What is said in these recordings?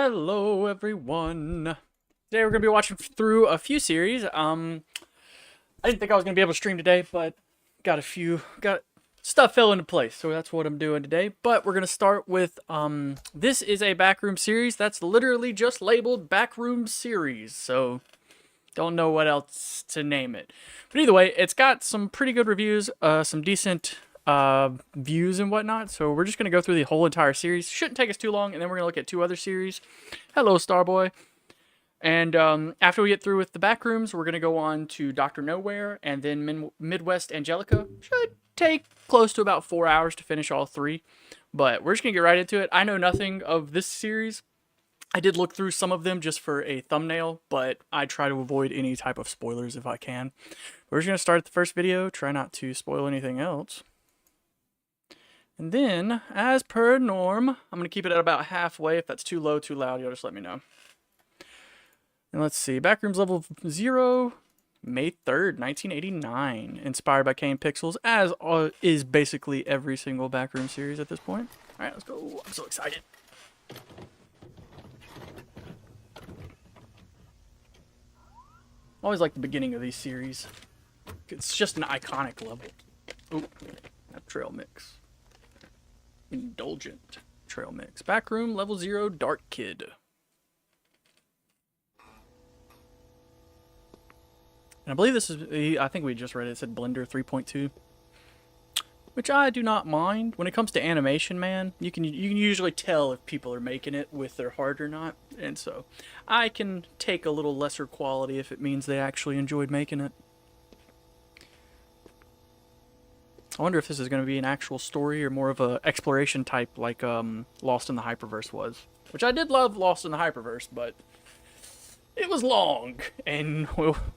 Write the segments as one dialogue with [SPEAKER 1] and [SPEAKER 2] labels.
[SPEAKER 1] Hello, everyone. Today we're gonna be watching through a few series. I didn't think I was gonna be able to stream today, but got stuff fell into place, so that's what I'm doing today. But we're gonna start with this is a backroom series that's literally just labeled Backrooms Series, so don't know what else to name it. But either way, it's got some pretty good reviews, some decent views and whatnot. So we're just gonna go through the whole entire series. Shouldn't take us too long, and then we're gonna look at two other series. Hello, Starboy. And after we get through with the Backrooms, we're gonna go on to Doctor Nowhere, and then Midwest Angelica. Should take close to about 4 hours to finish all three, but we're just gonna get right into it. I know nothing of this series. I did look through some of them just for a thumbnail, but I try to avoid any type of spoilers if I can. We're just gonna start the first video. Try not to spoil anything else. And then, as per norm, I'm going to keep it at about halfway. If that's too low, too loud, you'll just let me know. And let's see. Backrooms level 0, May 3rd, 1989. Inspired by Kane Pixels, as is basically every single Backroom series at this point. Alright, let's go. I'm so excited. I always like the beginning of these series. It's just an iconic level. Ooh, that trail mix. Indulgent trail mix. Backroom level 0, Dark Kid. And I believe this is, I think we just read it, it said Blender 3.2. Which I do not mind. When it comes to animation, man, you can usually tell if people are making it with their heart or not. And so I can take a little lesser quality if it means they actually enjoyed making it. I wonder if this is going to be an actual story or more of a exploration type like Lost in the Hyperverse was. Which I did love Lost in the Hyperverse, but it was long, and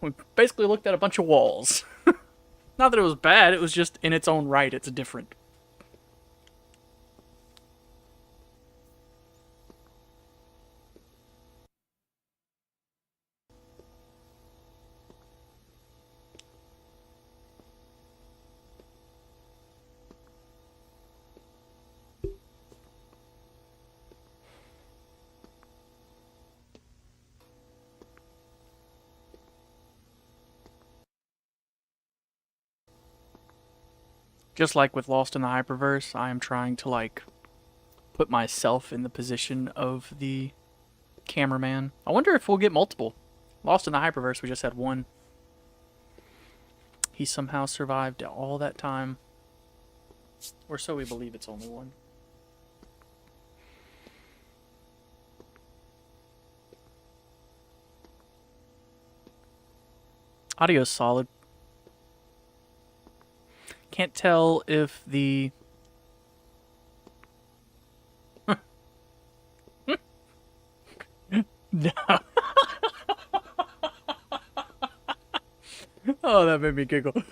[SPEAKER 1] we basically looked at a bunch of walls. Not that it was bad, it was just in its own right, it's different. Just like with Lost in the Hyperverse, I am trying to, like, put myself in the position of the cameraman. I wonder if we'll get multiple. Lost in the Hyperverse, we just had one. He somehow survived all that time. Or so we believe it's only one. Audio's solid. Can't tell if the... No. Oh, that made me giggle.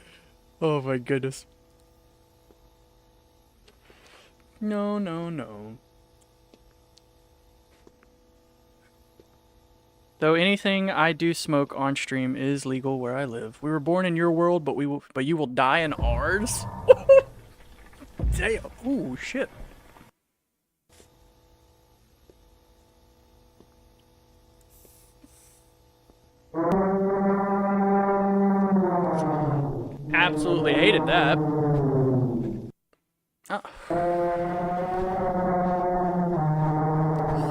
[SPEAKER 1] Oh my goodness. No, no, no. Though anything I do smoke on stream is legal where I live. We were born in your world, but you will die in ours. Damn. Ooh, shit. Absolutely hated that.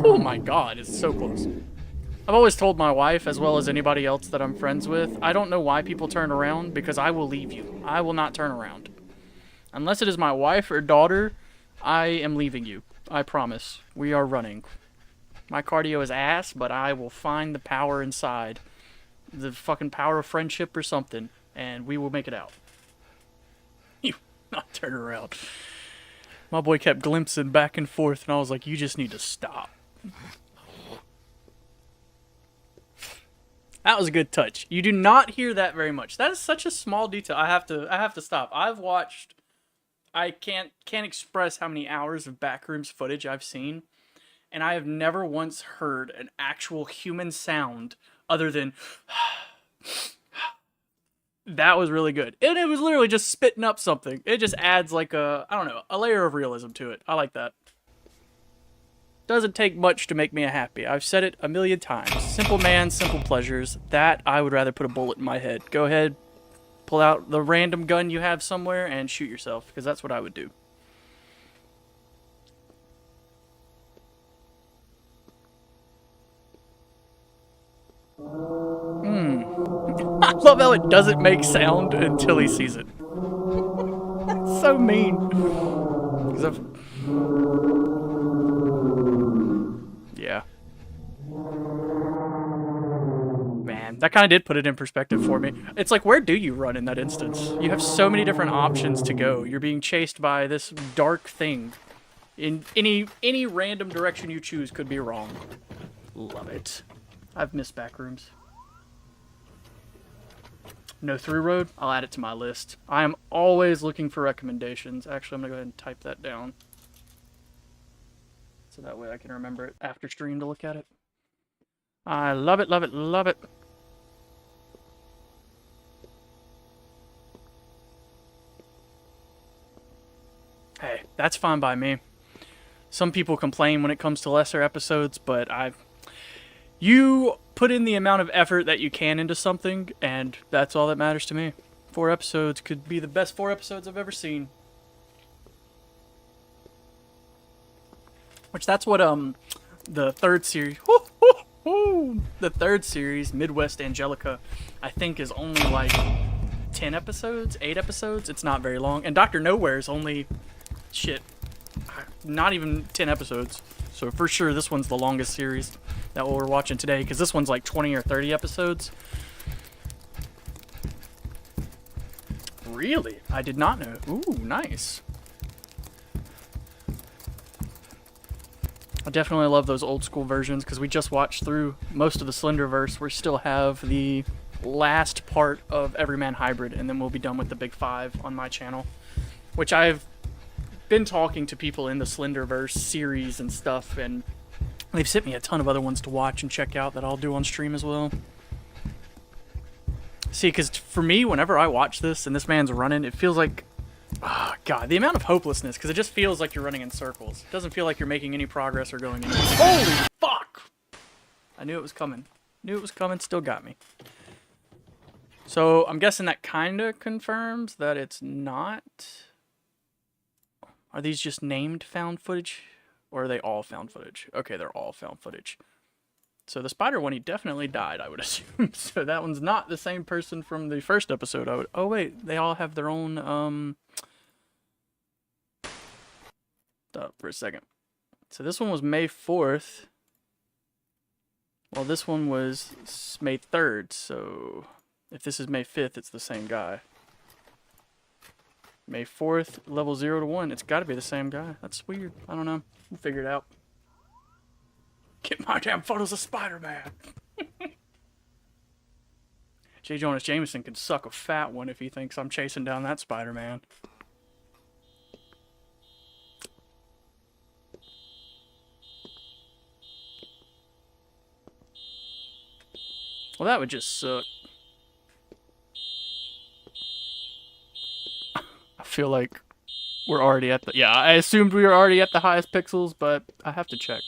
[SPEAKER 1] Oh my god, it's so close. I've always told my wife, as well as anybody else that I'm friends with, I don't know why people turn around, because I will leave you. I will not turn around. Unless it is my wife or daughter, I am leaving you. I promise. We are running. My cardio is ass, but I will find the power inside. The fucking power of friendship or something, and we will make it out. You not turn around. My boy kept glimpsing back and forth, and I was like, you just need to stop. That was a good touch. You do not hear that very much. That is such a small detail. I have to stop. I've watched, I can't express how many hours of Backrooms footage I've seen, and I have never once heard an actual human sound other than that was really good. And it was literally just spitting up something. It just adds like a, I don't know, a layer of realism to it. I like that. Doesn't take much to make me happy. I've said it a million times. Simple man, simple pleasures. That, I would rather put a bullet in my head. Go ahead, pull out the random gun you have somewhere and shoot yourself, because that's what I would do. I love how it doesn't make sound until he sees it. That's so mean. Yeah. Man, that kind of did put it in perspective for me. It's like, where do you run in that instance? You have so many different options to go. You're being chased by this dark thing. In any random direction you choose could be wrong. Love it. I've missed Backrooms. No through road? I'll add it to my list. I am always looking for recommendations. Actually, I'm going to go ahead and type that down. So that way I can remember it after stream to look at it. I love it, love it, love it. Hey, that's fine by me. Some people complain when it comes to lesser episodes, but you put in the amount of effort that you can into something, and that's all that matters to me. 4 episodes could be the best 4 episodes I've ever seen. Which that's what the third series, the third series, Midwest Angelica, I think is only like 10 episodes, 8 episodes. It's not very long, and Dr. Nowhere is only not even 10 episodes. So for sure, this one's the longest series that we're watching today, because this one's like 20 or 30 episodes. Really? I did not know. Ooh, nice. I definitely love those old school versions, because we just watched through most of the Slenderverse. We still have the last part of Everyman Hybrid, and then we'll be done with the Big 5 on my channel, which I've been talking to people in the Slenderverse series and stuff, and they've sent me a ton of other ones to watch and check out that I'll do on stream as well. See, because for me, whenever I watch this and this man's running, it feels like, oh God, the amount of hopelessness, because it just feels like you're running in circles. It doesn't feel like you're making any progress or going anywhere. Holy fuck! I knew it was coming. Knew it was coming, still got me. So I'm guessing that kind of confirms that it's not. Are these just named found footage? Or are they all found footage? Okay, they're all found footage. So the spider one, he definitely died, I would assume. So that one's not the same person from the first episode. Oh wait, they all have their own, Stop for a second. So this one was May 4th. Well, this one was May 3rd, so if this is May 5th, it's the same guy. May 4th, level 0 to 1. It's got to be the same guy. That's weird. I don't know. We'll figure it out. Get my damn photos of Spider-Man. J. Jonah Jameson can suck a fat one if he thinks I'm chasing down that Spider-Man. Well, that would just suck. I feel like we're already at the... Yeah, I assumed we were already at the highest pixels, but I have to check.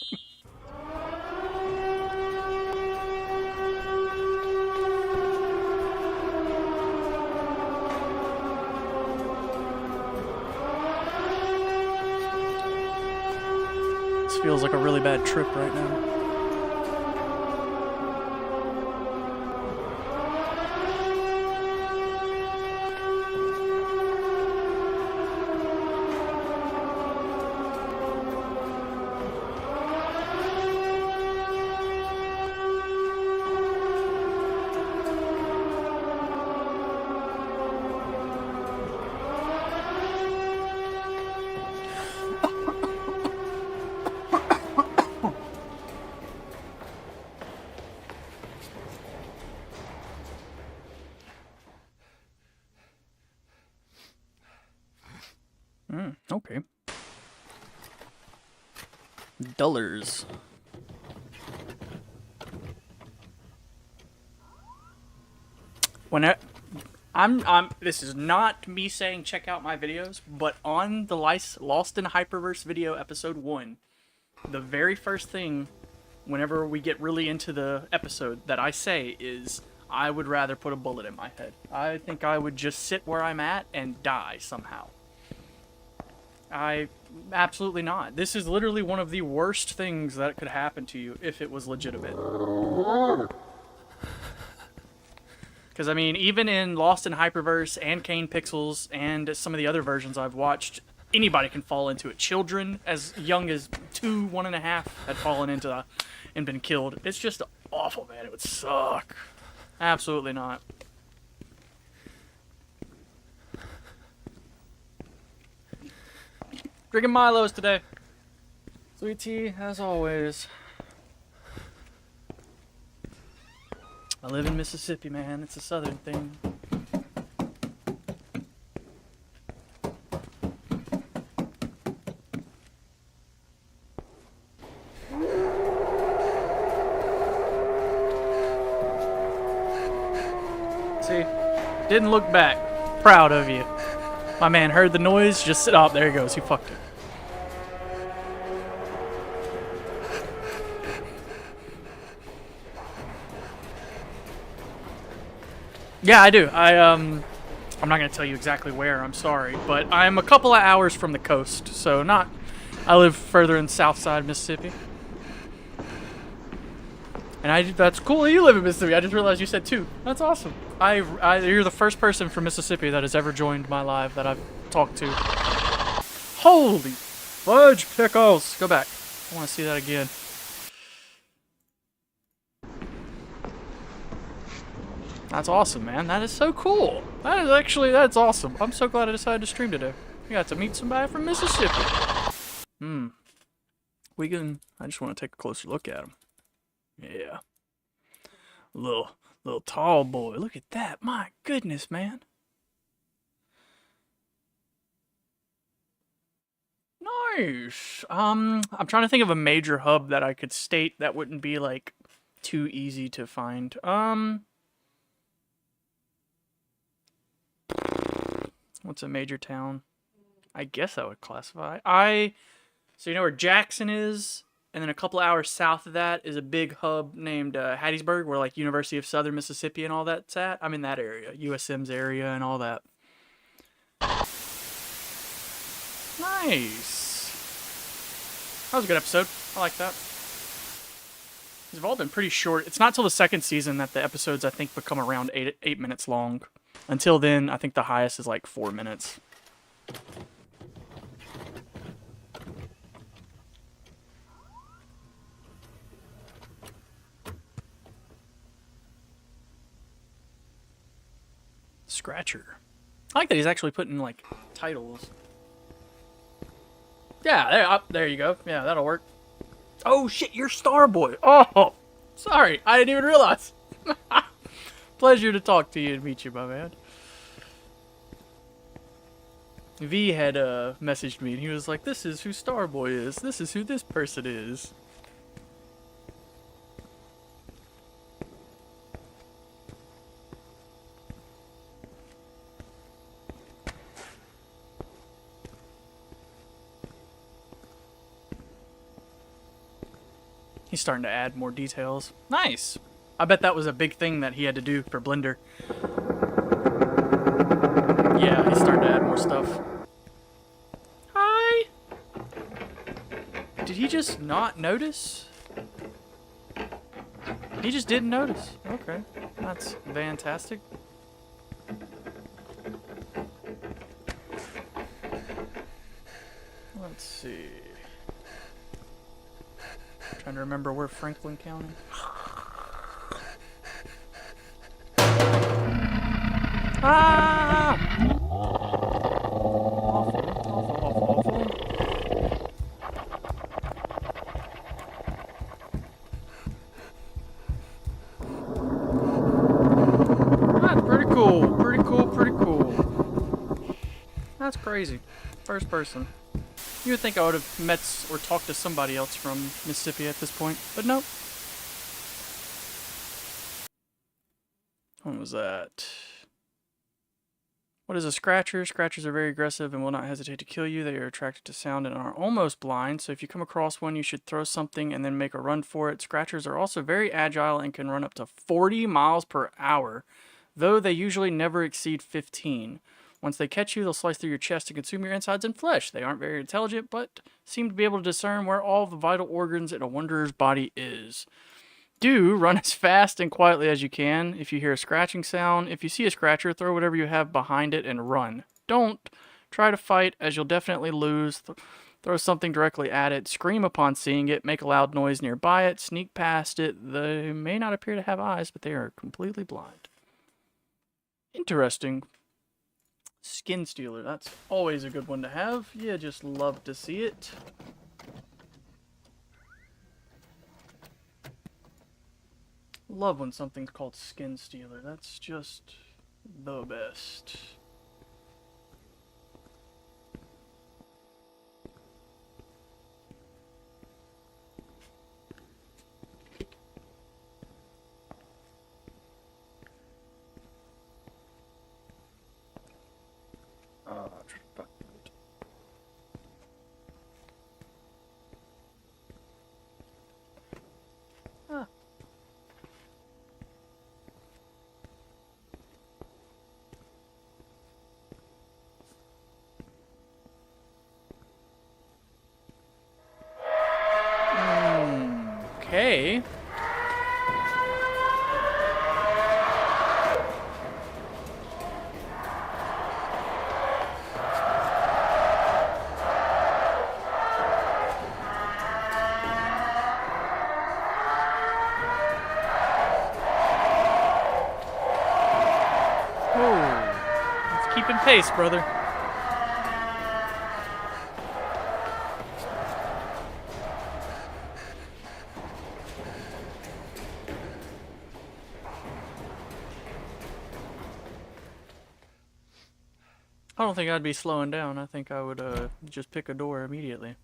[SPEAKER 1] This feels like a really bad trip right now. Okay. Dullars. When I'm this is not me saying check out my videos, but on the Lost in Hyperverse video episode 1, the very first thing whenever we get really into the episode that I say is, I would rather put a bullet in my head. I think I would just sit where I'm at and die somehow. Absolutely not. This is literally one of the worst things that could happen to you if it was legitimate. Because, I mean, even in Lost in Hyperverse and Kane Pixels and some of the other versions I've watched, anybody can fall into it. Children as young as 2, 1.5 had fallen into that and been killed. It's just awful, man. It would suck. Absolutely not. Drinking Milos today. Sweet tea, as always. I live in Mississippi, man. It's a southern thing. See? Didn't look back. Proud of you. My man heard the noise, just sit up. There he goes. He fucked it. Yeah, I do. I'm not gonna tell you exactly where. I'm sorry, but I'm a couple of hours from the coast, so not. I live further in South Side Mississippi, and that's cool. You live in Mississippi. I just realized you said 2. That's awesome. You're the first person from Mississippi that has ever joined my live that I've talked to. Holy fudge pickles! Go back. I want to see that again. That's awesome, man. That is so cool. That's awesome. I'm so glad I decided to stream today. I got to meet somebody from Mississippi. I just want to take a closer look at him. Yeah. Little tall boy. Look at that. My goodness, man. Nice. I'm trying to think of a major hub that I could state that wouldn't be, like, too easy to find. What's a major town? I guess I would classify. So you know where Jackson is, and then a couple hours south of that is a big hub named Hattiesburg, where like University of Southern Mississippi and all that's at. I'm in that area, USM's area and all that. Nice. That was a good episode. I like that. They've all been pretty short. It's not till the second season that the episodes, I think, become around 8 minutes long. Until then, I think the highest is like 4 minutes. Scratcher. I like that he's actually putting like titles. Yeah, there you go. Yeah, that'll work. Oh shit, you're Starboy. Oh, sorry, I didn't even realize. Pleasure to talk to you and meet you, my man. V had messaged me and he was like, "This is who Starboy is. This is who this person is." He's starting to add more details. Nice. I bet that was a big thing that he had to do for Blender. Yeah, he's starting to add more stuff. Hi! Did he just not notice? He just didn't notice. Okay, that's fantastic. Let's see. Trying to remember where Franklin County. Ah! Awful. That's pretty cool. That's crazy. First person. You would think I would have met or talked to somebody else from Mississippi at this point, but nope. When was that? What is a scratcher? Scratchers are very aggressive and will not hesitate to kill you. They are attracted to sound and are almost blind, so if you come across one, you should throw something and then make a run for it. Scratchers are also very agile and can run up to 40 miles per hour, though they usually never exceed 15. Once they catch you, they'll slice through your chest and consume your insides and flesh. They aren't very intelligent, but seem to be able to discern where all the vital organs in a wanderer's body is. Do run as fast and quietly as you can. If you hear a scratching sound, if you see a scratcher, throw whatever you have behind it and run. Don't try to fight, as you'll definitely lose. Throw something directly at it. Scream upon seeing it. Make a loud noise nearby it. Sneak past it. They may not appear to have eyes, but they are completely blind. Interesting. Skin Stealer. That's always a good one to have. You just love to see it. Love when something's called Skin Stealer. That's just the best. Okay. Oh, it's keeping pace, brother. I don't think I'd be slowing down. I think I would just pick a door immediately.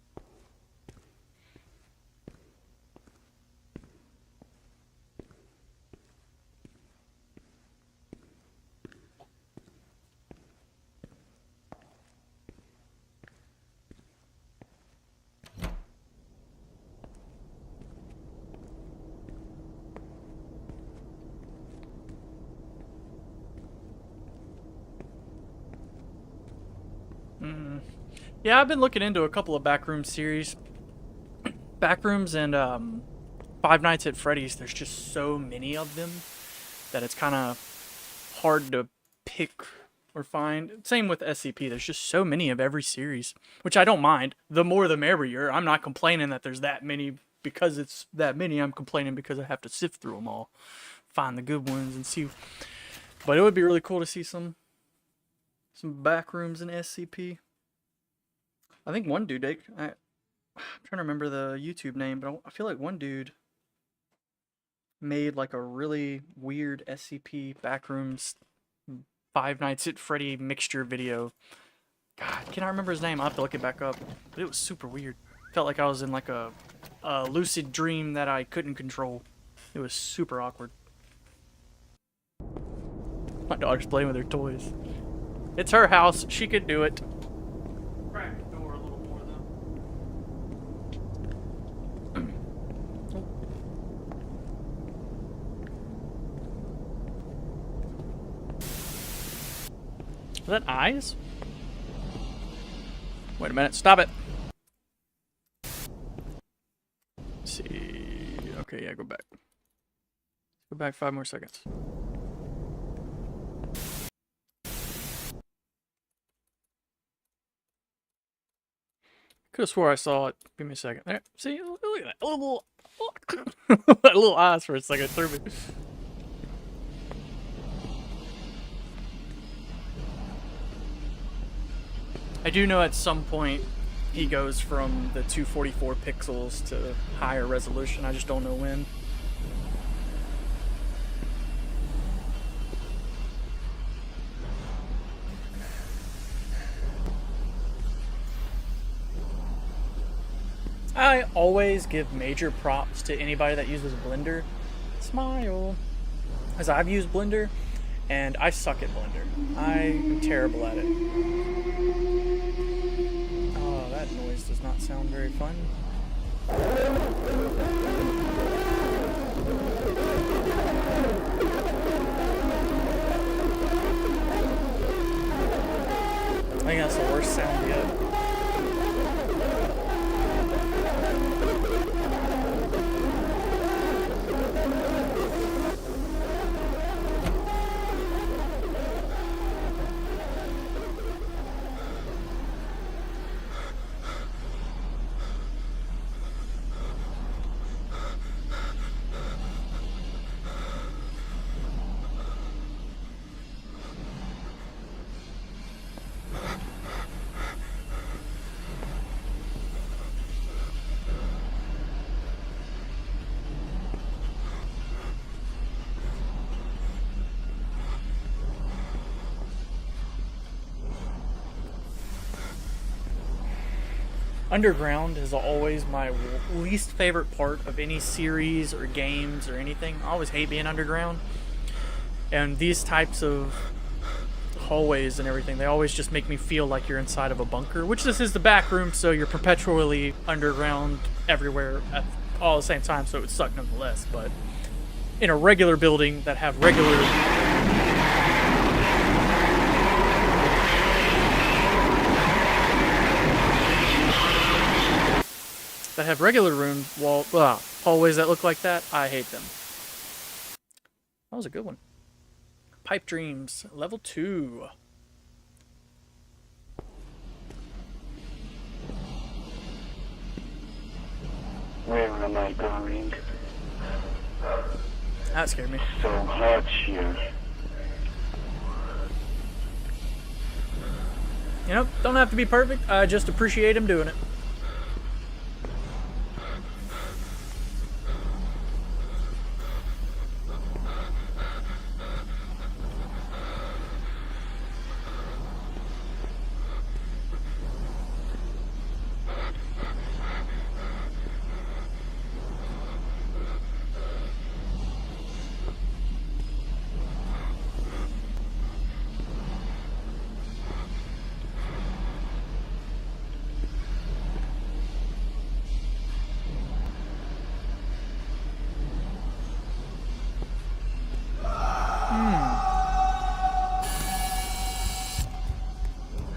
[SPEAKER 1] Yeah, I've been looking into a couple of Backrooms series. Backrooms and Five Nights at Freddy's. There's just so many of them that it's kind of hard to pick or find. Same with SCP. There's just so many of every series, which I don't mind. The more the merrier. I'm not complaining that there's that many because it's that many. I'm complaining because I have to sift through them all, find the good ones and see. But it would be really cool to see some Backrooms in SCP. I think one dude, I'm trying to remember the YouTube name, but I feel like one dude made like a really weird SCP Backrooms Five Nights at Freddy mixture video. God, can I remember his name? I'll have to look it back up. But it was super weird. Felt like I was in like a lucid dream that I couldn't control. It was super awkward. My daughter's playing with her toys. It's her house. She could do it. Crack the door a little more, though. Is that eyes? Wait a minute. Stop it. Let's see. Okay, yeah, go back. Go back 5 more seconds. Could have swore I saw it. Give me a second. There. See? Look at that. Little, that little eyes for a second threw me. I do know at some point he goes from the 244 pixels to higher resolution. I just don't know when. I always give major props to anybody that uses Blender. Smile. As I've used Blender, And I suck at Blender. I am terrible at it. Oh, that noise does not sound very fun. I think that's the worst sound yet. Underground is always my least favorite part of any series or games or anything. I always hate being underground. And these types of hallways and everything, they always just make me feel like you're inside of a bunker, which this is the back room, so you're perpetually underground everywhere at all the same time, so it would suck nonetheless. But in a regular building that have regular rooms, hallways that look like that, I hate them. That was a good one. Pipe Dreams, level 2.
[SPEAKER 2] Where am I going?
[SPEAKER 1] That scared me.
[SPEAKER 2] So hot here.
[SPEAKER 1] You know, don't have to be perfect. I just appreciate him doing it.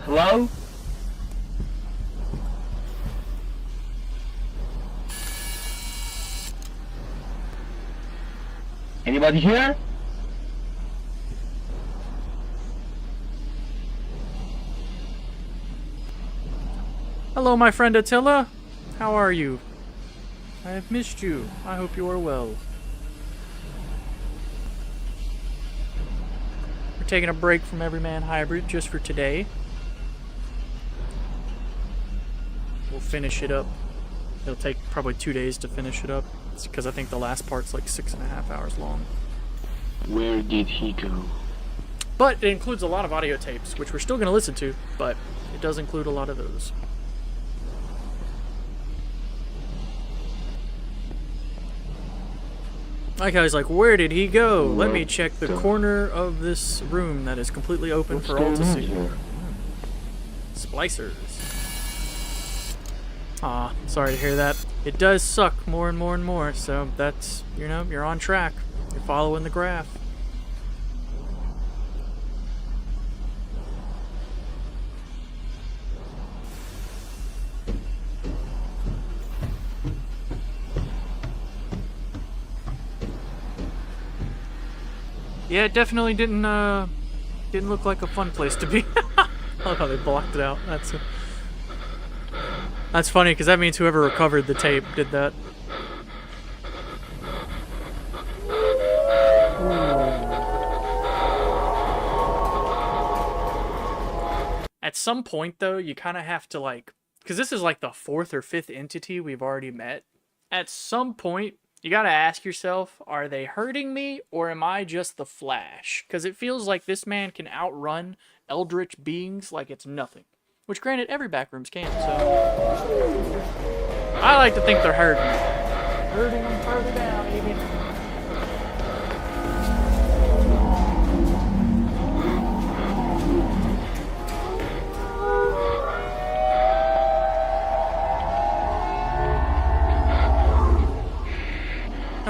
[SPEAKER 2] Hello? Anybody here?
[SPEAKER 1] Hello, my friend Attila. How are you? I have missed you. I hope you are well. We're taking a break from Everyman Hybrid just for today. We'll finish it up. It'll take probably 2 days to finish it up. It's because I think the last part's like 6.5 hours long.
[SPEAKER 2] Where did he go?
[SPEAKER 1] But it includes a lot of audio tapes, which we're still going to listen to, but it does include a lot of those. I like how he's like, where did he go? Let me check the corner of this room that is completely open for all to see. Splicers. Aw, sorry to hear that. It does suck more and more and more, so that's, you know, you're on track. You're following the graph. Yeah, it definitely didn't look like a fun place to be. I love how they blocked it out. That's funny, because that means whoever recovered the tape did that. At some point, though, you kind of have to, like... Because this is like the 4th or 5th entity we've already met. At some point, you gotta ask yourself, are they hurting me, or am I just the Flash? Because it feels like this man can outrun eldritch beings like it's nothing. Which, granted, every Backrooms can, so... I like to think they're hurting me. Hurting them further down, even.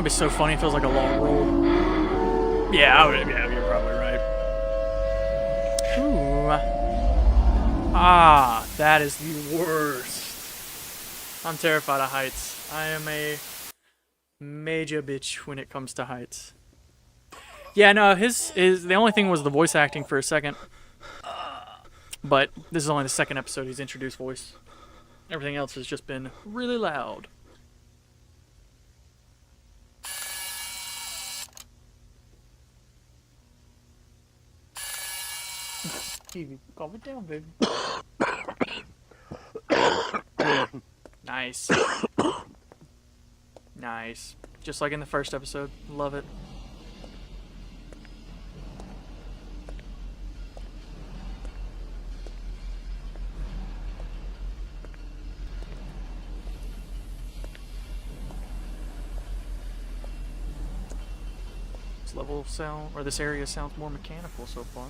[SPEAKER 1] That'd be so funny. It feels like a long roll. Yeah, you're probably right. Ooh. Ah, that is the worst. I'm terrified of heights. I am a major bitch when it comes to heights. Yeah, no, his the only thing was the voice acting for a second. But this is only the second episode he's introduced voice. Everything else has just been really loud. Evie, calm it down, baby. Nice. Nice. Just like in the first episode. Love it. This level sound, or this area sounds more mechanical so far.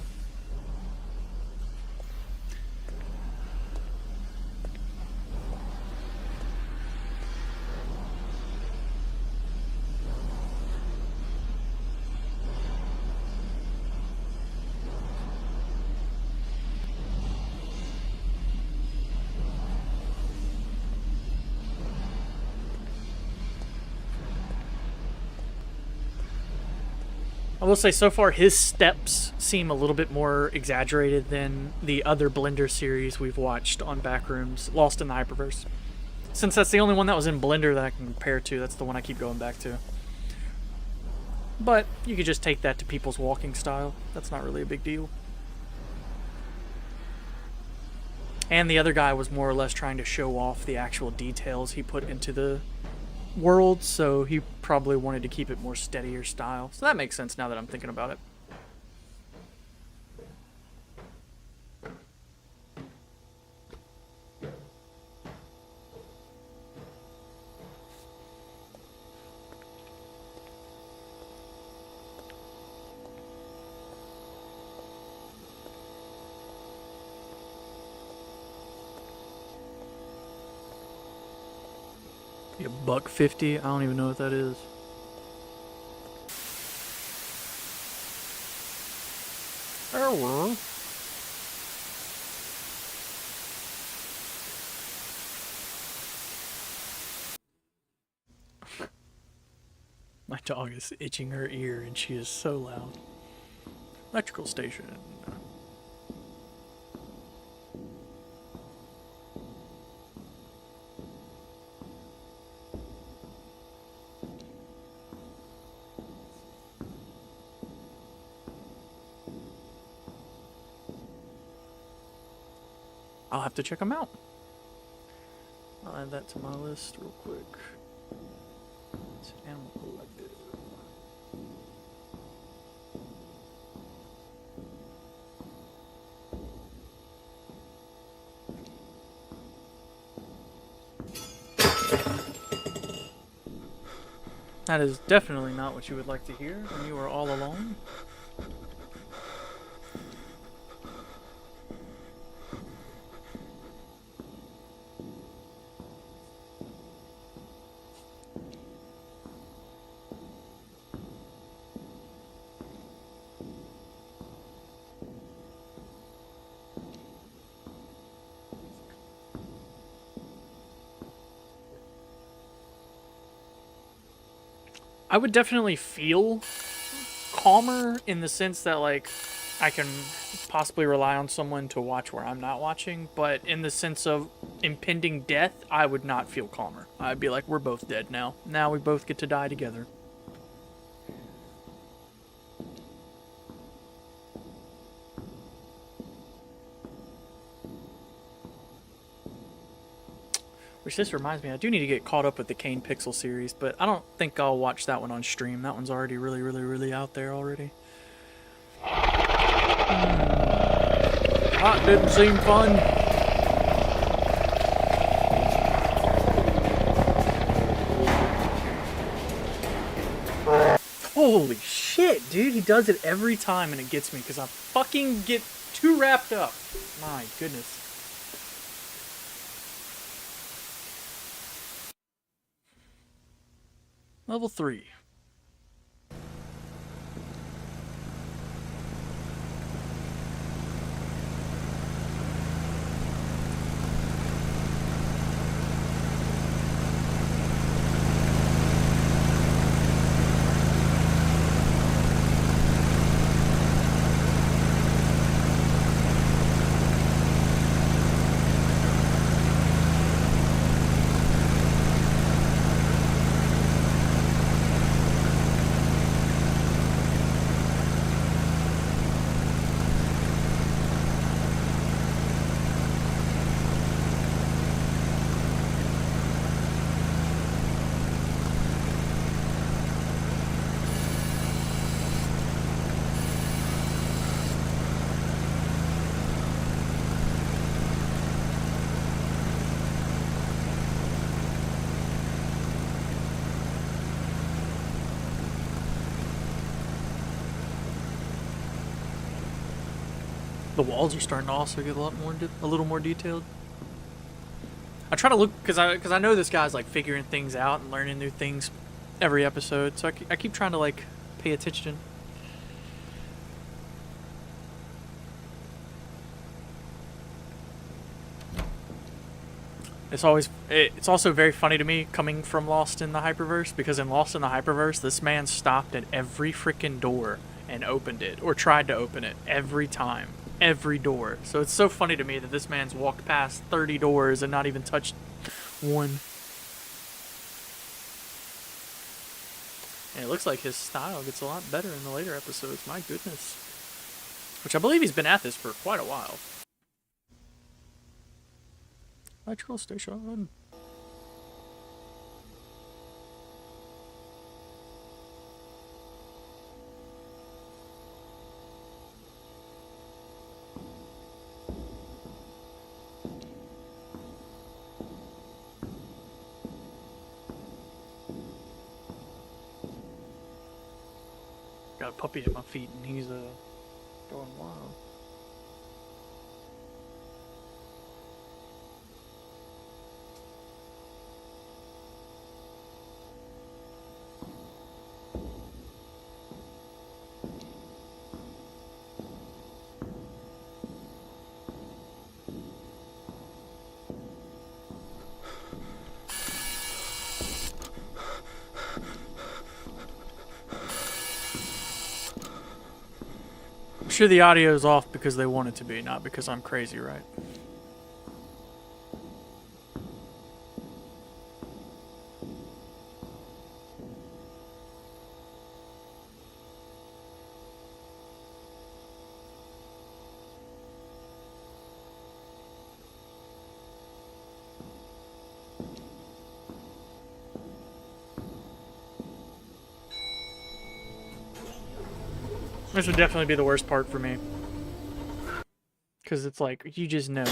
[SPEAKER 1] I will say, so far, his steps seem a little bit more exaggerated than the other Blender series we've watched on Backrooms, Lost in the Hyperverse. Since that's the only one that was in Blender that I can compare to, that's the one I keep going back to. But you could just take that to people's walking style. That's not really a big deal. And the other guy was more or less trying to show off the actual details he put into the world, so he probably wanted to keep it more steadier style. So that makes sense now that I'm thinking about it. A $1.50? I don't even know what that is. Hello. My dog is itching her ear and she is so loud. Electrical station. I'll have to check them out. I'll add that to my list real quick. It's animal collective. That is definitely not what you would like to hear when you are all alone. I would definitely feel calmer in the sense that, like, I can possibly rely on someone to watch where I'm not watching, but in the sense of impending death, I would not feel calmer. I'd be like, we're both dead now. Now we both get to die together. Which, this reminds me, I do need to get caught up with the Kane Pixel series, but I don't think I'll watch that one on stream. That one's already really out there already. That didn't seem fun. Holy shit, dude. He does it every time and it gets me because I fucking get too wrapped up. My goodness. Level 3. The walls are starting to also get a little more detailed. I try to look because I know this guy's like figuring things out and learning new things every episode, so I keep trying to like pay attention. It's also very funny to me coming from Lost in the Hyperverse, because in Lost in the Hyperverse, this man stopped at every freaking door and opened it, or tried to open it every time, every door. So it's so funny to me that this man's walked past 30 doors and not even touched one. And it looks like his style gets a lot better in the later episodes. My goodness. Which I believe he's been at this for quite a while. Electrical station. Got a puppy at my feet and he's going wild. I'm sure the audio is off because they want it to be, not because I'm crazy, right? This would definitely be the worst part for me. Because it's like, you just know.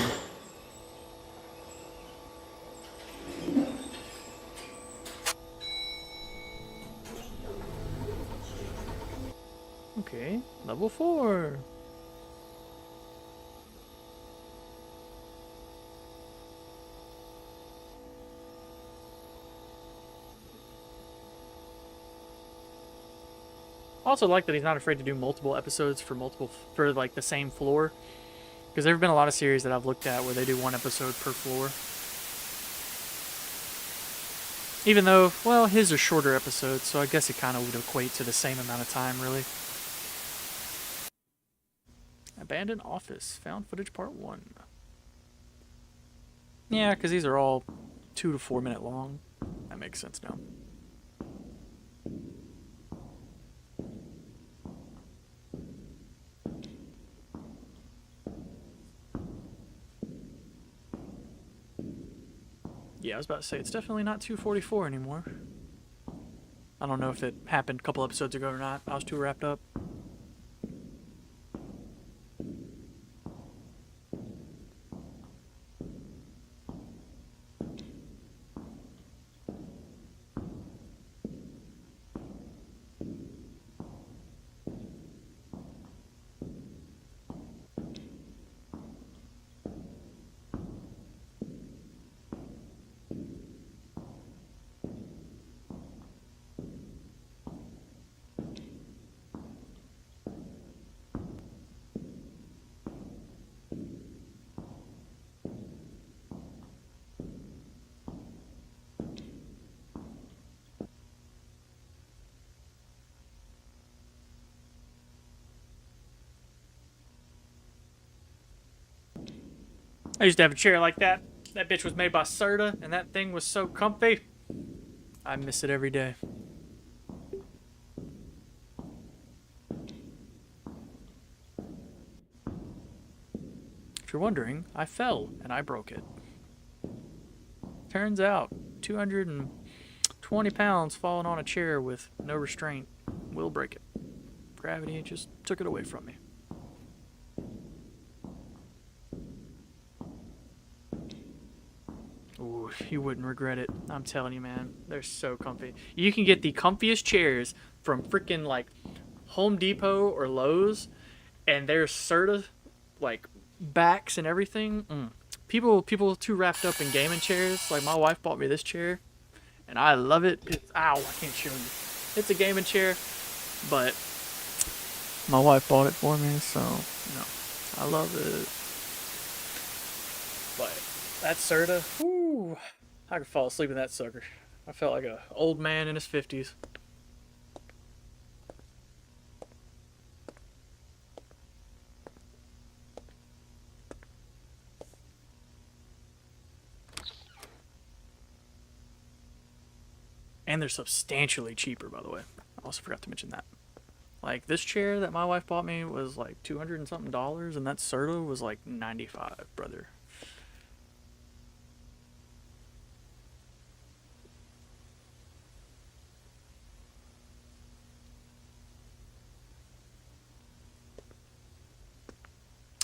[SPEAKER 1] Okay, level 4. I also like that he's not afraid to do multiple episodes for like the same floor, because there have been a lot of series that I've looked at where they do one episode per floor. Even though, well, his are shorter episodes, so I guess it kind of would equate to the same amount of time, really. Abandoned Office, Found Footage Part 1. Yeah, because these are all 2 to 4 minute long. That makes sense now. Yeah, I was about to say, it's definitely not 2:44 anymore. I don't know if it happened a couple episodes ago or not. I was too wrapped up. I used to have a chair like that. That bitch was made by Serta, and that thing was so comfy. I miss it every day. If you're wondering, I fell and I broke it. Turns out, 220 pounds falling on a chair with no restraint will break it. Gravity just took it away from me. Ooh, you wouldn't regret it. I'm telling you, man. They're so comfy. You can get the comfiest chairs from freaking like Home Depot or Lowe's, and they're Serta like backs and everything. People too wrapped up in gaming chairs. Like my wife bought me this chair, and I love it. It's ow, I can't show you. It's a gaming chair, but my wife bought it for me, so I love it. But that Serta, whoo, I could fall asleep in that sucker. I felt like a old man in his 50s. And they're substantially cheaper, by the way. I also forgot to mention that. Like this chair that my wife bought me was like $200 and something, and that Serta was like 95, brother.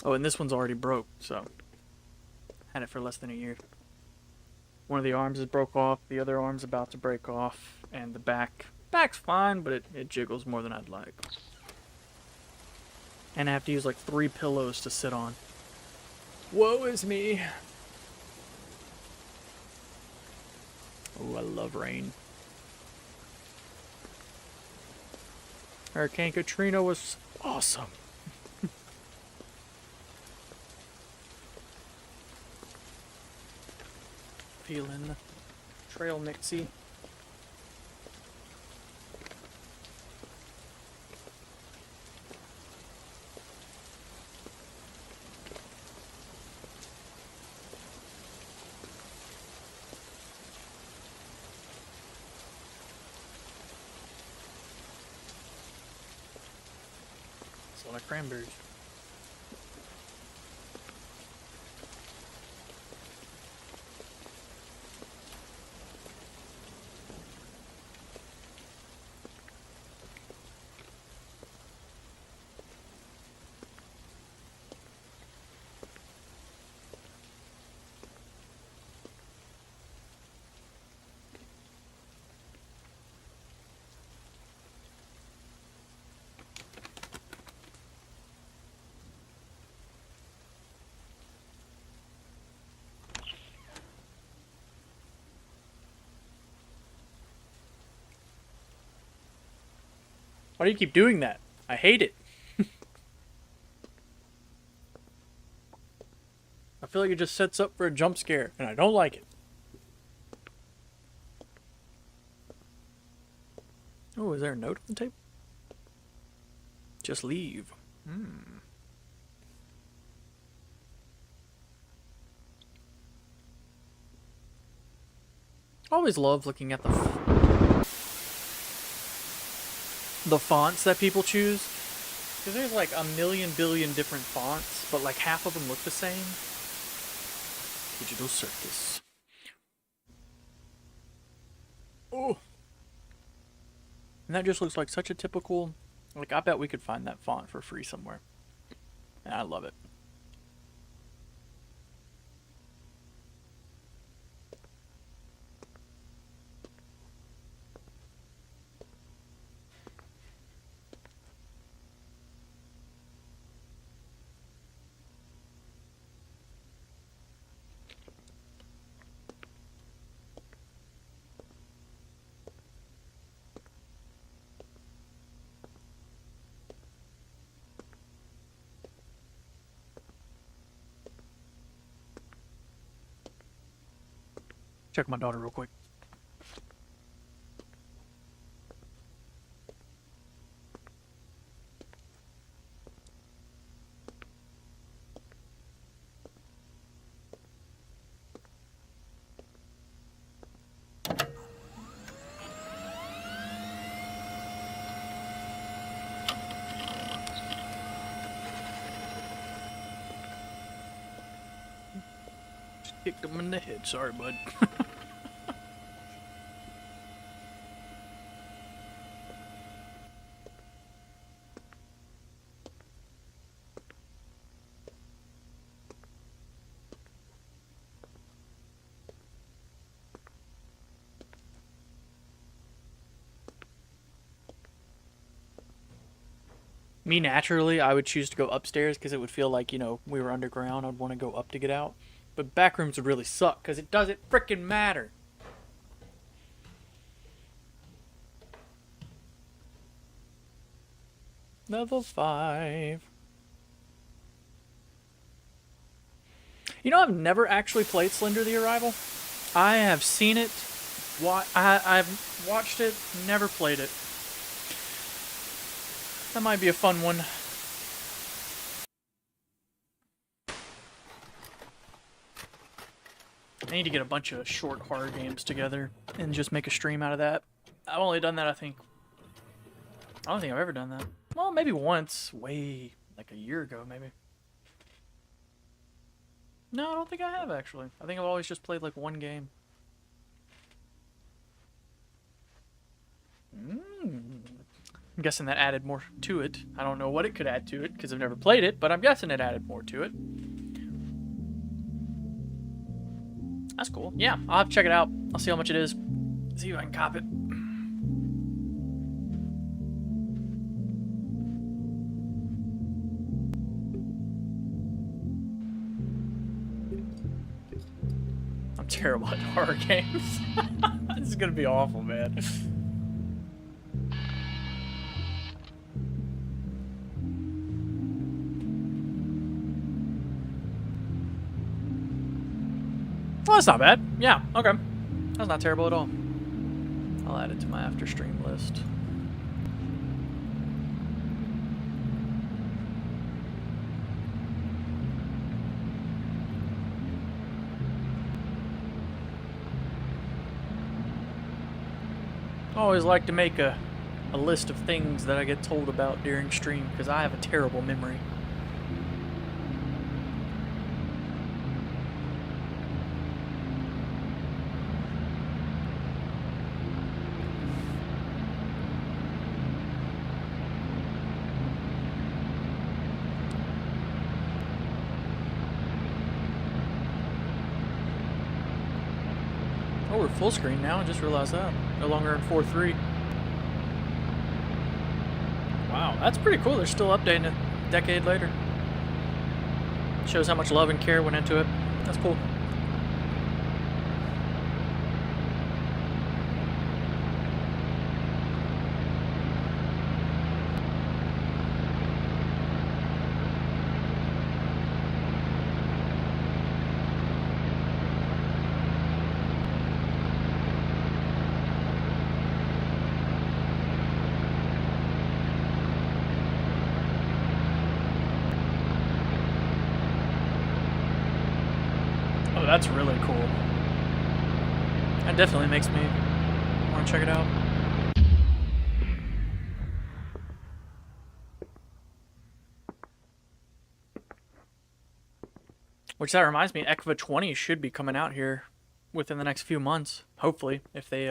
[SPEAKER 1] Oh, and this one's already broke, so had it for less than a year. One of the arms is broke off, the other arm's about to break off, and the back's fine, but it jiggles more than I'd like. And I have to use like 3 pillows to sit on. Woe is me. Oh, I love rain. Hurricane Katrina was awesome. Feeling trail mixy. It's a lot of cranberries. Why do you keep doing that? I hate it. I feel like it just sets up for a jump scare, and I don't like it. Oh, is there a note on the table? Just leave. I always love looking at the fonts that people choose. Because there's like a million billion different fonts, but like half of them look the same. Digital Circus. Oh. And that just looks like such a typical... Like, I bet we could find that font for free somewhere. And I love it. Check my daughter real quick. Just kicked him in the head. Sorry, bud. Me naturally, I would choose to go upstairs because it would feel like, you know, we were underground. I'd want to go up to get out. But backrooms would really suck because it doesn't freaking matter. Level 5. You know, I've never actually played Slender the Arrival. I have seen it. I've watched it, never played it. That might be a fun one. I need to get a bunch of short horror games together and just make a stream out of that. I've only done that, I don't think I've ever done that. Well, maybe once, way, like a year ago, maybe. No, I don't think I have, actually. I think I've always just played, like, one game. I'm guessing that added more to it. I don't know what it could add to it, because I've never played it, but I'm guessing it added more to it. That's cool. Yeah, I'll have to check it out. I'll see how much it is. See if I can cop it. I'm terrible at horror games. This is gonna be awful, man. Well, that's not bad. Yeah, okay. That's not terrible at all. I'll add it to my after stream list. I always like to make a list of things that I get told about during stream because I have a terrible memory. Oh, we're full screen now. I just realized that. No longer in 4:3. Wow, that's pretty cool. They're still updating it a decade later. Shows how much love and care went into it. That's cool. Oh, that's really cool. That definitely makes me want to check it out. Which that reminds me, ECVA 20 should be coming out here within the next few months. Hopefully, if they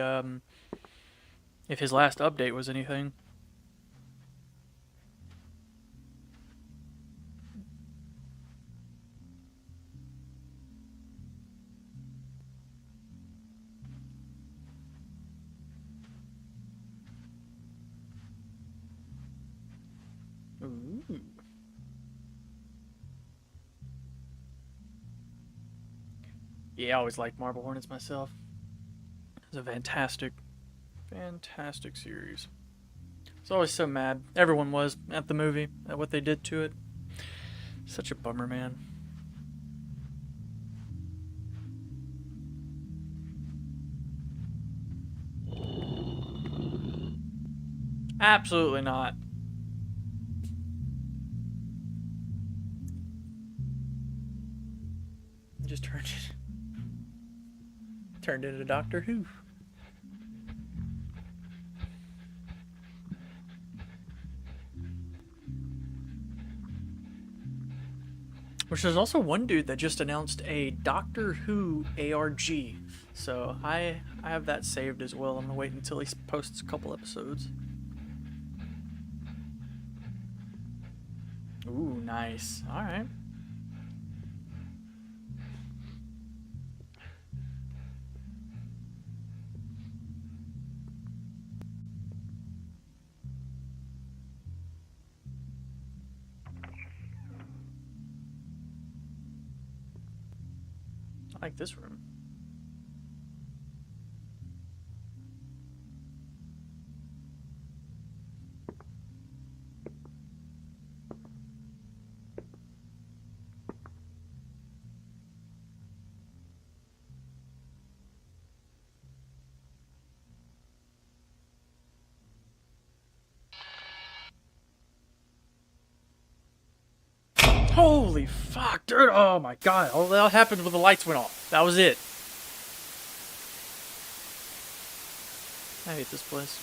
[SPEAKER 1] if his last update was anything. Ooh. Yeah, I always liked Marble Hornets myself. It's a fantastic, fantastic series. I was always so mad. Everyone was at the movie, at what they did to it. Such a bummer, man. Absolutely not. Just turned into Doctor Who. Which there's also one dude that just announced a Doctor Who ARG. So I have that saved as well. I'm gonna wait until he posts a couple episodes. Ooh, nice. Alright. I like this room. Holy fuck, dude. Oh my god. All that happened when the lights went off. That was it. I hate this place.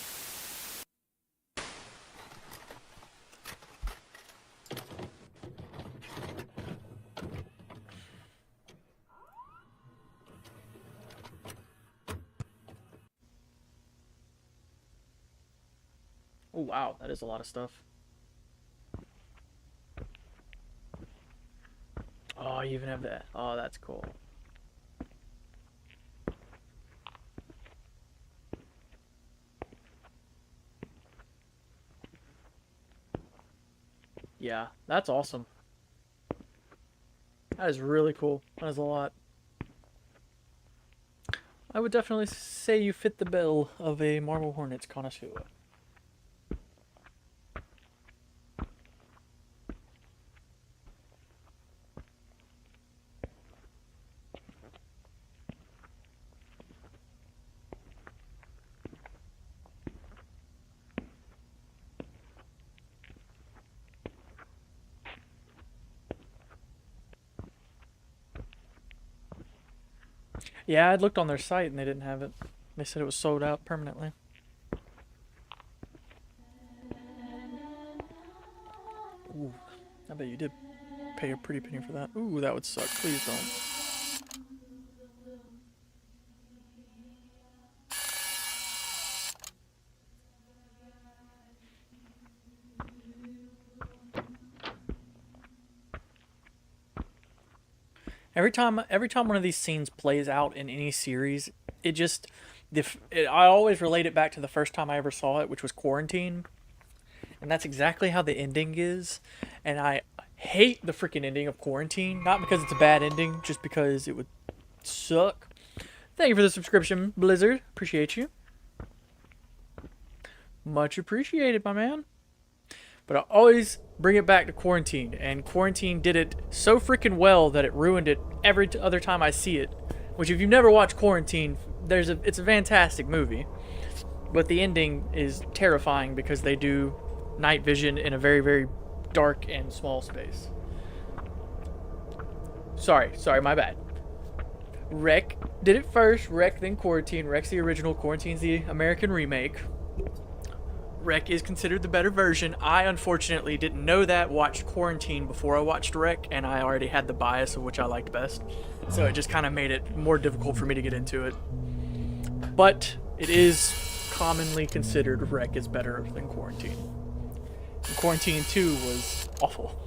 [SPEAKER 1] Oh wow, that is a lot of stuff. Oh, you even have that. Oh, that's cool. Yeah, that's awesome. That is really cool. That is a lot. I would definitely say you fit the bill of a Marble Hornets connoisseur. Yeah, I looked on their site and they didn't have it. They said it was sold out permanently. Ooh, I bet you did pay a pretty penny for that. Ooh, that would suck. Please don't. Every time one of these scenes plays out in any series, it just I always relate it back to the first time I ever saw it, which was Quarantine. And that's exactly how the ending is. And I hate the freaking ending of Quarantine, not because it's a bad ending, just because it would suck. Thank you for the subscription, Blizzard. Appreciate you. Much appreciated, my man. But I always bring it back to Quarantine, and Quarantine did it so freaking well that it ruined it every other time I see it. Which, if you've never watched Quarantine, it's a fantastic movie, but the ending is terrifying because they do night vision in a very, very dark and small space. Sorry, my bad. Rec did it first. Rec, then Quarantine. Rec's the original. Quarantine's the American remake. Rec is considered the better version. I unfortunately didn't know that, watched Quarantine before I watched Rec, and I already had the bias of which I liked best. So it just kind of made it more difficult for me to get into it. But it is commonly considered Rec is better than Quarantine. And Quarantine 2 was awful.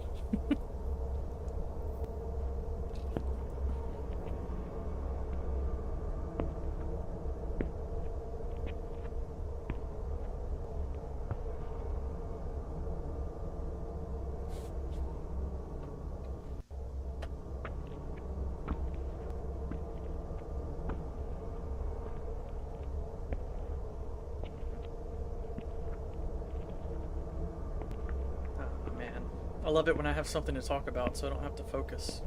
[SPEAKER 1] I love it when I have something to talk about so I don't have to focus.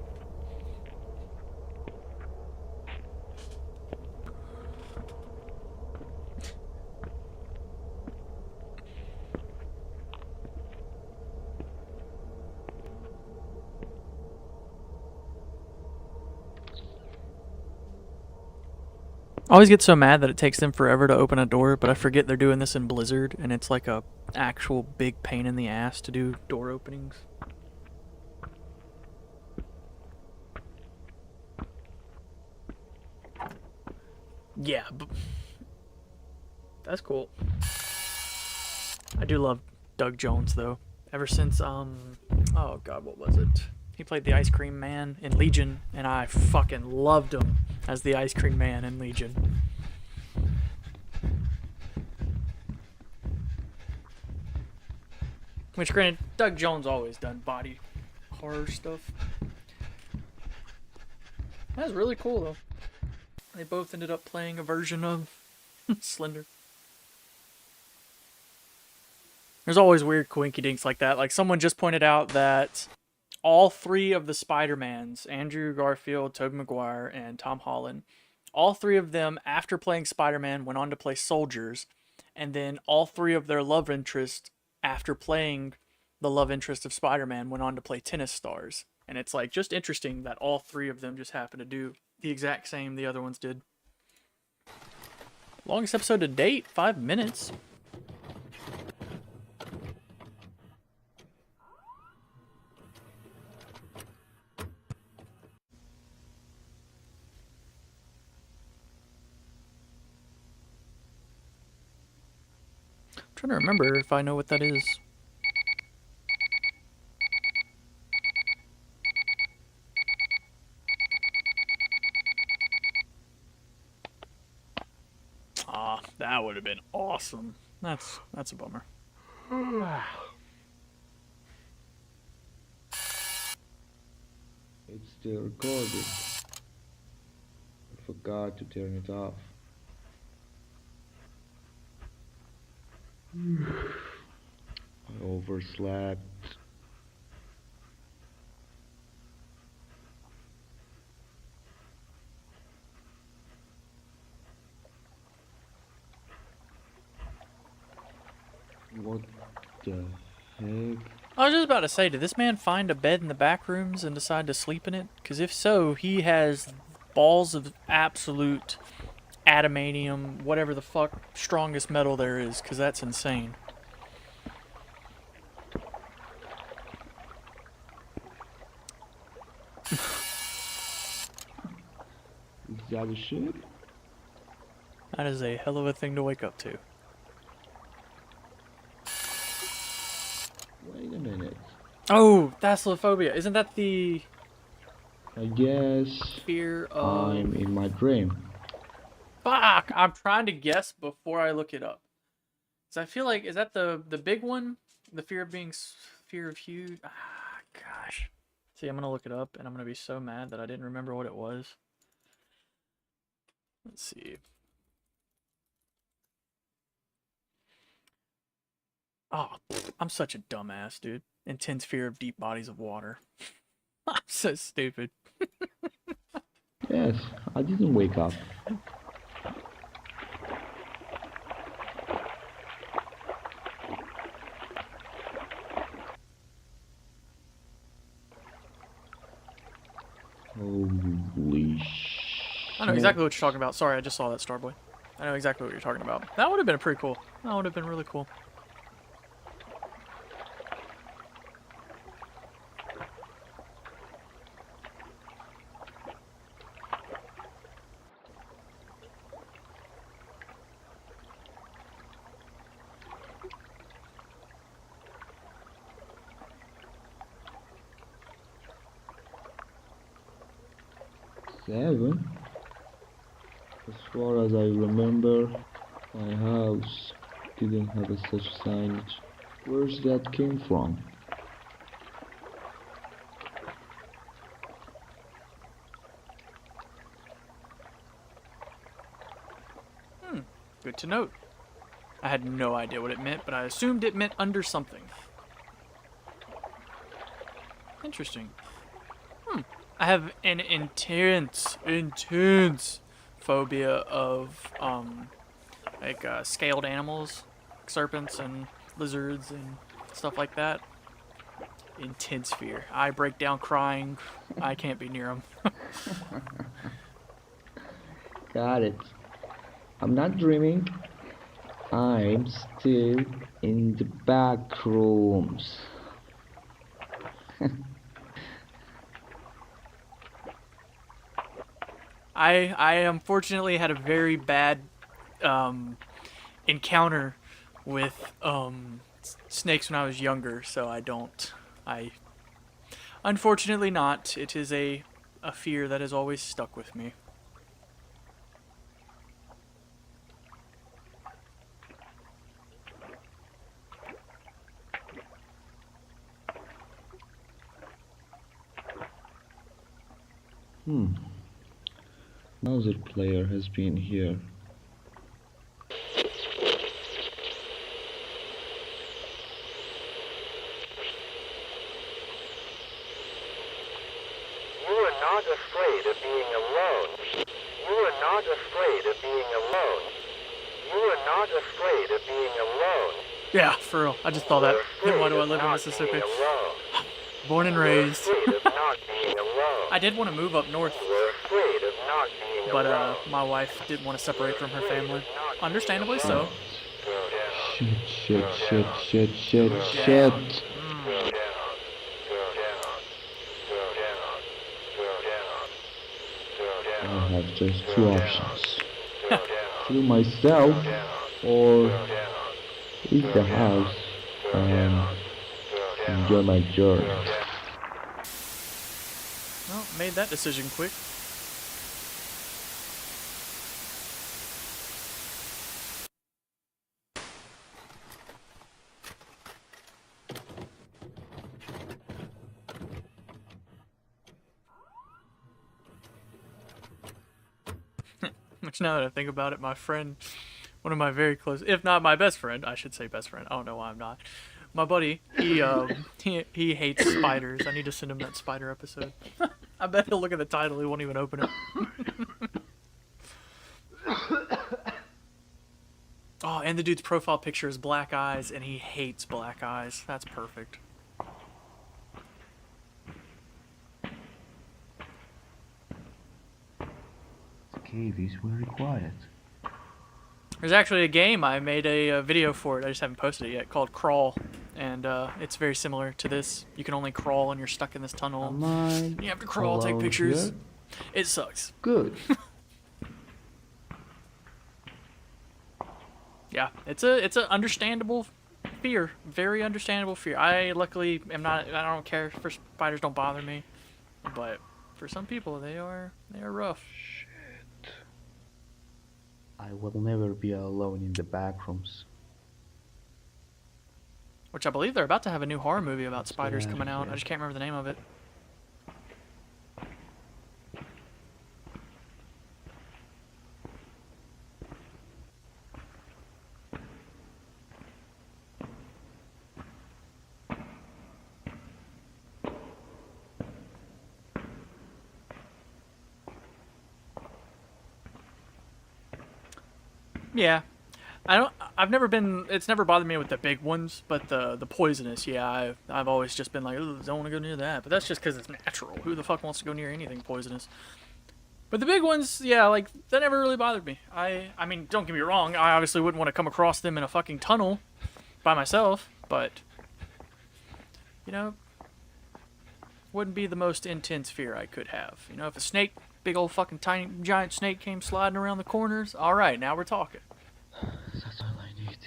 [SPEAKER 1] I always get so mad that it takes them forever to open a door, but I forget they're doing this in Blizzard, and it's like a actual big pain in the ass to do door openings. Yeah, but that's cool. I do love Doug Jones though. Ever since oh god, what was it? He played the Ice Cream Man in Legion, and I fucking loved him as the Ice Cream Man in Legion. Which, granted, Doug Jones always done body horror stuff. That's really cool though. They both ended up playing a version of Slender. There's always weird coinkydinks like that. Like someone just pointed out that all three of the Spider-Mans, Andrew Garfield, Tobey Maguire, and Tom Holland, all three of them, after playing Spider-Man, went on to play soldiers, and then all three of their love interests, after playing the love interest of Spider-Man, went on to play tennis stars. And it's like just interesting that all three of them just happened to do the exact same the other ones did. Longest episode to date, 5 minutes. I'm trying to remember if I know what that is. Ah, that would have been awesome. That's a bummer.
[SPEAKER 3] It's still recording. I forgot to turn it off. I overslept. What the heck?
[SPEAKER 1] I was just about to say, did this man find a bed in the back rooms and decide to sleep in it? Because if so, he has balls of absolute adamantium, whatever the fuck strongest metal there is, because that's insane.
[SPEAKER 3] Is that a ship?
[SPEAKER 1] That is a hell of a thing to wake up to.
[SPEAKER 3] Wait a minute.
[SPEAKER 1] Oh, thalassophobia. Isn't that the
[SPEAKER 3] I guess
[SPEAKER 1] fear of...
[SPEAKER 3] I'm in my dream.
[SPEAKER 1] Fuck! I'm trying to guess before I look it up. Because I feel like, is that the big one? The fear of being... Fear of huge... Ah, gosh. See, I'm going to look it up, and I'm going to be so mad that I didn't remember what it was. Let's see. Oh, I'm such a dumbass, dude. Intense fear of deep bodies of water. I'm so stupid.
[SPEAKER 3] Yes, I didn't wake up. Holy shit.
[SPEAKER 1] I know exactly what you're talking about. Sorry, I just saw that, Starboy. I know exactly what you're talking about. That would have been pretty cool. That would have been really cool.
[SPEAKER 3] Seven? As far as I remember, my house didn't have a such signage. Where's that came from?
[SPEAKER 1] Good to note. I had no idea what it meant, but I assumed it meant under something. Interesting. I have an intense phobia of, scaled animals, serpents and lizards and stuff like that. Intense fear. I break down crying. I can't be near them.
[SPEAKER 3] Got it. I'm not dreaming. I'm still in the back rooms.
[SPEAKER 1] I unfortunately had a very bad encounter with snakes when I was younger, so I unfortunately not. It is a fear that has always stuck with me.
[SPEAKER 3] Another player has been here.
[SPEAKER 4] You are not afraid of being alone. You are not afraid of being alone. You are not afraid of being alone.
[SPEAKER 1] Yeah, for real. I just thought that.
[SPEAKER 4] You are
[SPEAKER 1] Why do I
[SPEAKER 4] afraid
[SPEAKER 1] live
[SPEAKER 4] of
[SPEAKER 1] in
[SPEAKER 4] not
[SPEAKER 1] Mississippi?
[SPEAKER 4] being alone.
[SPEAKER 1] Born and
[SPEAKER 4] You are
[SPEAKER 1] raised.
[SPEAKER 4] afraid of not being alone.
[SPEAKER 1] I did want to move up north,
[SPEAKER 4] You are afraid of not being
[SPEAKER 1] but
[SPEAKER 4] alone.
[SPEAKER 1] my wife didn't want to separate from her family. Understandably
[SPEAKER 3] Shit.
[SPEAKER 1] so.
[SPEAKER 3] Shit, shit, shit, shit, shit, shit. I have just two options. Kill myself or leave the house and enjoy my journey.
[SPEAKER 1] Well, made that decision quick. Which, now that I think about it, my friend, one of my very close, if not my best friend, I should say best friend. I don't know why I'm not. My buddy, he hates spiders. I need to send him that spider episode. I bet he'll look at the title. He won't even open it. Oh, and the dude's profile picture is black eyes, and he hates black eyes. That's perfect.
[SPEAKER 3] The cave is very quiet.
[SPEAKER 1] There's actually a game I made a video for it. I just haven't posted it yet, called Crawl, and it's very similar to this. You can only crawl, and you're stuck in this tunnel.
[SPEAKER 3] Am I
[SPEAKER 1] You have to crawl, take
[SPEAKER 3] allowed
[SPEAKER 1] pictures.
[SPEAKER 3] here?
[SPEAKER 1] It sucks.
[SPEAKER 3] Good.
[SPEAKER 1] Yeah, it's a understandable fear, very understandable fear. I luckily am not. I don't care for spiders. Don't bother me, but for some people they are rough.
[SPEAKER 3] I will never be alone in the backrooms.
[SPEAKER 1] Which I believe they're about to have a new horror movie about
[SPEAKER 3] Let's get
[SPEAKER 1] spiders
[SPEAKER 3] outta
[SPEAKER 1] coming out. I
[SPEAKER 3] here.
[SPEAKER 1] just can't remember the name of it. Yeah, I've never been. It's never bothered me with the big ones, but the poisonous. Yeah, I've always just been like, "Ooh, don't want to go near that." But that's just because it's natural. Who the fuck wants to go near anything poisonous? But the big ones, yeah, like that never really bothered me. I mean, don't get me wrong. I obviously wouldn't want to come across them in a fucking tunnel by myself, but you know, wouldn't be the most intense fear I could have. You know, if a snake, big old fucking tiny giant snake came sliding around the corners, all right, now we're talking.
[SPEAKER 3] That's all I need.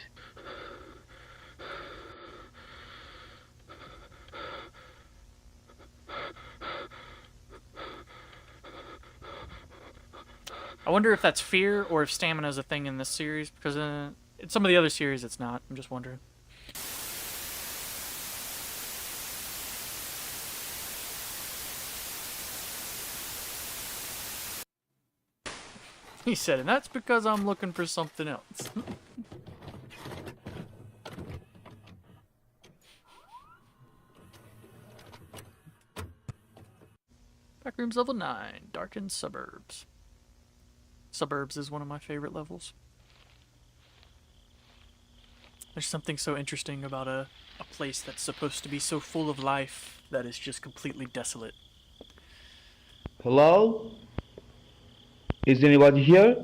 [SPEAKER 1] I wonder if that's fear or if stamina is a thing in this series, because in some of the other series it's not. I'm just wondering. He said, and that's because I'm looking for something else. Backrooms level 9, Darkened Suburbs. Suburbs is one of my favorite levels. There's something so interesting about a place that's supposed to be so full of life that is just completely desolate.
[SPEAKER 3] Hello? Is anybody here?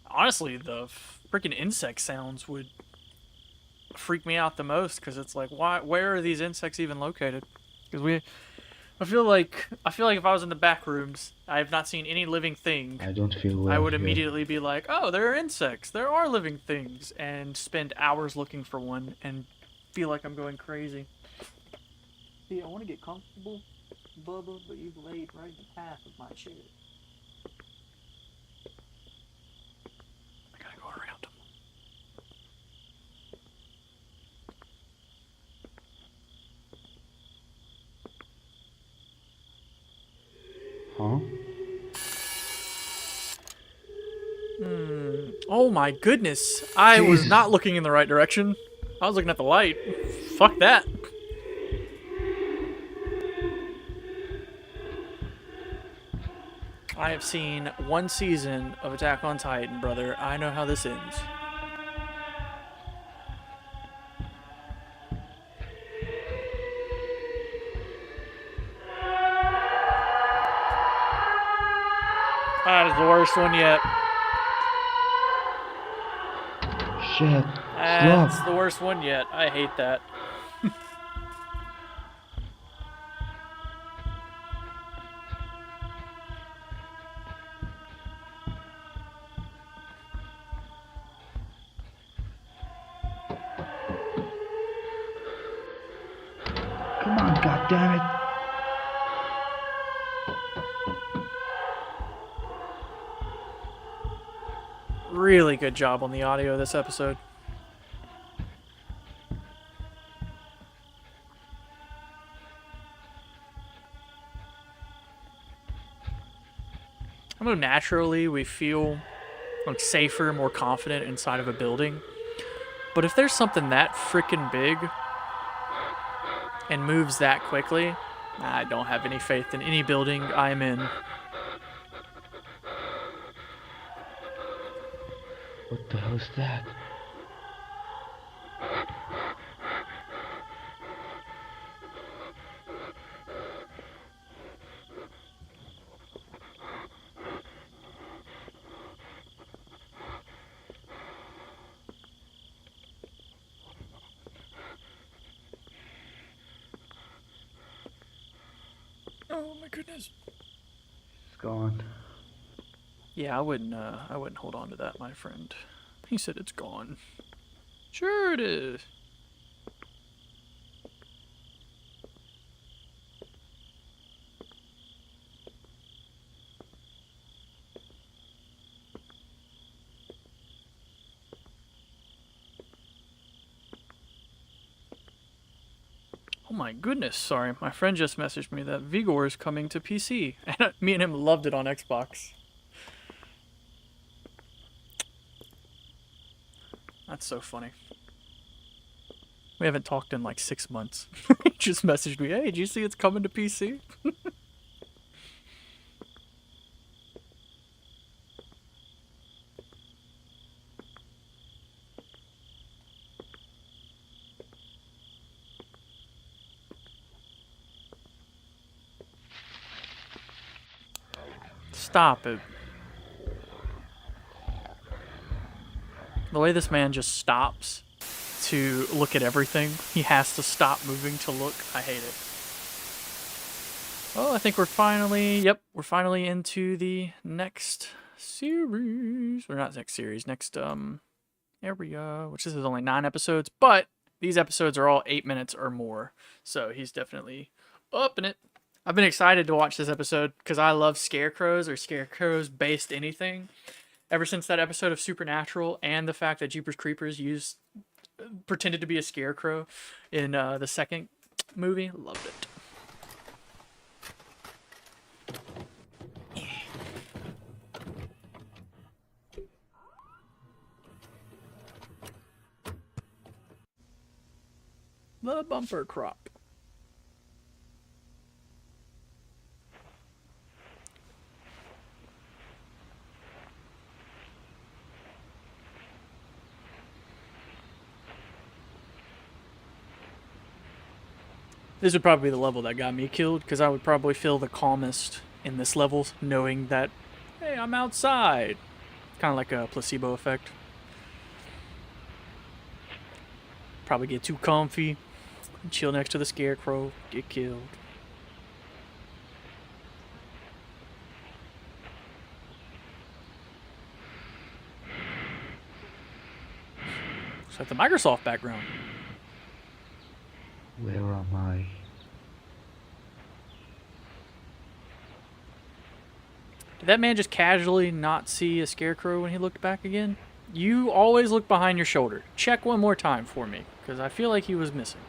[SPEAKER 1] Honestly, the freaking insect sounds would freak me out the most, because it's like, why? Where are these insects even located? Because I feel like if I was in the back rooms, I have not seen any living thing.
[SPEAKER 3] I don't feel well
[SPEAKER 1] I would
[SPEAKER 3] here.
[SPEAKER 1] immediately be like, oh, there are insects. There are living things, and spend hours looking for one and feel like I'm going crazy. See, I want to get comfortable, Bubba, but you've laid right in the path of my chair. I gotta go around them. Oh my goodness. I was
[SPEAKER 3] Jesus.
[SPEAKER 1] not looking in the right direction. I was looking at the light. Fuck that. I have seen one season of Attack on Titan, brother. I know how this ends. That is the worst one yet.
[SPEAKER 3] Shit.
[SPEAKER 1] That's
[SPEAKER 3] Stop.
[SPEAKER 1] the worst one yet. I hate that.
[SPEAKER 3] Come on, goddammit.
[SPEAKER 1] Really good job on the audio this episode. I know naturally we feel like safer, more confident inside of a building. But if there's something that freaking big and moves that quickly, I don't have any faith in any building I'm in.
[SPEAKER 3] What the hell's that?
[SPEAKER 1] Oh my goodness.
[SPEAKER 3] It's gone.
[SPEAKER 1] Yeah, I wouldn't hold on to that, my friend. He said it's gone. Sure it is. Oh my goodness, sorry. My friend just messaged me that Vigor is coming to PC. And me and him loved it on Xbox. That's so funny. We haven't talked in like 6 months. He just messaged me, hey, did you see it's coming to PC? Stop it. The way this man just stops to look at everything, he has to stop moving to look. I hate it. Oh, I think we're finally into the next series. Or not next series, next area, which this is only 9 episodes, but these episodes are all 8 minutes or more. So he's definitely up in it. I've been excited to watch this episode because I love scarecrows or scarecrows based anything. Ever since that episode of Supernatural and the fact that Jeepers Creepers pretended to be a scarecrow in the second movie, loved it. The bumper crop. This would probably be the level that got me killed, because I would probably feel the calmest in this level, knowing that, hey, I'm outside. Kind of like a placebo effect. Probably get too comfy, chill next to the scarecrow, get killed. It's like the Microsoft background.
[SPEAKER 3] Where am I?
[SPEAKER 1] Did that man just casually not see a scarecrow when he looked back again? You always look behind your shoulder. Check one more time for me, because I feel like he was missing.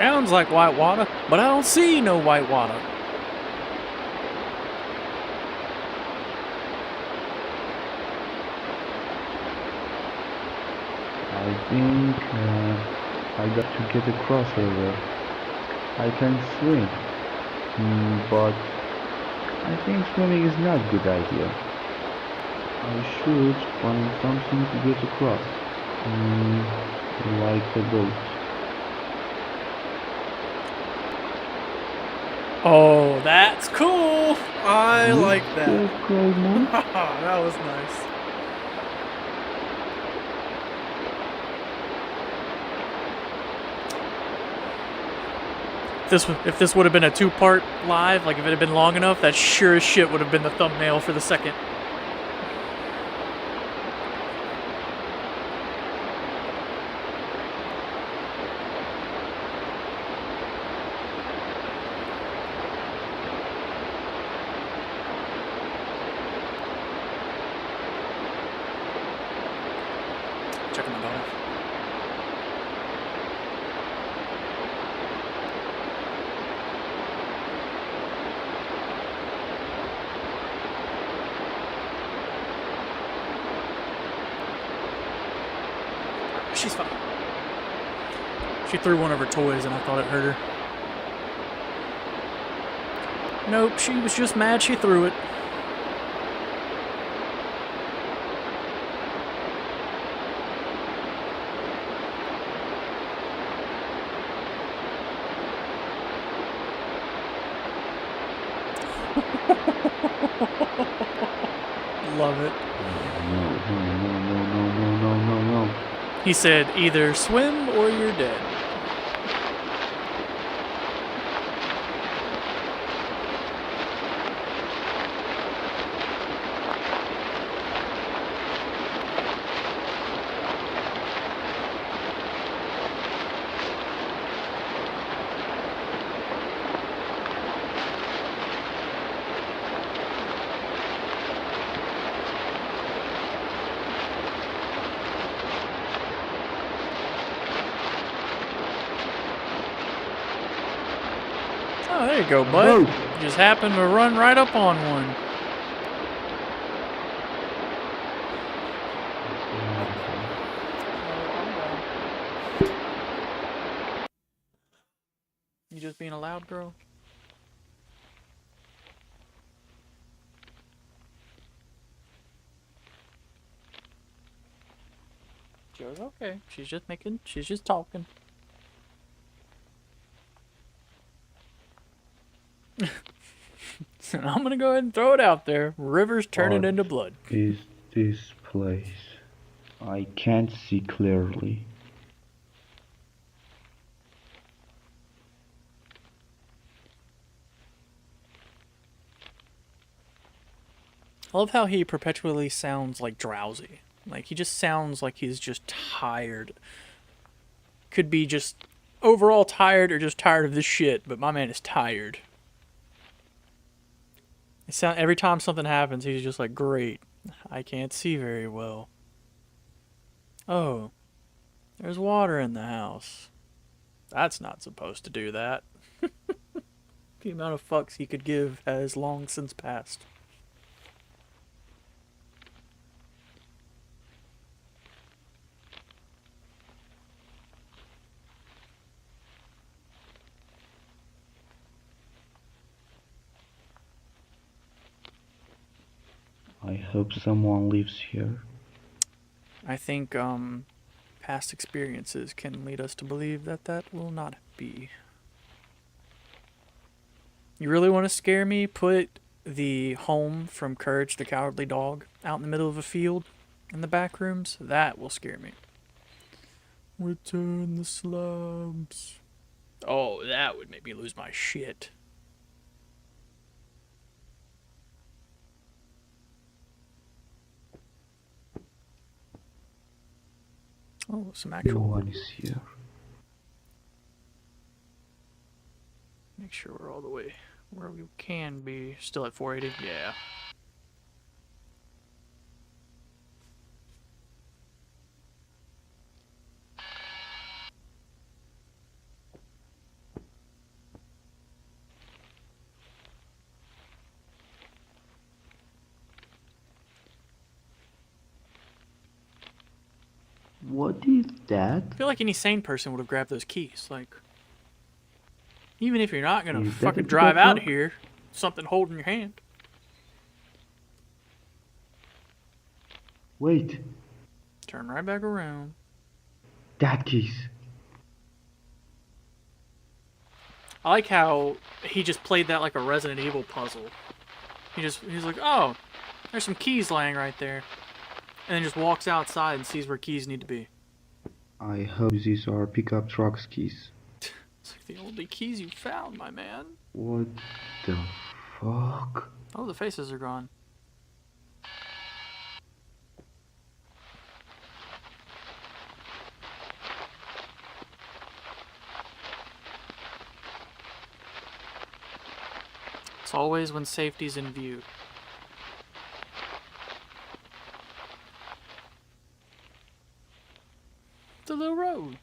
[SPEAKER 1] Sounds like white water, but I don't see no white water.
[SPEAKER 3] I think I got to get across river. I can swim, but I think swimming is not a good idea. I should find something to get across, like a boat.
[SPEAKER 1] Oh, that's cool. I like that.
[SPEAKER 3] Cool move.
[SPEAKER 1] That was nice. If this would have been a two-part live, like if it had been long enough, that sure as shit would have been the thumbnail for the second. Checking my daughter. She's fine. She threw one of her toys and I thought it hurt her. Nope, she was just mad she threw it. Love it.
[SPEAKER 3] No.
[SPEAKER 1] He said, either swim or you're dead. Oh, there you go, bud. You just happened to run right up on one. You just being a loud girl? She was okay. She's just talking. And I'm gonna go ahead and throw it out there. River's turning into blood.
[SPEAKER 3] Is this place? I can't see clearly.
[SPEAKER 1] I love how he perpetually sounds like drowsy. Like he just sounds like he's just tired. Could be just overall tired or just tired of this shit, but my man is tired. Every time something happens, he's just like, great, I can't see very well. Oh, there's water in the house. That's not supposed to do that. The amount of fucks he could give has long since passed.
[SPEAKER 3] I hope someone lives here.
[SPEAKER 1] I think past experiences can lead us to believe that that will not be. You really want to scare me? Put the home from Courage the Cowardly Dog out in the middle of a field in the back rooms. That will scare me. Return the slabs. Oh, that would make me lose my shit. Oh, some actual.
[SPEAKER 3] No one is here.
[SPEAKER 1] Make sure we're all the way where we can be. Still at 480? Yeah.
[SPEAKER 3] What is that?
[SPEAKER 1] I feel like any sane person would have grabbed those keys. Like, even if you're not gonna
[SPEAKER 3] Is that
[SPEAKER 1] fucking
[SPEAKER 3] a
[SPEAKER 1] drive
[SPEAKER 3] pickup
[SPEAKER 1] out
[SPEAKER 3] truck?
[SPEAKER 1] here, something holding your hand.
[SPEAKER 3] Wait,
[SPEAKER 1] Turn right back around.
[SPEAKER 3] that keys.
[SPEAKER 1] I like how he just played that like a Resident Evil puzzle. He's like, oh, there's some keys laying right there, and then just walks outside and sees where keys need to be.
[SPEAKER 3] I hope these are pickup truck's keys.
[SPEAKER 1] It's like the only keys you found, my man.
[SPEAKER 3] What the fuck?
[SPEAKER 1] Oh, the faces are gone. It's always when safety's in view. The little road.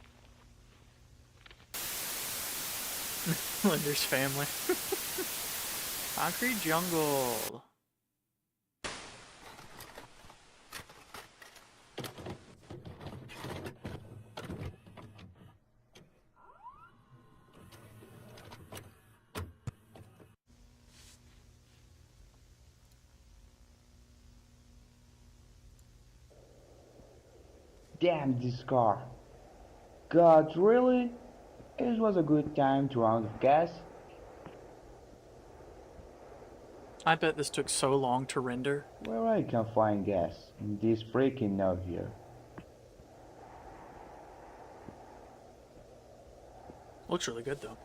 [SPEAKER 1] Linder's family. Concrete jungle.
[SPEAKER 3] Damn this car. God, really? It was a good time to run out of gas.
[SPEAKER 1] I bet this took so long to render.
[SPEAKER 3] Where I can find gas in this breaking node here.
[SPEAKER 1] Looks really good though.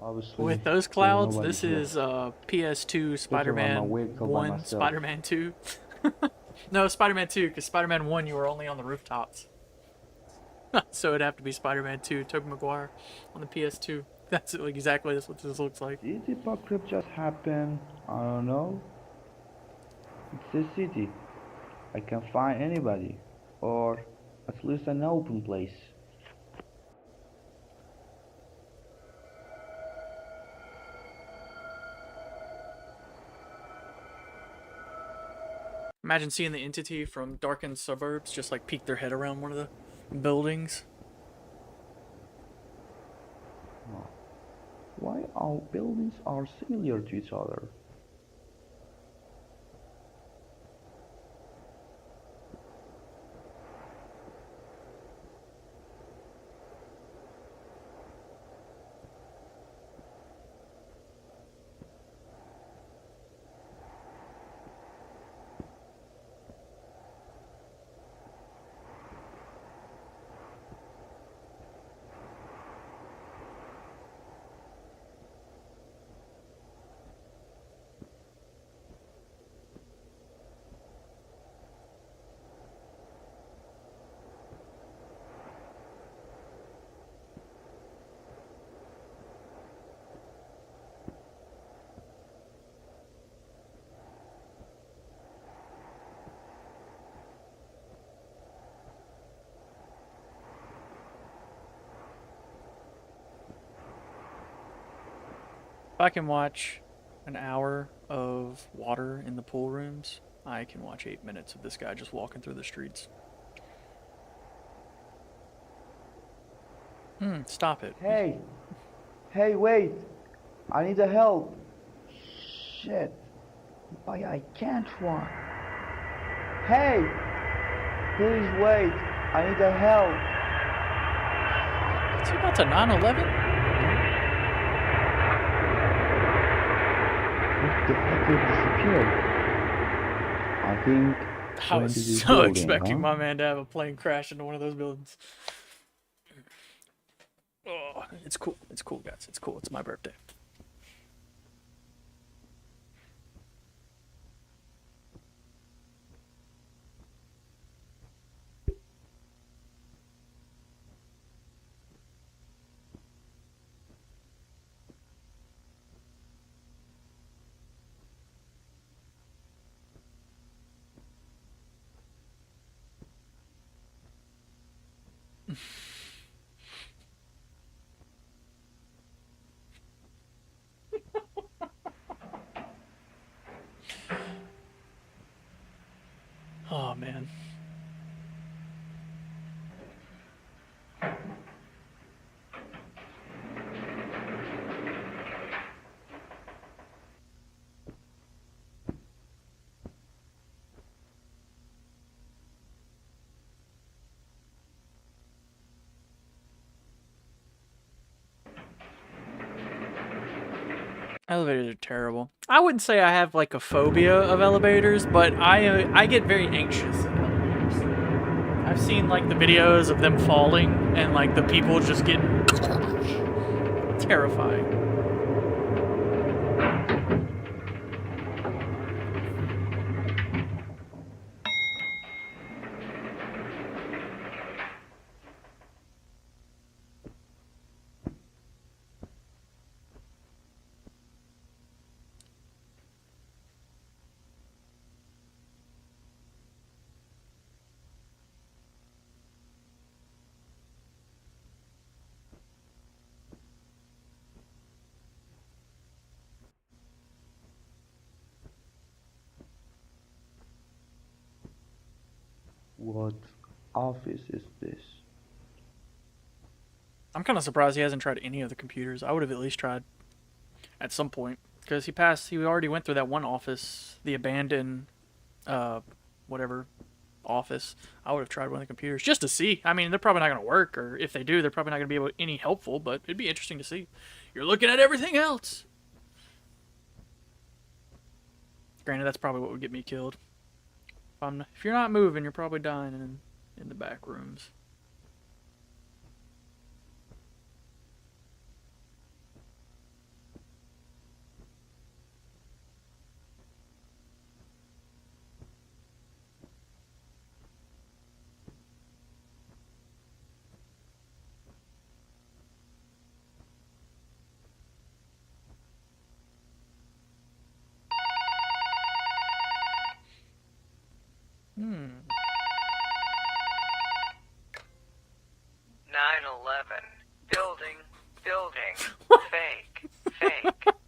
[SPEAKER 3] Obviously,
[SPEAKER 1] With those
[SPEAKER 3] there's
[SPEAKER 1] clouds,
[SPEAKER 3] nobody
[SPEAKER 1] this
[SPEAKER 3] here.
[SPEAKER 1] is PS2,
[SPEAKER 3] my
[SPEAKER 1] Spider-Man
[SPEAKER 3] vehicle by
[SPEAKER 1] 1,
[SPEAKER 3] myself.
[SPEAKER 1] Spider-Man 2. No, Spider-Man 2, because Spider-Man 1 you were only on the rooftops. So it'd have to be Spider-Man 2, Tobey Maguire on the PS2. That's like exactly what this looks like.
[SPEAKER 3] Did the apocalypse just happen? I don't know. It's a city. I can find anybody. Or at least an open place.
[SPEAKER 1] Imagine seeing the entity from darkened suburbs just like peek their head around one of the buildings.
[SPEAKER 3] Why all buildings are similar to each other?
[SPEAKER 1] If I can watch an hour of water in the pool rooms, I can watch 8 minutes of this guy just walking through the streets. Stop it.
[SPEAKER 3] Hey! Hey, wait! I need a help! Shit! Why I can't run? Hey! Please wait! I need a help!
[SPEAKER 1] Is he about to 9/11?
[SPEAKER 3] What the heck did disappear? I think
[SPEAKER 1] I
[SPEAKER 3] went to
[SPEAKER 1] was
[SPEAKER 3] this
[SPEAKER 1] so
[SPEAKER 3] building,
[SPEAKER 1] expecting
[SPEAKER 3] huh?
[SPEAKER 1] my man to have a plane crash into one of those buildings. Oh, it's cool. It's cool, guys. It's cool. It's my birthday. Oh man. Elevators are terrible. I wouldn't say I have like a phobia of elevators, but I get very anxious in elevators. I've seen like the videos of them falling and like the people just getting terrifying.
[SPEAKER 3] What office is this?
[SPEAKER 1] I'm kind of surprised he hasn't tried any of the computers. I would have at least tried at some point because he already went through that one office, the abandoned whatever office. I would have tried one of the computers just to see. I mean, they're probably not going to work, or if they do, they're probably not going to be able any helpful, but it'd be interesting to see. You're looking at everything else. Granted, that's probably what would get me killed. If you're not moving, you're probably dying in the back rooms. Hmm.
[SPEAKER 4] 9/11. Building. Fake.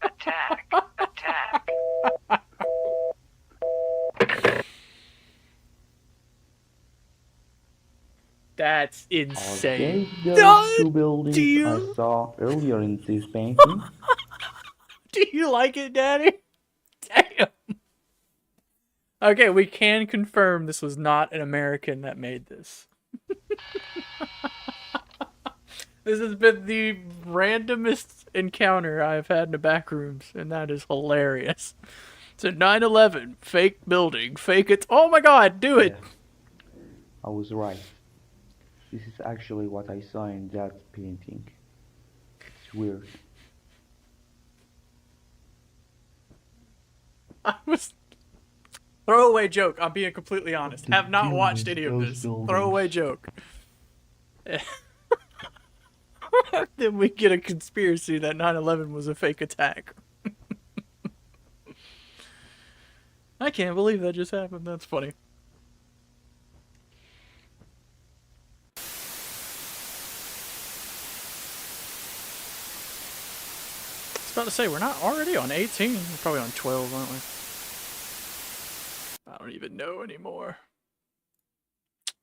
[SPEAKER 4] Attack.
[SPEAKER 1] That's
[SPEAKER 3] Are
[SPEAKER 1] insane.
[SPEAKER 3] these those two buildings I
[SPEAKER 1] you-
[SPEAKER 3] saw earlier in this painting?
[SPEAKER 1] Do you like it, Daddy? Damn. Okay, we can confirm this was not an American that made this. This has been the randomest encounter I've had in the back rooms, and that is hilarious. So 9/11, fake building, fake it. Oh my God, do it!
[SPEAKER 3] Yeah, I was right. This is actually what I saw in that painting. It's weird.
[SPEAKER 1] I was throwaway joke. I'm being completely honest.
[SPEAKER 3] The
[SPEAKER 1] Have not watched
[SPEAKER 3] buildings,
[SPEAKER 1] any of
[SPEAKER 3] those
[SPEAKER 1] this.
[SPEAKER 3] buildings.
[SPEAKER 1] Throwaway joke. Then we get a conspiracy that 9/11 was a fake attack. I can't believe that just happened. That's funny. I was about to say, we're not already on 18. We're probably on 12, aren't we? I don't even know anymore.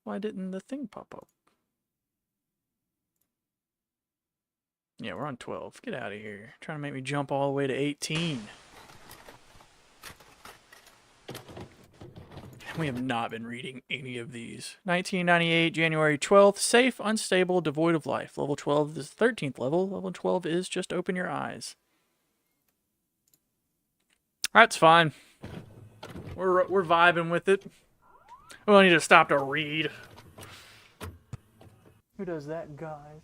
[SPEAKER 1] Why didn't the thing pop up? Yeah, we're on 12. Get out of here. Trying to make me jump all the way to 18. We have not been reading any of these. 1998, January 12th. Safe, unstable, devoid of life. Level 12 is the 13th level. Level 12 is just open your eyes. That's fine. We're vibing with it. We don't need to stop to read. Who does that, guys?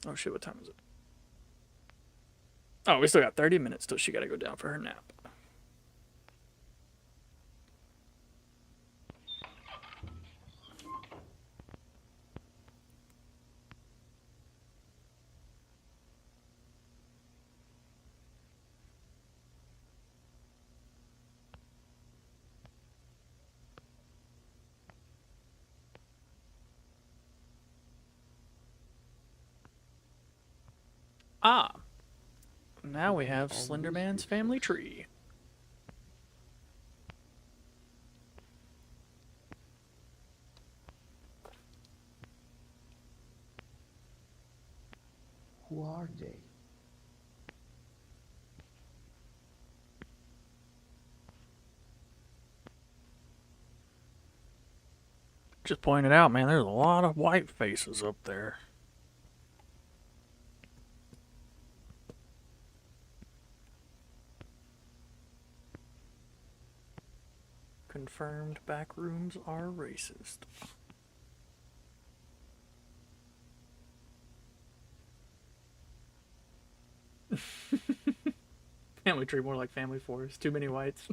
[SPEAKER 1] Oh shit, what time is it? Oh, we still got 30 minutes till she gotta go down for her nap. Ah. Now we have Slender Man's family tree.
[SPEAKER 3] Who are they?
[SPEAKER 1] Just pointed out, man, there's a lot of white faces up there. Confirmed backrooms are racist. Family tree, more like family forest. Too many whites.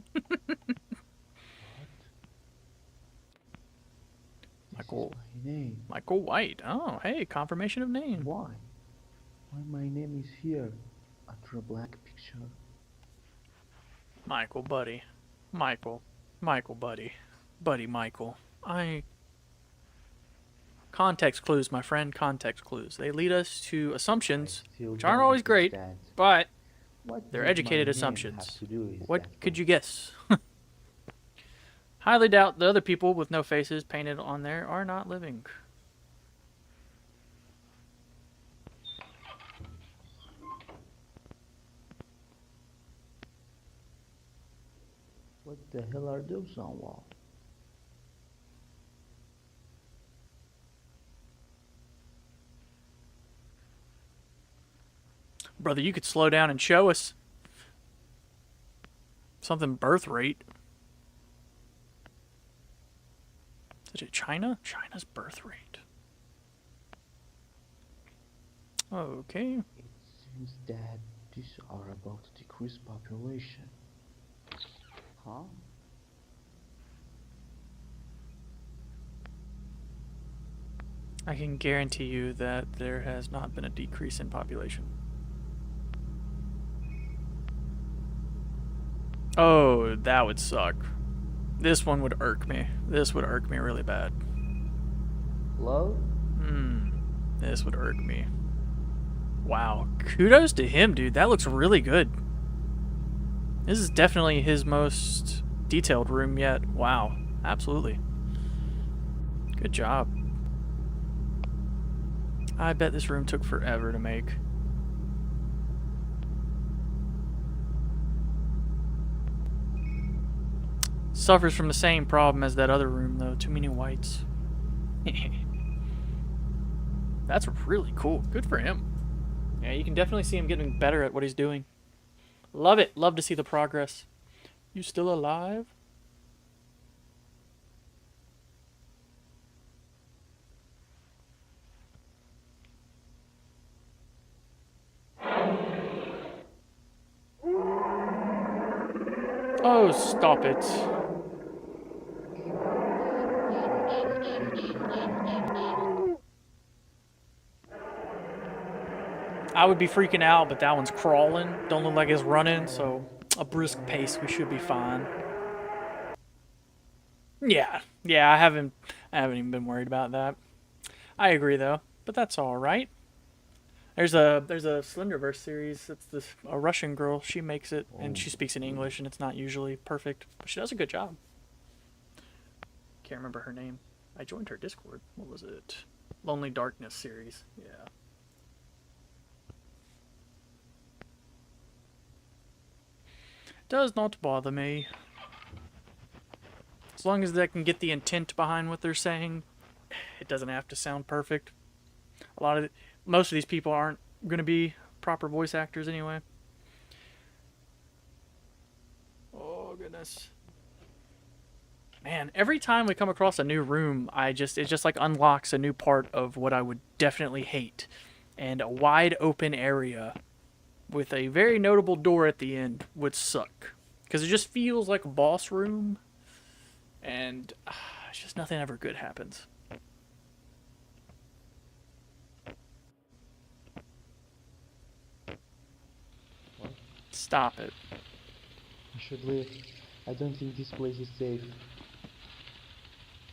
[SPEAKER 1] Michael.
[SPEAKER 3] My name.
[SPEAKER 1] Michael White. Oh, hey, confirmation of name.
[SPEAKER 3] Why? Why my name is here after a black picture?
[SPEAKER 1] Michael, buddy. Michael. Michael, buddy. Buddy, Michael. Context clues, my friend. Context clues. They lead us to assumptions, which aren't always great, but they're educated assumptions. What could you guess? Highly doubt the other people with no faces painted on there are not living.
[SPEAKER 3] What the hell are those on wall?
[SPEAKER 1] Brother, you could slow down and show us something birth rate. Is it China? China's birth rate. Okay.
[SPEAKER 3] It seems that these are about to decrease population. Huh?
[SPEAKER 1] I can guarantee you that there has not been a decrease in population. Oh, that would suck. This one would irk me. This would irk me really bad.
[SPEAKER 3] Hello?
[SPEAKER 1] This would irk me. Wow. Kudos to him, dude. That looks really good. This is definitely his most detailed room yet. Wow. Absolutely. Good job. I bet this room took forever to make. Suffers from the same problem as that other room, though. Too many whites. That's really cool. Good for him. Yeah, you can definitely see him getting better at what he's doing. Love it. Love to see the progress. You still alive? Oh, stop it. I would be freaking out, but that one's crawling. Don't look like it's running, so a brisk pace, we should be fine. Yeah, I haven't even been worried about that. I agree though, but that's all right. There's a Slenderverse series. It's a Russian girl. She makes it, and she speaks in English, and it's not usually perfect, but she does a good job. Can't remember her name. I joined her Discord. What was it? Lonely Darkness series. Yeah. Does not bother me. As long as they can get the intent behind what they're saying, it doesn't have to sound perfect. Most of these people aren't going to be proper voice actors anyway. Oh, goodness. Man, every time we come across a new room, it just like unlocks a new part of what I would definitely hate. And a wide open area with a very notable door at the end would suck. Because it just feels like a boss room. And it's just nothing ever good happens. Stop it.
[SPEAKER 3] I should leave. I don't think this place is safe.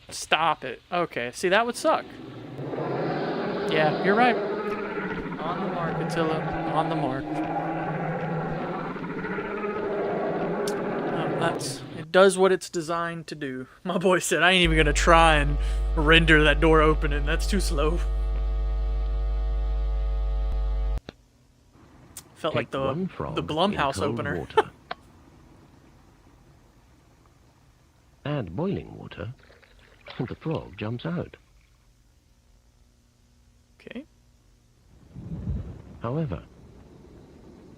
[SPEAKER 1] Stop it. Okay, see, that would suck. Yeah, you're right. On the mark, Attila. On the mark. It does what it's designed to do. My boy said, I ain't even gonna try and render that door opening. That's too slow. Felt like
[SPEAKER 5] Take one frog
[SPEAKER 1] the Blumhouse
[SPEAKER 5] in cold
[SPEAKER 1] opener.
[SPEAKER 5] water. Add boiling water, and the frog jumps out.
[SPEAKER 1] Okay.
[SPEAKER 5] However,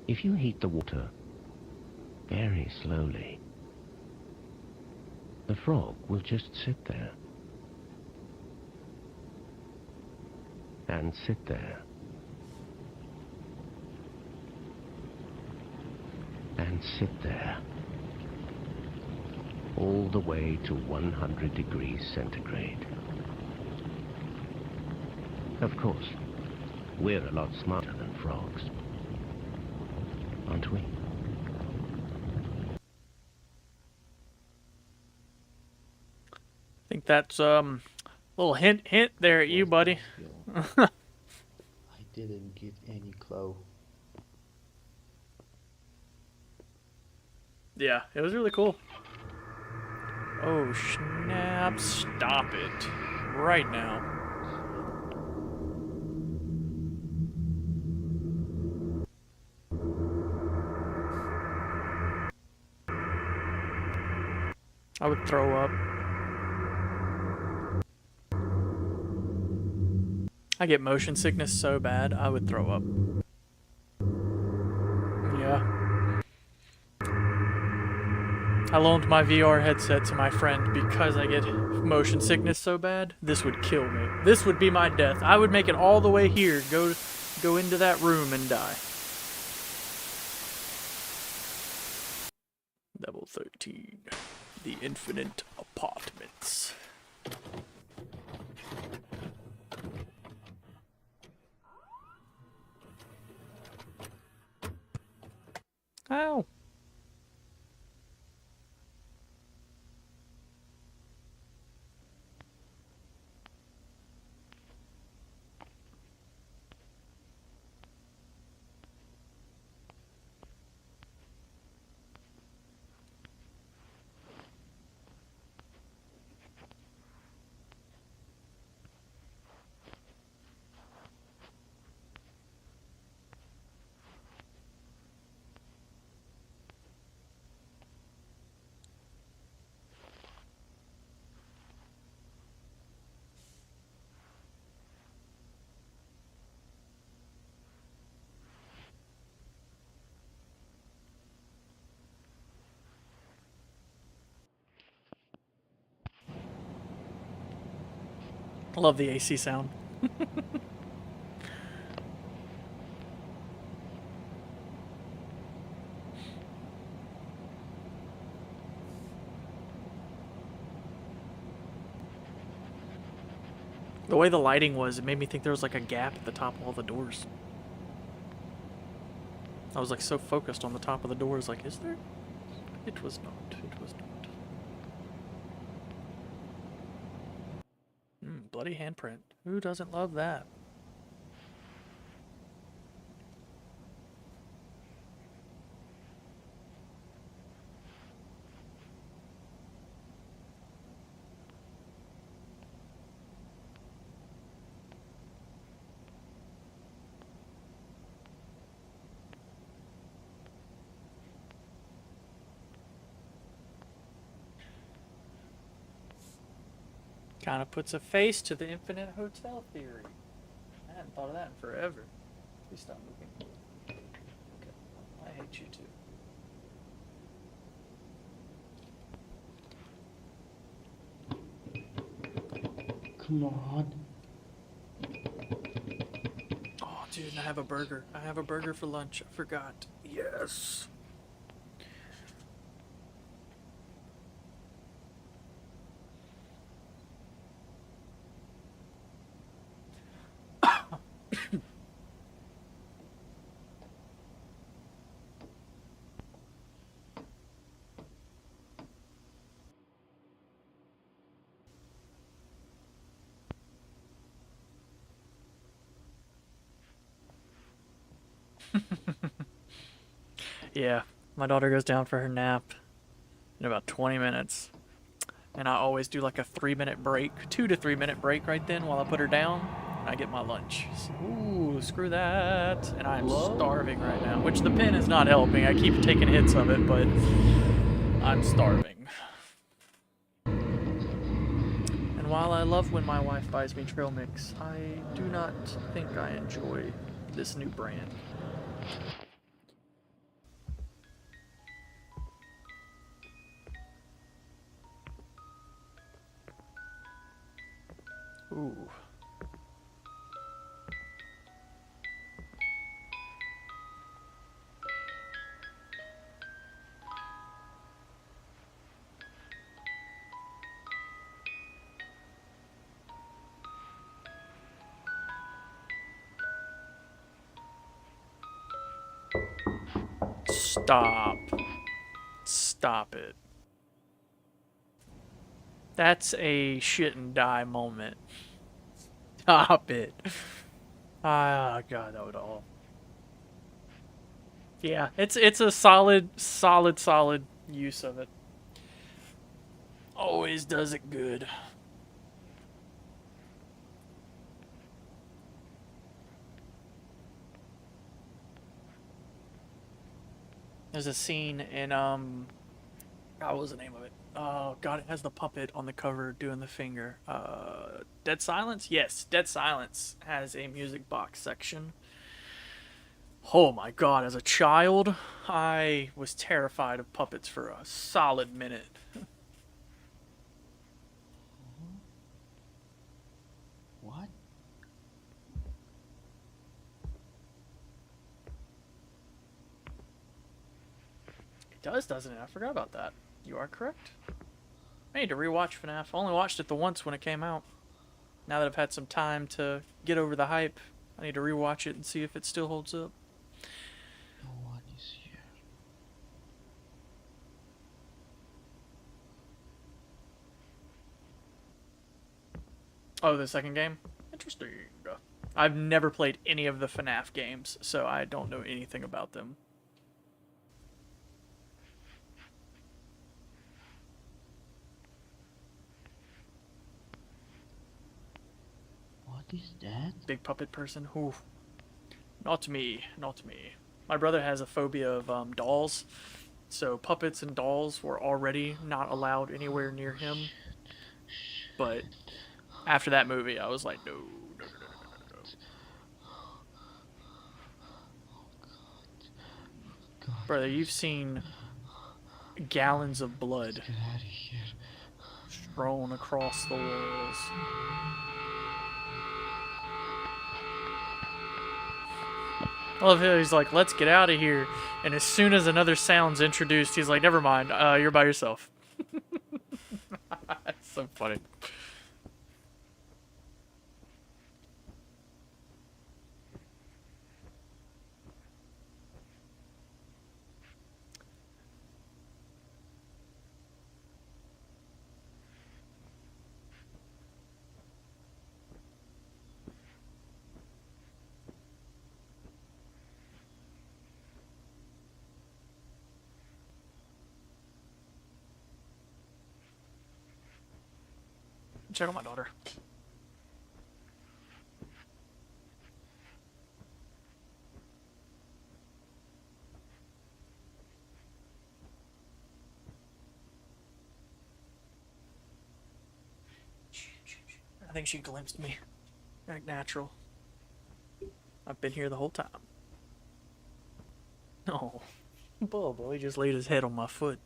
[SPEAKER 5] if you heat the water very slowly, the frog will just sit there. And sit there. And sit there. All the way to 100 degrees centigrade. Of course, we're a lot smarter than frogs. Aren't we?
[SPEAKER 1] I think that's little hint there at you, buddy.
[SPEAKER 6] I didn't get any clue.
[SPEAKER 1] Yeah, it was really cool. Oh snap, stop it. Right now. I would throw up. I get motion sickness so bad, I would throw up. Yeah. I loaned my VR headset to my friend because I get motion sickness so bad. This would kill me. This would be my death. I would make it all the way here, go into that room and die. Level 13. The Infinite Apartments. Ow. I love the AC sound. The way the lighting was, it made me think there was like a gap at the top of all the doors. I was like so focused on the top of the doors, like, is there? It was not. It was not. Bloody handprint. Who doesn't love that? Kind of puts a face to the infinite hotel theory. I hadn't thought of that in forever. Please stop moving. Okay. I hate you too.
[SPEAKER 6] Come on.
[SPEAKER 1] Oh, dude, I have a burger. I have a burger for lunch. I forgot. Yes. Yeah, my daughter goes down for her nap, in about 20 minutes. And I always do like a 3-minute break, 2 to 3 minute break right then while I put her down. And I get my lunch. Ooh, screw that. And I'm starving right now, which the pen is not helping. I keep taking hits of it, but I'm starving. And while I love when my wife buys me trail mix, I do not think I enjoy this new brand. Ooh. Stop. Stop it. That's a shit and die moment. Stop it. Ah, God, that would all. Yeah, it's a solid use of it. Always does it good. There's a scene in what was the name of it? Oh God, it has the puppet on the cover doing the finger. Dead Silence? Yes, Dead Silence has a music box section. Oh my God, as a child, I was terrified of puppets for a solid minute.
[SPEAKER 6] What?
[SPEAKER 1] It does, doesn't it? I forgot about that. You are correct. I need to rewatch FNAF. I only watched it the once when it came out. Now that I've had some time to get over the hype, I need to rewatch it and see if it still holds up.
[SPEAKER 6] No one is here.
[SPEAKER 1] Oh, the second game? Interesting. I've never played any of the FNAF games, so I don't know anything about them.
[SPEAKER 6] What is that?
[SPEAKER 1] Big puppet person? Ooh. Not me. Not me. My brother has a phobia of dolls, so puppets and dolls were already not allowed anywhere near him. But after that movie, I was like, no, no, no, no, no, no, no. Brother, you've seen gallons of blood
[SPEAKER 6] Get out of here.
[SPEAKER 1] strewn across the walls. I love how he's like, let's get out of here. And as soon as another sound's introduced, he's like, never mind, you're by yourself. That's so funny. Check on my daughter. I think she glimpsed me. Act natural. I've been here the whole time. No. Bobo, he just laid his head on my foot.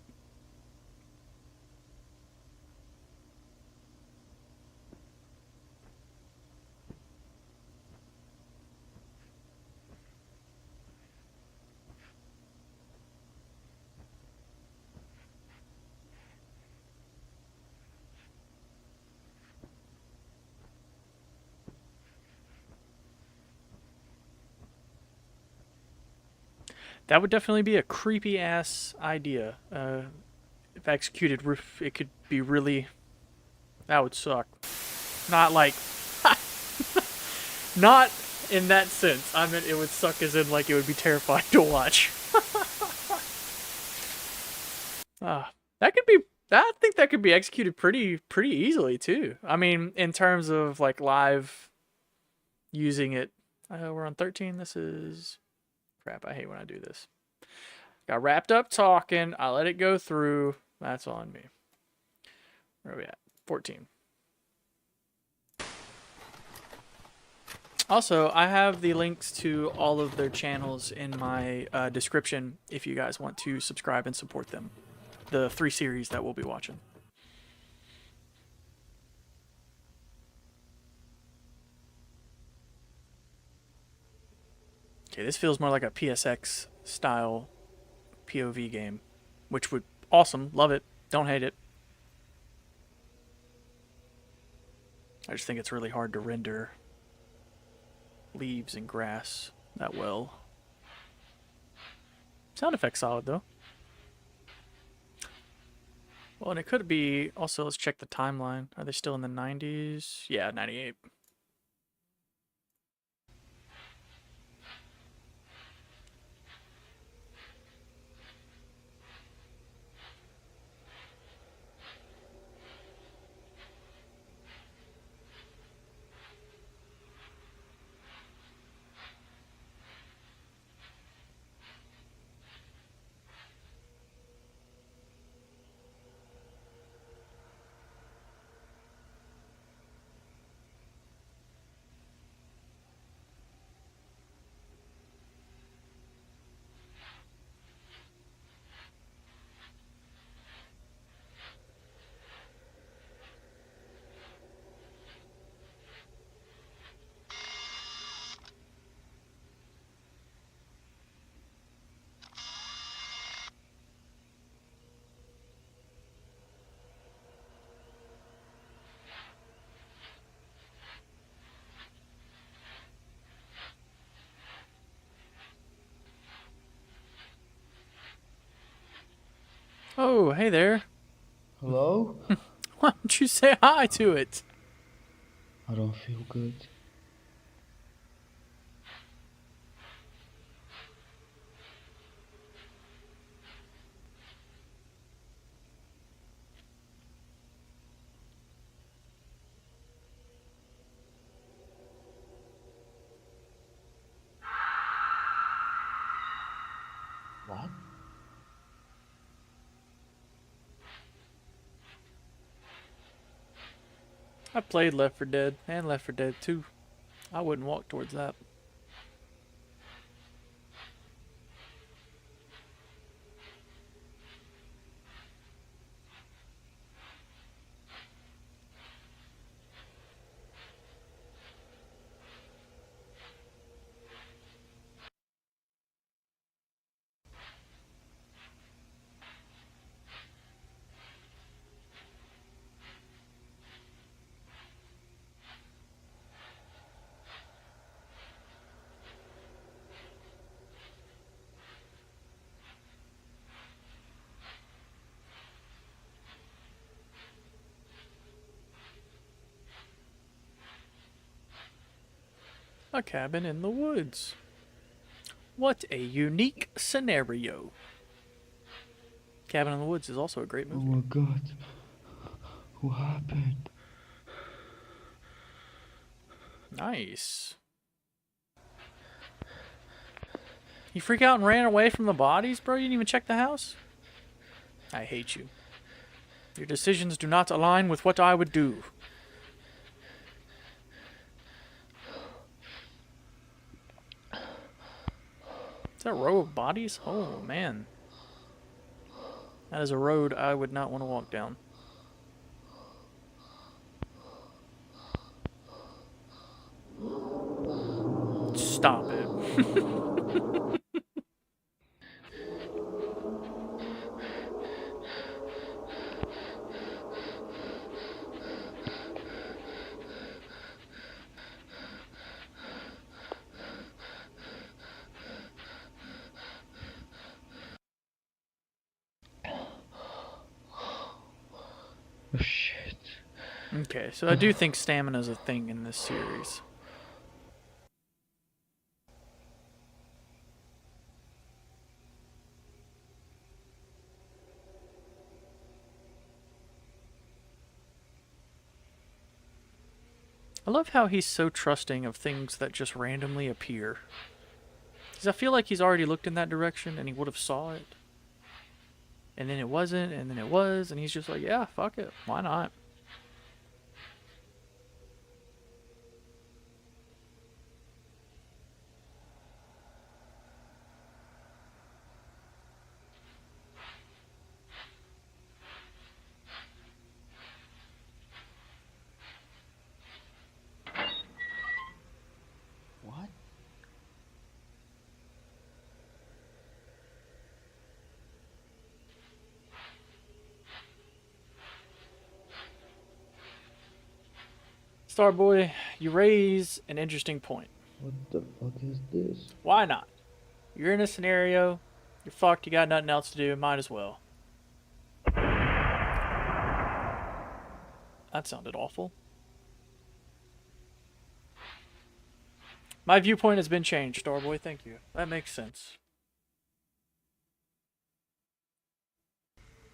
[SPEAKER 1] That would definitely be a creepy ass idea. If executed, it could be really. That would suck. Not like. Not in that sense. I meant it would suck as in like it would be terrifying to watch. Ah, That could be. I think that could be executed pretty easily too. I mean, in terms of like live using it. We're on 13. This is crap. I hate when I do this. Got wrapped up talking. I let it go through. That's on me. Where are we at? 14. Also, I have the links to all of their channels in my description if you guys want to subscribe and support them. The 3 series that we'll be watching. Okay, this feels more like a PSX style POV game, which would awesome, love it, don't hate it. I just think it's really hard to render leaves and grass that well. Sound effects solid though. Well, and it could be also, let's check the timeline. Are they still in the 90s? Yeah, 98. Oh, hey there.
[SPEAKER 6] Hello?
[SPEAKER 1] Why don't you say hi to it?
[SPEAKER 6] I don't feel good. What?
[SPEAKER 1] I played Left 4 Dead and Left 4 Dead 2. I wouldn't walk towards that. A cabin in the woods. What a unique scenario. Cabin in the Woods is also a great
[SPEAKER 6] Oh
[SPEAKER 1] movie.
[SPEAKER 6] my god. What happened?
[SPEAKER 1] Nice. You freak out and ran away from the bodies, bro? You didn't even check the house? I hate you. Your decisions do not align with what I would do. Is that a row of bodies? Oh, man. That is a road I would not want to walk down. Stop it.
[SPEAKER 6] Oh shit.
[SPEAKER 1] Okay, so I do think stamina is a thing in this series. I love how he's so trusting of things that just randomly appear. Because I feel like he's already looked in that direction and he would have saw it. And then it wasn't, and then it was, and he's just like, yeah, fuck it. Why not?
[SPEAKER 6] What?
[SPEAKER 1] Starboy, you raise an interesting point.
[SPEAKER 6] What the fuck is this?
[SPEAKER 1] Why not? You're in a scenario, you're fucked, you got nothing else to do, might as well. That sounded awful. My viewpoint has been changed, Starboy, thank you. That makes sense.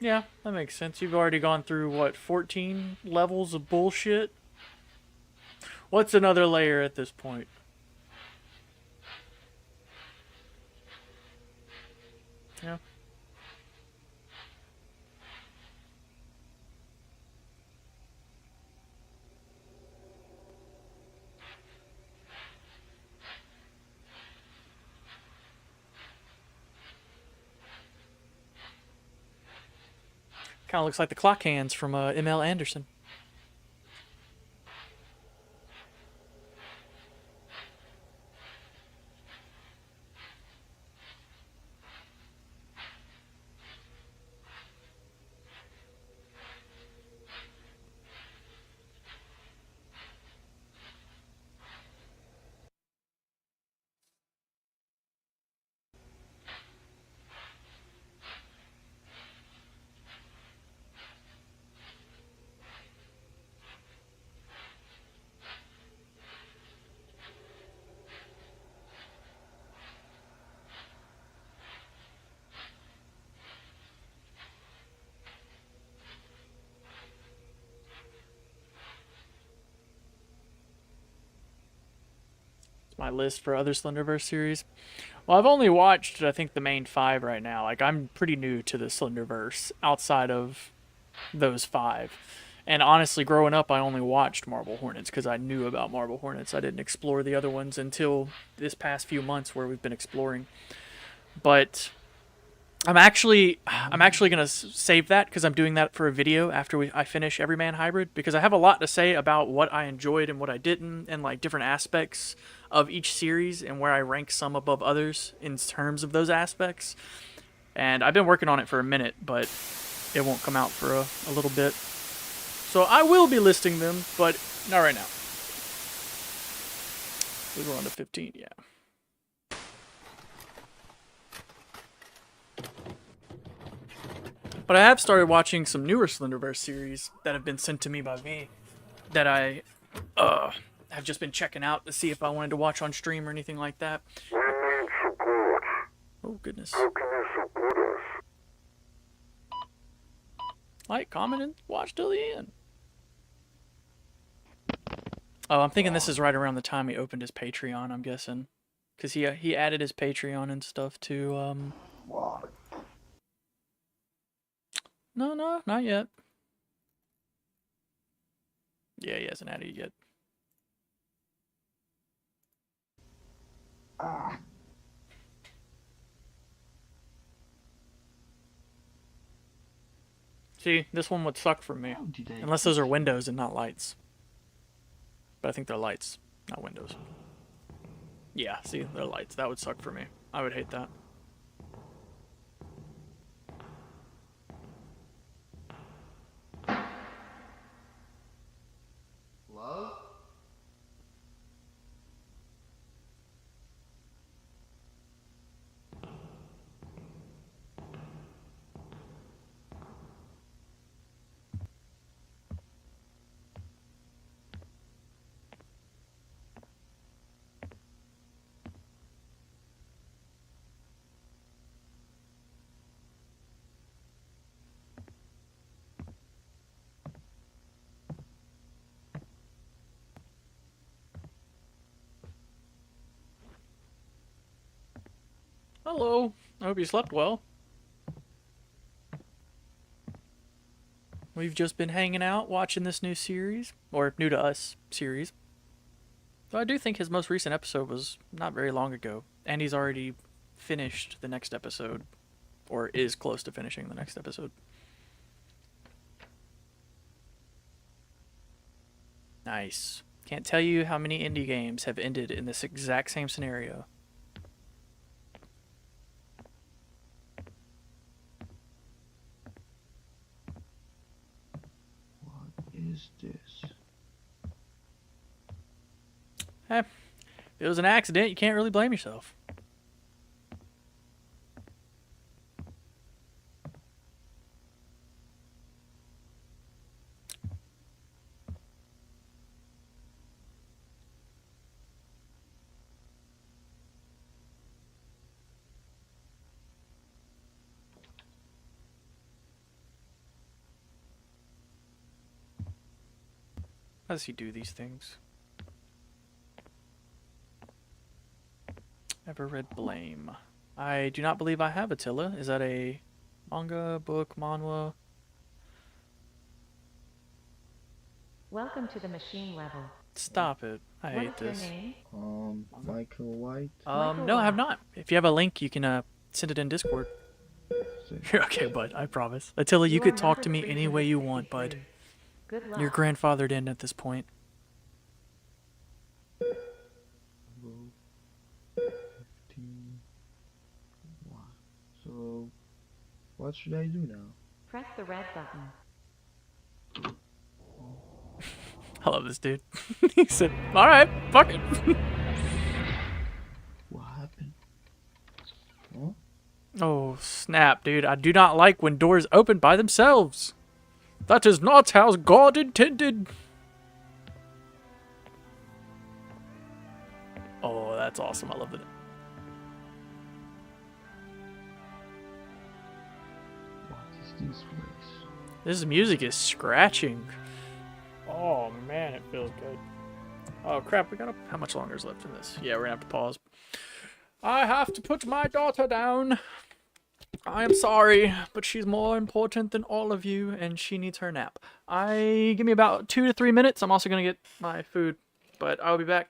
[SPEAKER 1] Yeah, that makes sense. You've already gone through, what, 14 levels of bullshit? What's another layer at this point? Yeah. Kind of looks like the clock hands from M.L. Anderson. My list for other Slenderverse series. Well, I've only watched, I think, the main 5 right now. Like, I'm pretty new to the Slenderverse outside of those 5. And honestly, growing up, I only watched Marble Hornets because I knew about Marble Hornets. I didn't explore the other ones until this past few months where we've been exploring. But I'm actually gonna save that because I'm doing that for a video after I finish Everyman Hybrid, because I have a lot to say about what I enjoyed and what I didn't, and like different aspects of each series and where I rank some above others in terms of those aspects. And I've been working on it for a minute, but it won't come out for a little bit. So I will be listing them, but not right now. We were on to 15, yeah. But I have started watching some newer Slenderverse series that have been sent to me by V that I have just been checking out to see if I wanted to watch on stream or anything like that. Oh, goodness. Like, comment, and watch till the end. Oh, I'm thinking this is right around the time he opened his Patreon, I'm guessing. Because he added his Patreon and stuff to, No, not yet. Yeah, he hasn't added it yet. See, this one would suck for me. Unless those are windows and not lights. But I think they're lights, not windows. Yeah, see, they're lights. That would suck for me. I would hate that.
[SPEAKER 6] Love?
[SPEAKER 1] Hello. I hope you slept well. We've just been hanging out, watching this new series, or new to us series. Though I do think his most recent episode was not very long ago, and he's already finished the next episode, or is close to finishing the next episode. Nice. Can't tell you how many indie games have ended in this exact same scenario.
[SPEAKER 3] What is this?
[SPEAKER 1] If it was an accident, you can't really blame yourself. How does he do these things? Ever read Blame? I do not believe I have Attila. Is that a manga, book, manhwa?
[SPEAKER 7] Welcome to the machine level.
[SPEAKER 1] Stop it. I
[SPEAKER 7] What
[SPEAKER 1] hate
[SPEAKER 7] is your
[SPEAKER 1] this.
[SPEAKER 7] name?
[SPEAKER 6] Michael White.
[SPEAKER 1] No, I have not. If you have a link, you can send it in Discord. You're okay, bud. I promise. Attila, you could talk to me any way you want, bud.
[SPEAKER 7] Good luck.
[SPEAKER 1] You're grandfathered in at this point.
[SPEAKER 3] 15. Wow. So, what should I do now?
[SPEAKER 7] Press the red button.
[SPEAKER 1] I love this dude. He said, alright, fuck it.
[SPEAKER 3] What happened? Huh?
[SPEAKER 1] Oh, snap, dude. I do not like when doors open by themselves. That is not how God intended. Oh, that's awesome. I love it.
[SPEAKER 3] What is this place?
[SPEAKER 1] This music is scratching. Oh, man, it feels good. Oh, crap. How much longer is left in this? Yeah, we're gonna have to pause. I have to put my daughter down. I am sorry, but she's more important than all of you, and she needs her nap. Give me about 2 to 3 minutes. I'm also gonna get my food, but I'll be back.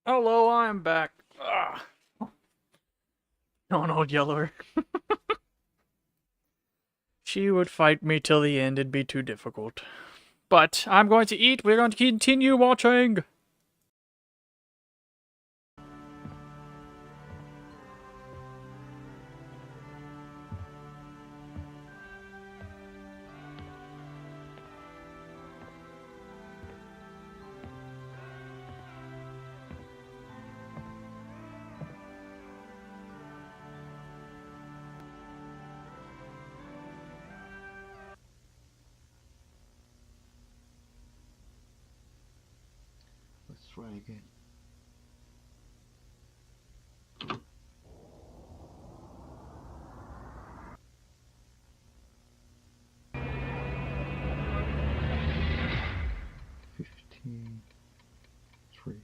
[SPEAKER 1] Hello, I'm back. Ugh. Don't old Yeller. She would fight me till the end. It'd be too difficult. But I'm going to eat. We're going to continue watching.
[SPEAKER 6] Let's try again. Fifteen. Three.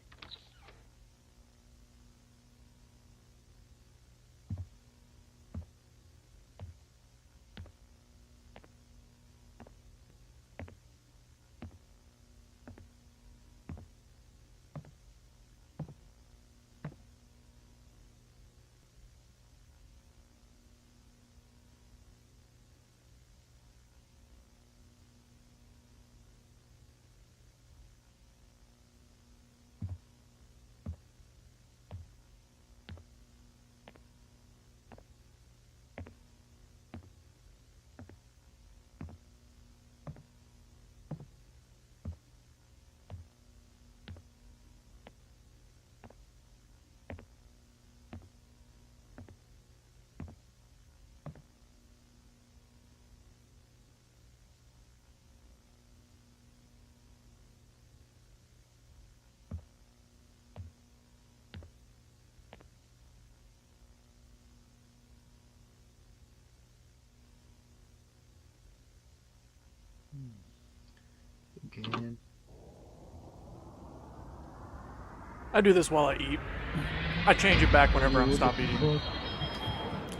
[SPEAKER 6] Again.
[SPEAKER 1] I do this while I eat. I change it back whenever I'm stop eating.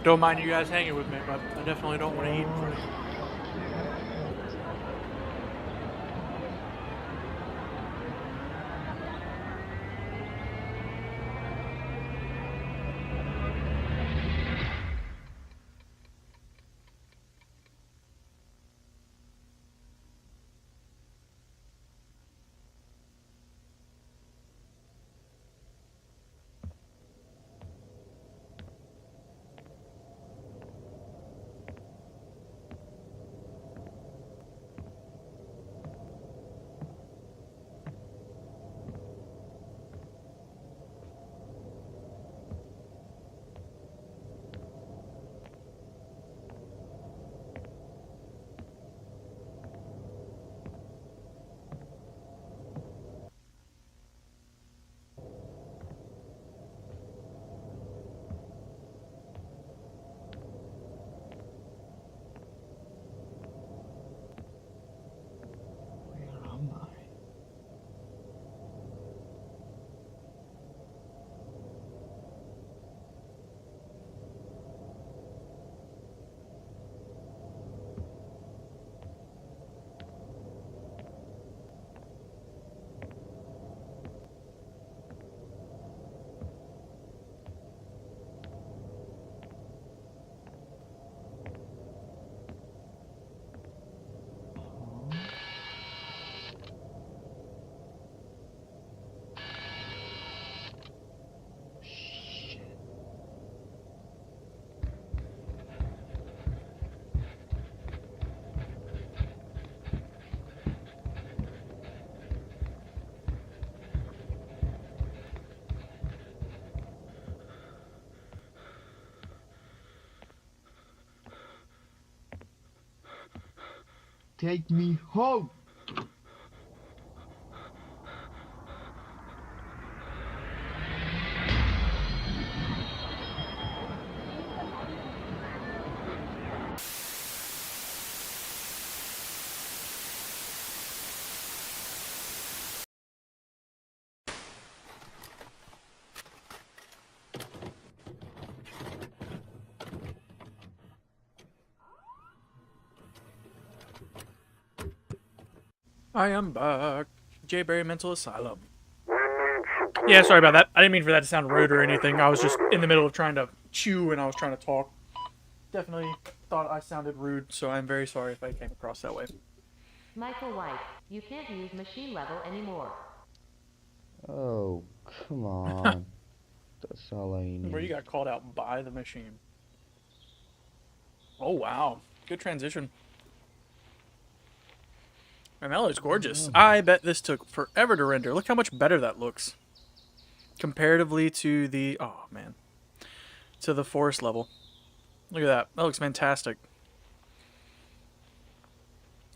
[SPEAKER 1] Don't mind you guys hanging with me, but I definitely don't want to eat in front of you.
[SPEAKER 6] Where am I? Shit. Take me home!
[SPEAKER 1] I am back. J. Berry Mental Asylum.
[SPEAKER 4] We need support.
[SPEAKER 1] Yeah, sorry about that. I didn't mean for that to sound rude or anything. I was just in the middle of trying to chew and I was trying to talk. Definitely thought I sounded rude, so I'm very sorry if I came across that way.
[SPEAKER 7] Michael White, you can't use machine level anymore.
[SPEAKER 3] Oh, come on. That's all I
[SPEAKER 1] Where you
[SPEAKER 3] need.
[SPEAKER 1] got called out by the machine. Oh, wow. Good transition. And that looks gorgeous. I bet this took forever to render. Look how much better that looks. Comparatively to the... Oh, man. To the forest level. Look at that. That looks fantastic.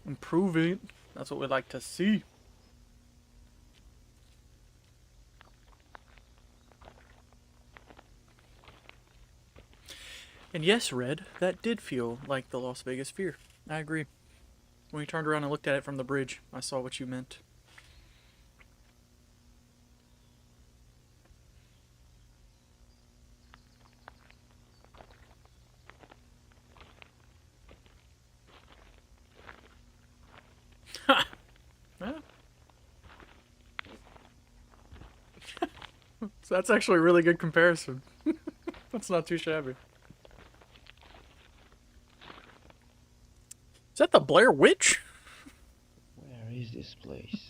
[SPEAKER 1] Improving. That's what we'd like to see. And yes, Red, that did feel like the Las Vegas Sphere. I agree. When we turned around and looked at it from the bridge, I saw what you meant. Ha! Well. So that's actually a really good comparison. That's not too shabby. Is that the Blair Witch?
[SPEAKER 3] Where is this place?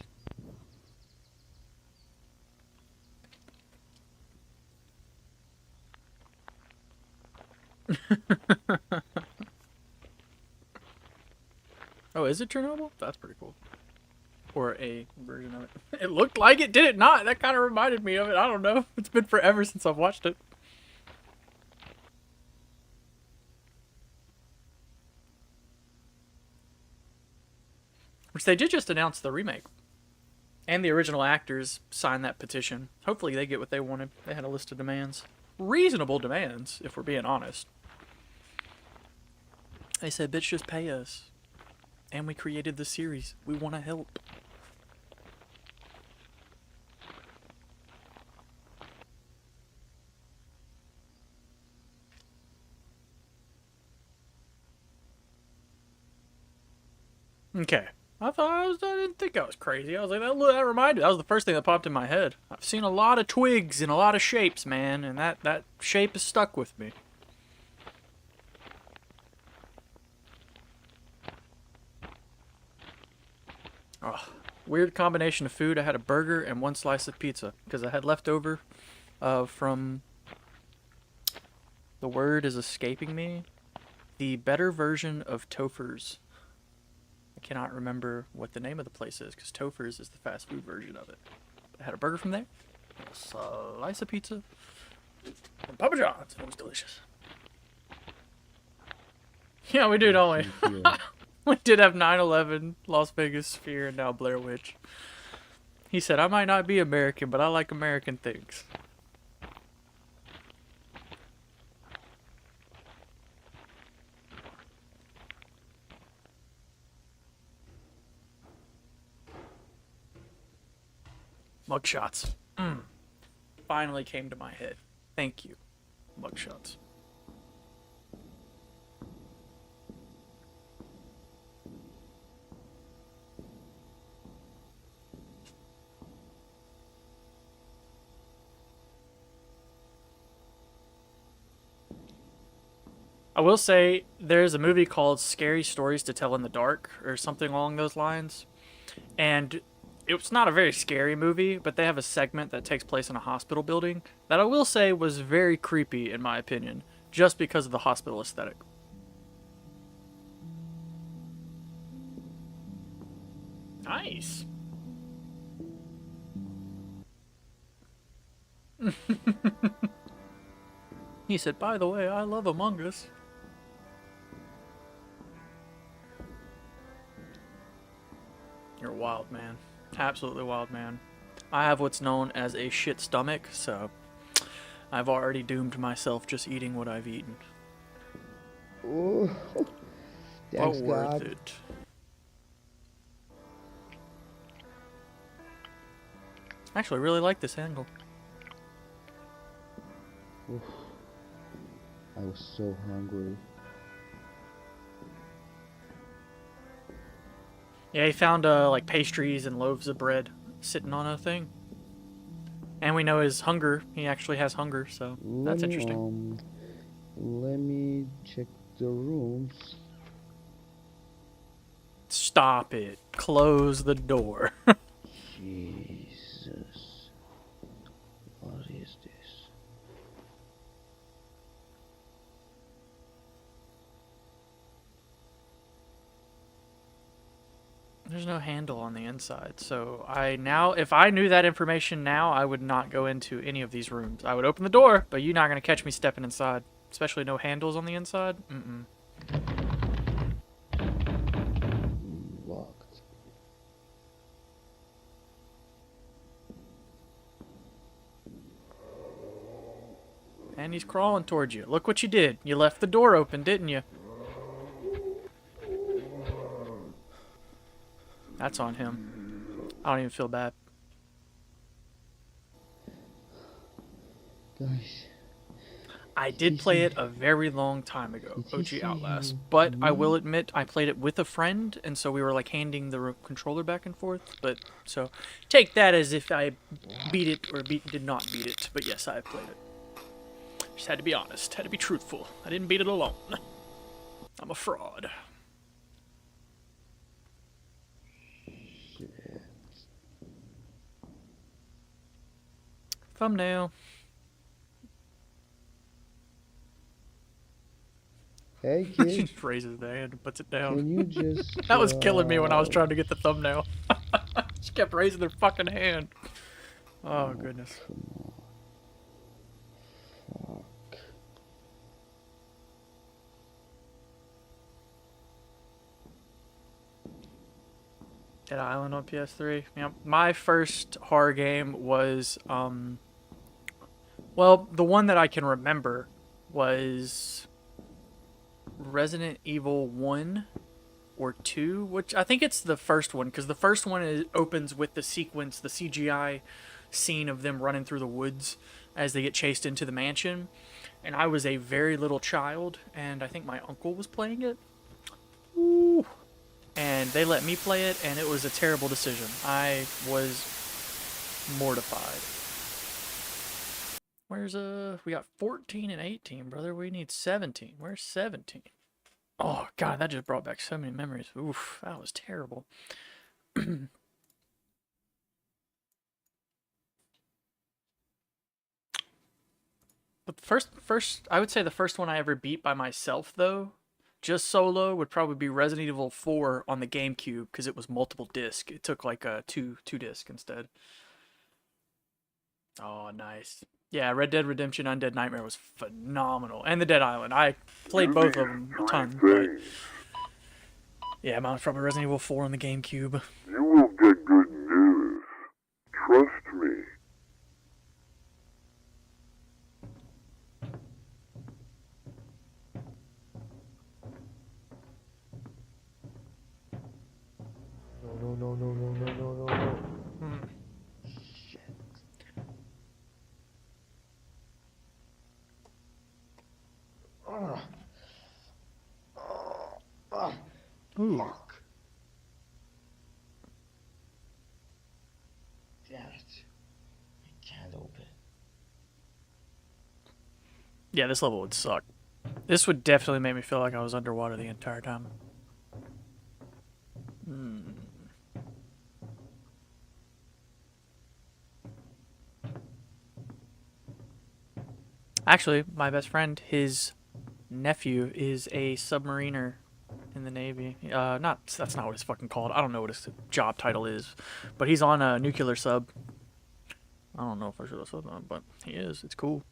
[SPEAKER 1] Oh, is it Chernobyl? That's pretty cool. Or a version of it. It looked like it, did it not? That kind of reminded me of it. I don't know. It's been forever since I've watched it. Which they did just announce the remake. And the original actors signed that petition. Hopefully they get what they wanted. They had a list of demands. Reasonable demands, if we're being honest. They said, bitch, just pay us. And we created the series. We want to help. Okay. I didn't think I was crazy. I was like, that reminded me. That was the first thing that popped in my head. I've seen a lot of twigs and a lot of shapes, man, and that shape is stuck with me. Oh, weird combination of food. I had a burger and one slice of pizza because I had leftover from, the word is escaping me, the better version of Topher's. I cannot remember what the name of the place is because Topher's is the fast food version of it. I had a burger from there, a slice of pizza, and Papa John's. It was delicious. Yeah, we do, don't we? We did have 9/11, Las Vegas Sphere, and now Blair Witch. He said, I might not be American, but I like American things. Mugshots. Finally came to my head. Thank you. Mugshots. I will say there's a movie called Scary Stories to Tell in the Dark or something along those lines. And it's not a very scary movie, but they have a segment that takes place in a hospital building that I will say was very creepy in my opinion, just because of the hospital aesthetic. Nice. He said, by the way, I love Among Us. You're a wild man. Absolutely wild man. I have what's known as a shit stomach, so I've already doomed myself just eating what I've eaten.
[SPEAKER 3] Oh, thanks,
[SPEAKER 1] But worth
[SPEAKER 3] God.
[SPEAKER 1] it. I actually really like this angle.
[SPEAKER 3] Oof. I was so hungry.
[SPEAKER 1] Yeah, he found like pastries and loaves of bread sitting on a thing. And we know his hunger. He actually has hunger, so that's interesting.
[SPEAKER 3] Let me check the rooms.
[SPEAKER 1] Stop it. Close the door.
[SPEAKER 3] Jesus. What is this?
[SPEAKER 1] There's no handle on the inside, so if I knew that information now, I would not go into any of these rooms. I would open the door, but you're not going to catch me stepping inside. Especially no handles on the inside.
[SPEAKER 3] Locked.
[SPEAKER 1] And he's crawling towards you. Look what you did. You left the door open, didn't you? That's on him. I don't even feel bad.
[SPEAKER 3] Guys.
[SPEAKER 1] I did play it a very long time ago, OG Outlast, but I will admit I played it with a friend, and so we were like handing the controller back and forth. But so take that as if I beat it or did not beat it. But yes, I played it. Just had to be honest, had to be truthful. I didn't beat it alone. I'm a fraud.
[SPEAKER 3] Shit.
[SPEAKER 1] Thumbnail.
[SPEAKER 3] Hey
[SPEAKER 1] He
[SPEAKER 3] kid,
[SPEAKER 1] just raises the hand and puts it down.
[SPEAKER 3] can you just
[SPEAKER 1] That was killing me when I was trying to get the thumbnail. She kept raising their fucking hand. Oh, goodness.
[SPEAKER 3] Come on. Fuck.
[SPEAKER 1] Dead Island on PS3. Yeah, my first horror game was, well, the one that I can remember was Resident Evil 1 or 2, which I think it's the first one, because the first one opens with the sequence, the CGI scene of them running through the woods as they get chased into the mansion. And I was a very little child, and I think my uncle was playing it. Ooh. And they let me play it, and it was a terrible decision. I was mortified. Where's we got 14 and 18, brother. We need 17. Where's 17? Oh god, that just brought back so many memories. Oof, that was terrible. But the first I would say the first one I ever beat by myself though, just solo, would probably be Resident Evil 4 on the GameCube, because it was multiple disc. It took like a two disc instead. Oh, nice. Yeah, Red Dead Redemption Undead Nightmare was phenomenal. And the Dead Island. I played both of them a ton, but yeah, mine's probably Resident Evil 4 on the GameCube.
[SPEAKER 8] You will get good news. Trust me.
[SPEAKER 3] No. Shit.
[SPEAKER 1] Ooh.
[SPEAKER 6] Fuck. Damn it. I can't open.
[SPEAKER 1] Yeah, this level would suck. This would definitely make me feel like I was underwater the entire time. Actually, my best friend, his nephew is a submariner in the Navy. That's not what it's fucking called. I don't know what his job title is, but he's on a nuclear sub. I don't know if I should have said that, but he is. It's cool.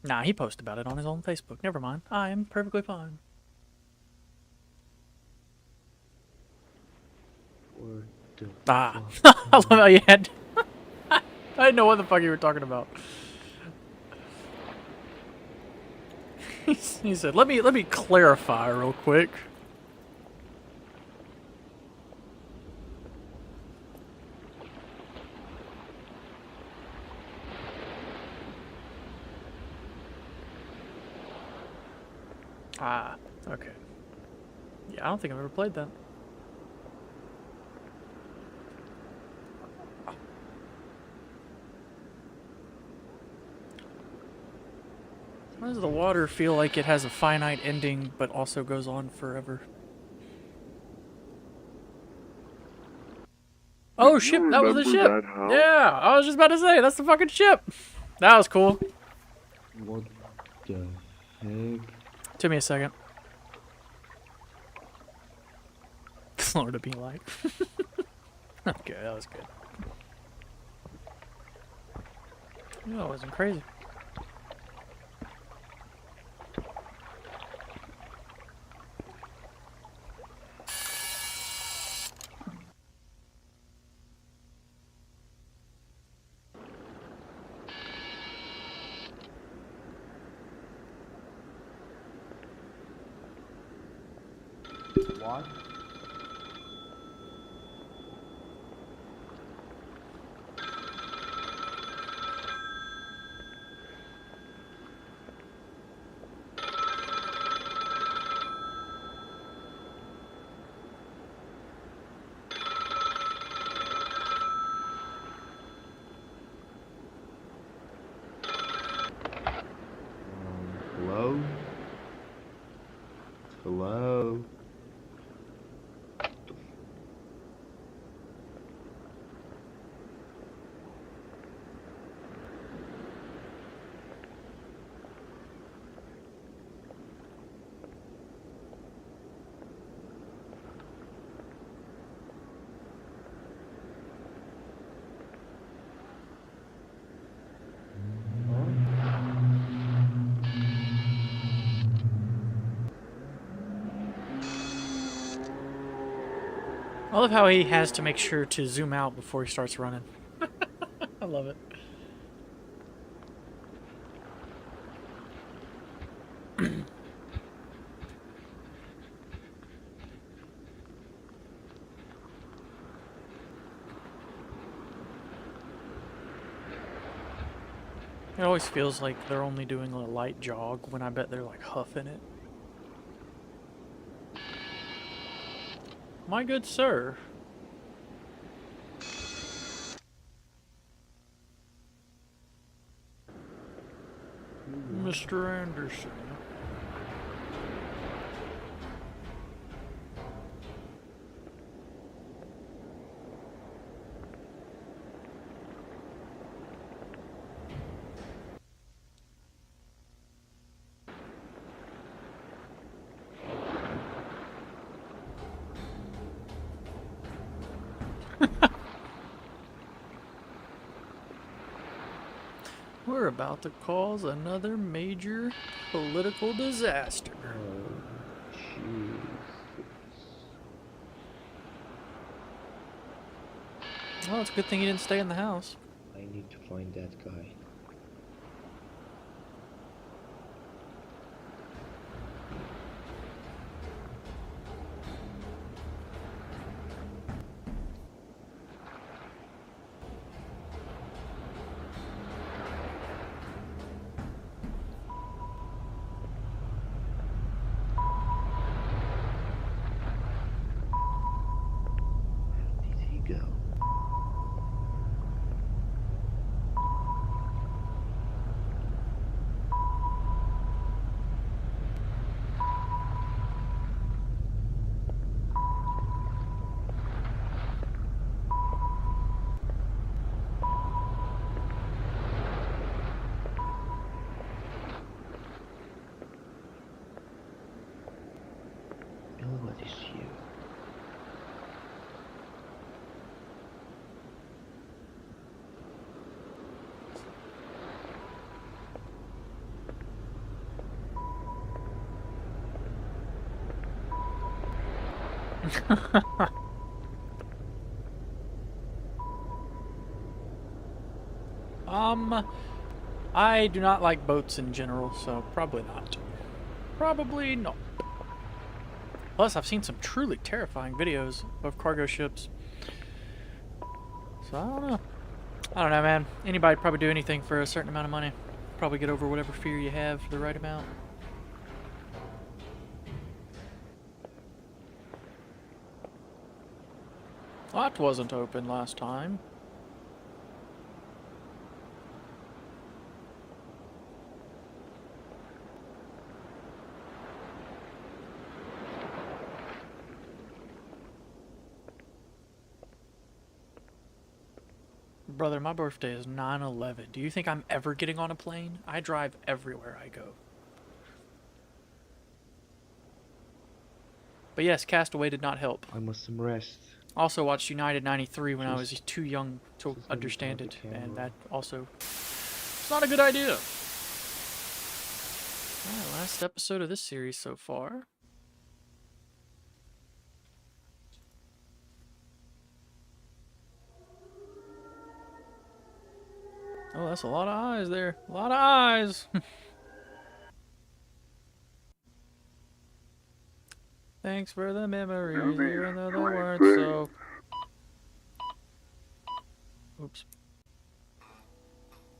[SPEAKER 1] Nah, he posted about it on his own Facebook. Never mind. I am perfectly fine.
[SPEAKER 3] What the
[SPEAKER 1] Ah,
[SPEAKER 3] fuck?
[SPEAKER 1] I love how you had. I didn't know what the fuck you were talking about. He said, "Let me clarify real quick." Ah, okay. Yeah, I don't think I've ever played that. Why does the water feel like it has a finite ending, but also goes on forever? Oh, ship! That was the
[SPEAKER 8] remember
[SPEAKER 1] ship!
[SPEAKER 8] that house?
[SPEAKER 1] Yeah, I was just about to say, that's the fucking ship! That was cool.
[SPEAKER 3] What the heck?
[SPEAKER 1] Took me a second. Florida be like. Okay, that was good. That wasn't crazy.
[SPEAKER 3] What? Hello? Hello?
[SPEAKER 1] I love how he has to make sure to zoom out before he starts running. I love it. It always feels like they're only doing a light jog when I bet they're like huffing it. My good sir. Mr. Anderson. We're about to cause another major political disaster.
[SPEAKER 3] Oh, Jesus.
[SPEAKER 1] Well, it's a good thing you didn't stay in the house.
[SPEAKER 6] I need to find that guy. Where did he go? Nobody's here.
[SPEAKER 1] I do not like boats in general, so probably not. Probably not. Plus, I've seen some truly terrifying videos of cargo ships. So, I don't know. I don't know, man. Anybody'd probably do anything for a certain amount of money. Probably get over whatever fear you have for the right amount. That wasn't open last time. Brother, my birthday is 9/11. Do you think I'm ever getting on a plane? I drive everywhere I go. But yes, Castaway did not help.
[SPEAKER 6] I must some rest.
[SPEAKER 1] Also watched United 93 when I was
[SPEAKER 6] Just-
[SPEAKER 1] too young to
[SPEAKER 6] just maybe
[SPEAKER 1] understand
[SPEAKER 6] turn the
[SPEAKER 1] it, and
[SPEAKER 6] camera.
[SPEAKER 1] that also... It's not a good idea. Alright, last episode of this series so far. Oh, that's a lot of eyes there. A lot of eyes. Thanks for the memories, even though they weren't so... Oops.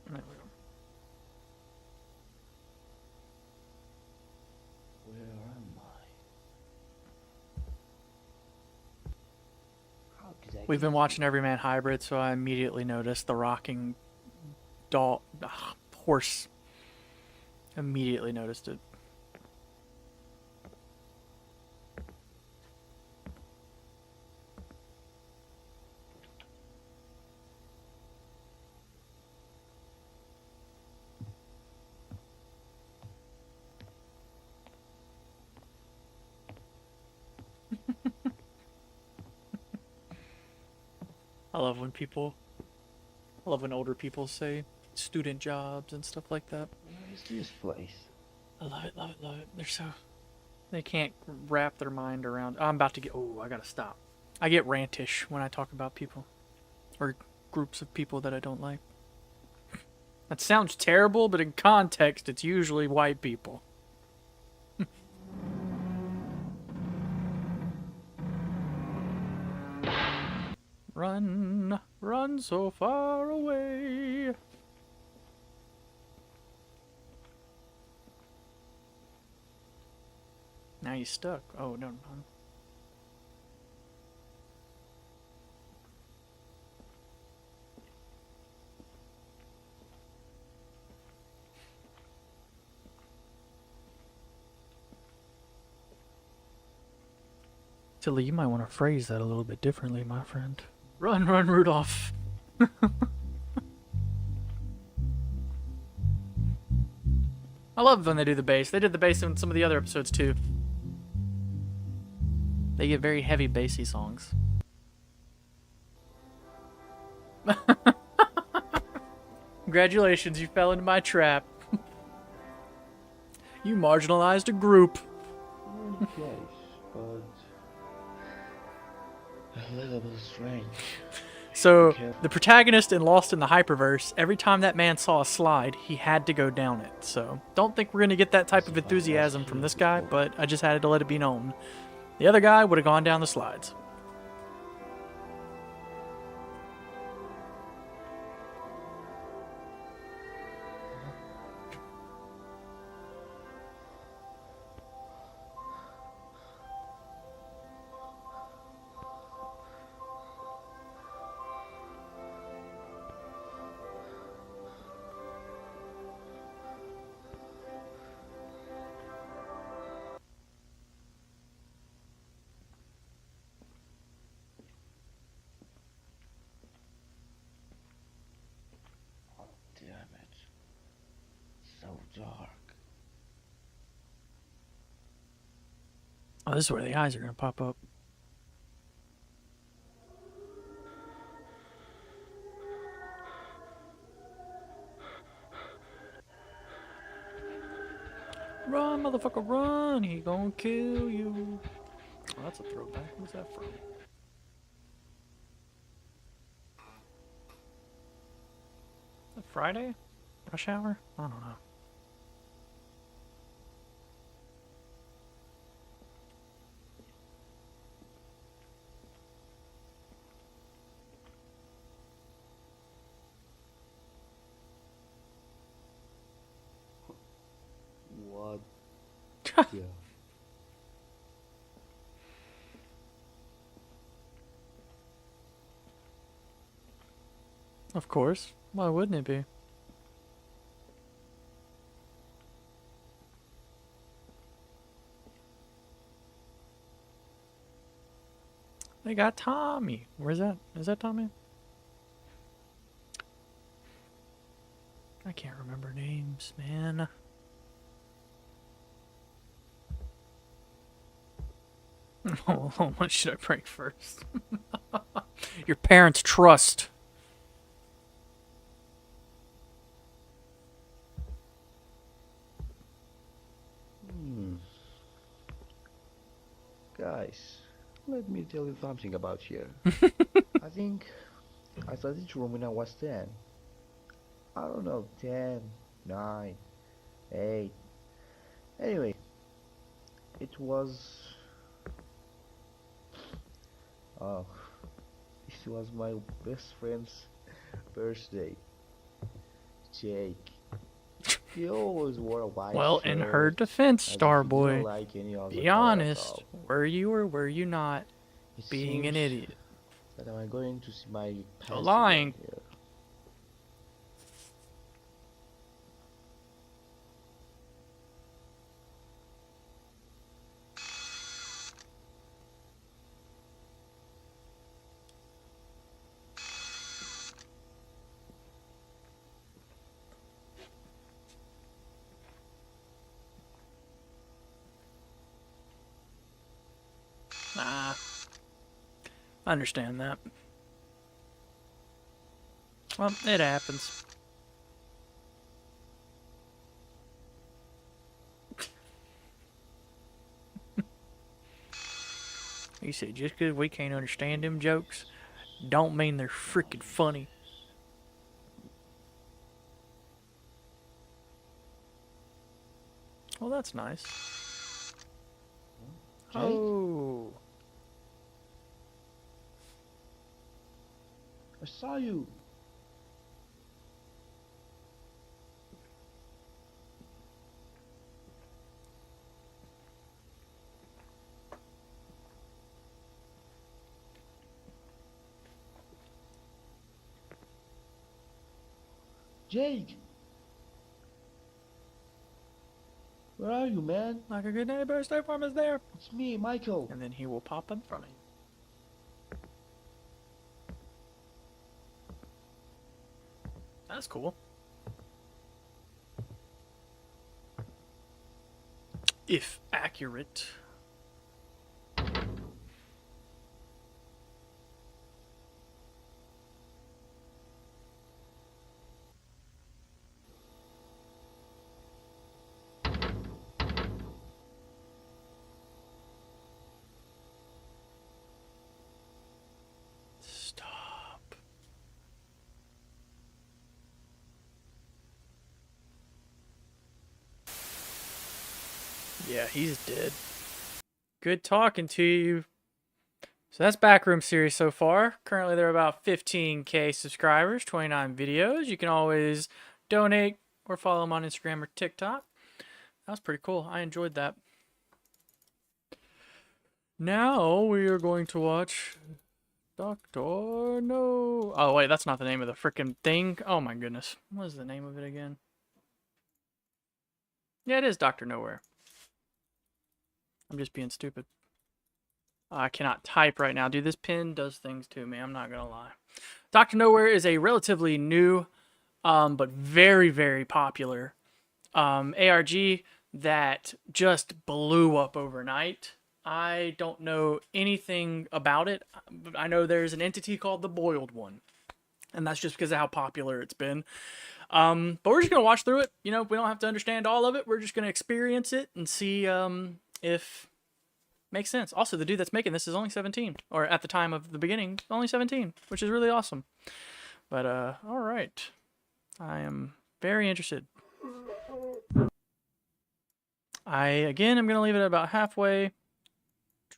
[SPEAKER 1] There we go.
[SPEAKER 6] Where am I? How did I
[SPEAKER 1] We've
[SPEAKER 6] get
[SPEAKER 1] been watching Everyman Hybrid, so I immediately noticed the rocking horse. Immediately noticed it. I love when older people say student jobs and stuff like that.
[SPEAKER 6] Where is this place?
[SPEAKER 1] I love it, love it, love it. They can't wrap their mind around. I'm about to get, oh, I gotta stop. I get rantish when I talk about people. Or groups of people that I don't like. That sounds terrible, but in context, it's usually white people. Run, run so far away. Now you're stuck. Oh, no, no. Tilly, you might want to phrase that a little bit differently, my friend. Run, run, Rudolph. I love when they do the bass. They did the bass in some of the other episodes too. They get very heavy bassy songs. Congratulations, you fell into my trap. You marginalized a group.
[SPEAKER 6] Yes, but a little bit strange.
[SPEAKER 1] So,
[SPEAKER 6] Okay.
[SPEAKER 1] the protagonist in Lost in the Hyperverse, every time that man saw a slide, he had to go down it. So, don't think we're going to get that type of enthusiasm from this guy, but I just had to let it be known. The other guy would have gone down the slides.
[SPEAKER 6] Damn it. So dark.
[SPEAKER 1] Oh, this is where the eyes are going to pop up. Run, motherfucker, run! He gonna kill you. Oh, that's a throwback. Who's that from? Is it Friday? Rush Hour? I don't know.
[SPEAKER 6] What? Yeah.
[SPEAKER 1] Of course. Why wouldn't it be? They got Tommy. Where's that? Is that Tommy? I can't remember names, man. Oh, what should I break first? Your parents' trust.
[SPEAKER 6] Guys, let me tell you something about here. I think I saw this room when I was 10. I don't know, 10, 9, 8. Anyway, it was... Oh, this was my best friend's birthday. Jake. He always wore a white
[SPEAKER 1] Well,
[SPEAKER 6] shirt.
[SPEAKER 1] in her defense,
[SPEAKER 6] as if he didn't
[SPEAKER 1] Starboy,
[SPEAKER 6] like any other
[SPEAKER 1] be
[SPEAKER 6] color at
[SPEAKER 1] honest.
[SPEAKER 6] all.
[SPEAKER 1] Were you or were you not
[SPEAKER 6] It
[SPEAKER 1] being an
[SPEAKER 6] seems
[SPEAKER 1] idiot?
[SPEAKER 6] that I'm going to see my past again
[SPEAKER 1] lying.
[SPEAKER 6] here.
[SPEAKER 1] Nah. I understand that. Well, it happens. You said just because we can't understand them jokes, don't mean they're freaking funny. Well, that's nice.
[SPEAKER 6] Jake?
[SPEAKER 1] Oh.
[SPEAKER 6] I saw you. Jake! Where are you, man?
[SPEAKER 1] Like a good neighbor, State Farm is there.
[SPEAKER 6] It's me, Michael.
[SPEAKER 1] And then he will pop in front of you. That's cool. If accurate. Stop. Yeah, he's dead. Good talking to you. So that's Backrooms Series so far. Currently, there are about 15K subscribers, 29 videos. You can always donate or follow them on Instagram or TikTok. That was pretty cool. I enjoyed that. Now we are going to watch Doctor No. Oh, wait, that's not the name of the freaking thing. Oh, my goodness. What is the name of it again? Yeah, it is Dr. Nowhere. I'm just being stupid. I cannot type right now. Dude, this pen does things to me. I'm not going to lie. Dr. Nowhere is a relatively new, but very, very popular ARG that just blew up overnight. I don't know anything about it, but I know there's an entity called the Boiled One. And that's just because of how popular it's been. But we're just going to watch through it. You know, we don't have to understand all of it. We're just going to experience it and see if makes sense. Also, the dude that's making this is only 17, or at the time of the beginning, only 17, which is really awesome. But all right, I am very interested. Again, I'm gonna leave it at about halfway.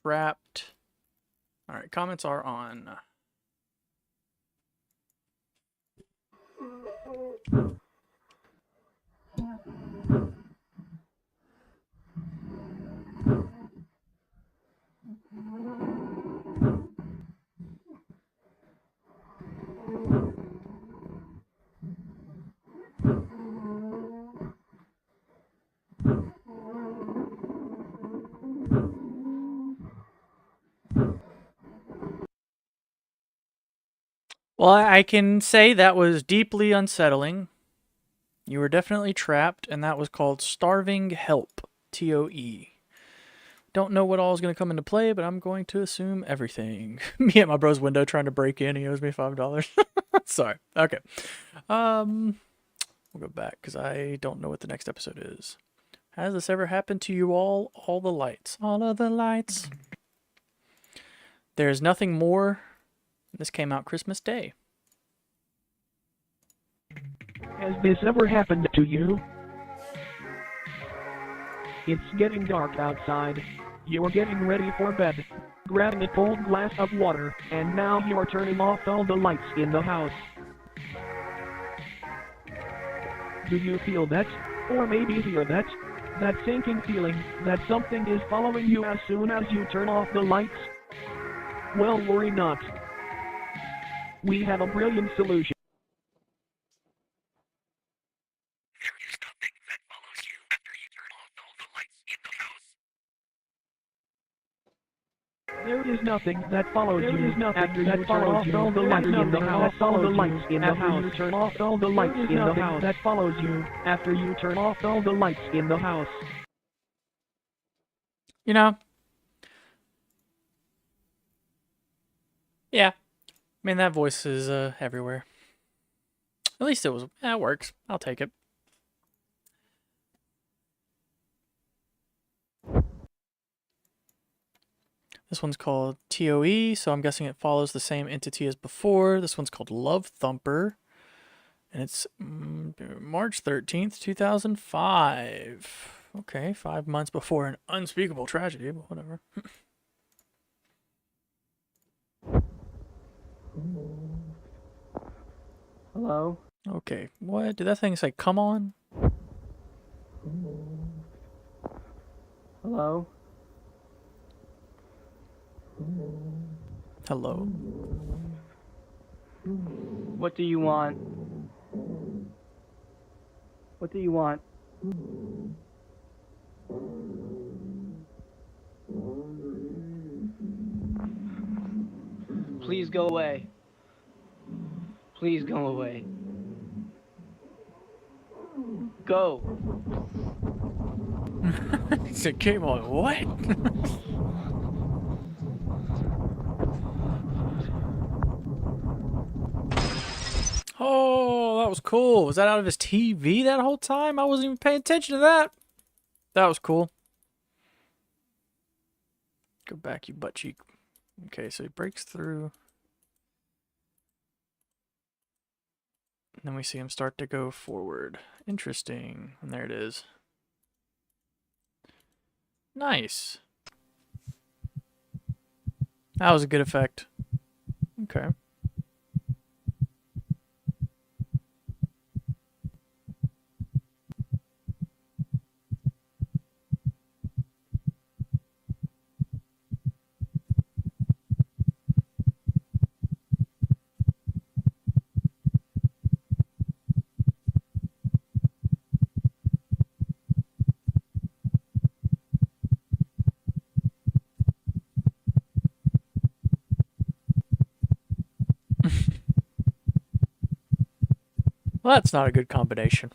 [SPEAKER 1] Trapped. All right, comments are on. Well, I can say that was deeply unsettling. You were definitely trapped, and that was called Starving Help. TOE. Don't know what all is going to come into play, but I'm going to assume everything. Me at my bro's window trying to break in. He owes me $5. Sorry. Okay. We'll go back because I don't know what the next episode is. Has this ever happened to you all? All the lights. All of the lights. There's nothing more. This came out Christmas Day.
[SPEAKER 9] Has this ever happened to you? It's getting dark outside. You're getting ready for bed, grabbing a cold glass of water, and now you're turning off all the lights in the house. Do you feel that? Or maybe hear that? That sinking feeling that something is following you as soon as you turn off the lights? Well, worry not. We have a brilliant solution. There is nothing that follows you. There is nothing after that follows you. All the lights in the house. All the lights in the house. You turn off all the lights in the house. That follows you after you turn off all the lights in the house.
[SPEAKER 1] You know? Yeah. I mean, that voice is everywhere. At least it was. Yeah, it works. I'll take it. This one's called TOE, so I'm guessing it follows the same entity as before. This one's called Love Thumper, and it's March 13th, 2005. Okay, 5 months before an unspeakable tragedy, but whatever.
[SPEAKER 10] Hello?
[SPEAKER 1] Okay, what? Did that thing say come on?
[SPEAKER 10] Hello?
[SPEAKER 1] Hello?
[SPEAKER 10] What do you want? What do you want? Please go away. Please go away. Go.
[SPEAKER 1] It came on. What? Oh, that was cool. Was that out of his TV that whole time? I wasn't even paying attention to that. That was cool. Go back, you butt cheek. Okay, so he breaks through. And then we see him start to go forward. Interesting. And there it is. Nice. That was a good effect. Okay. Well, that's not a good combination.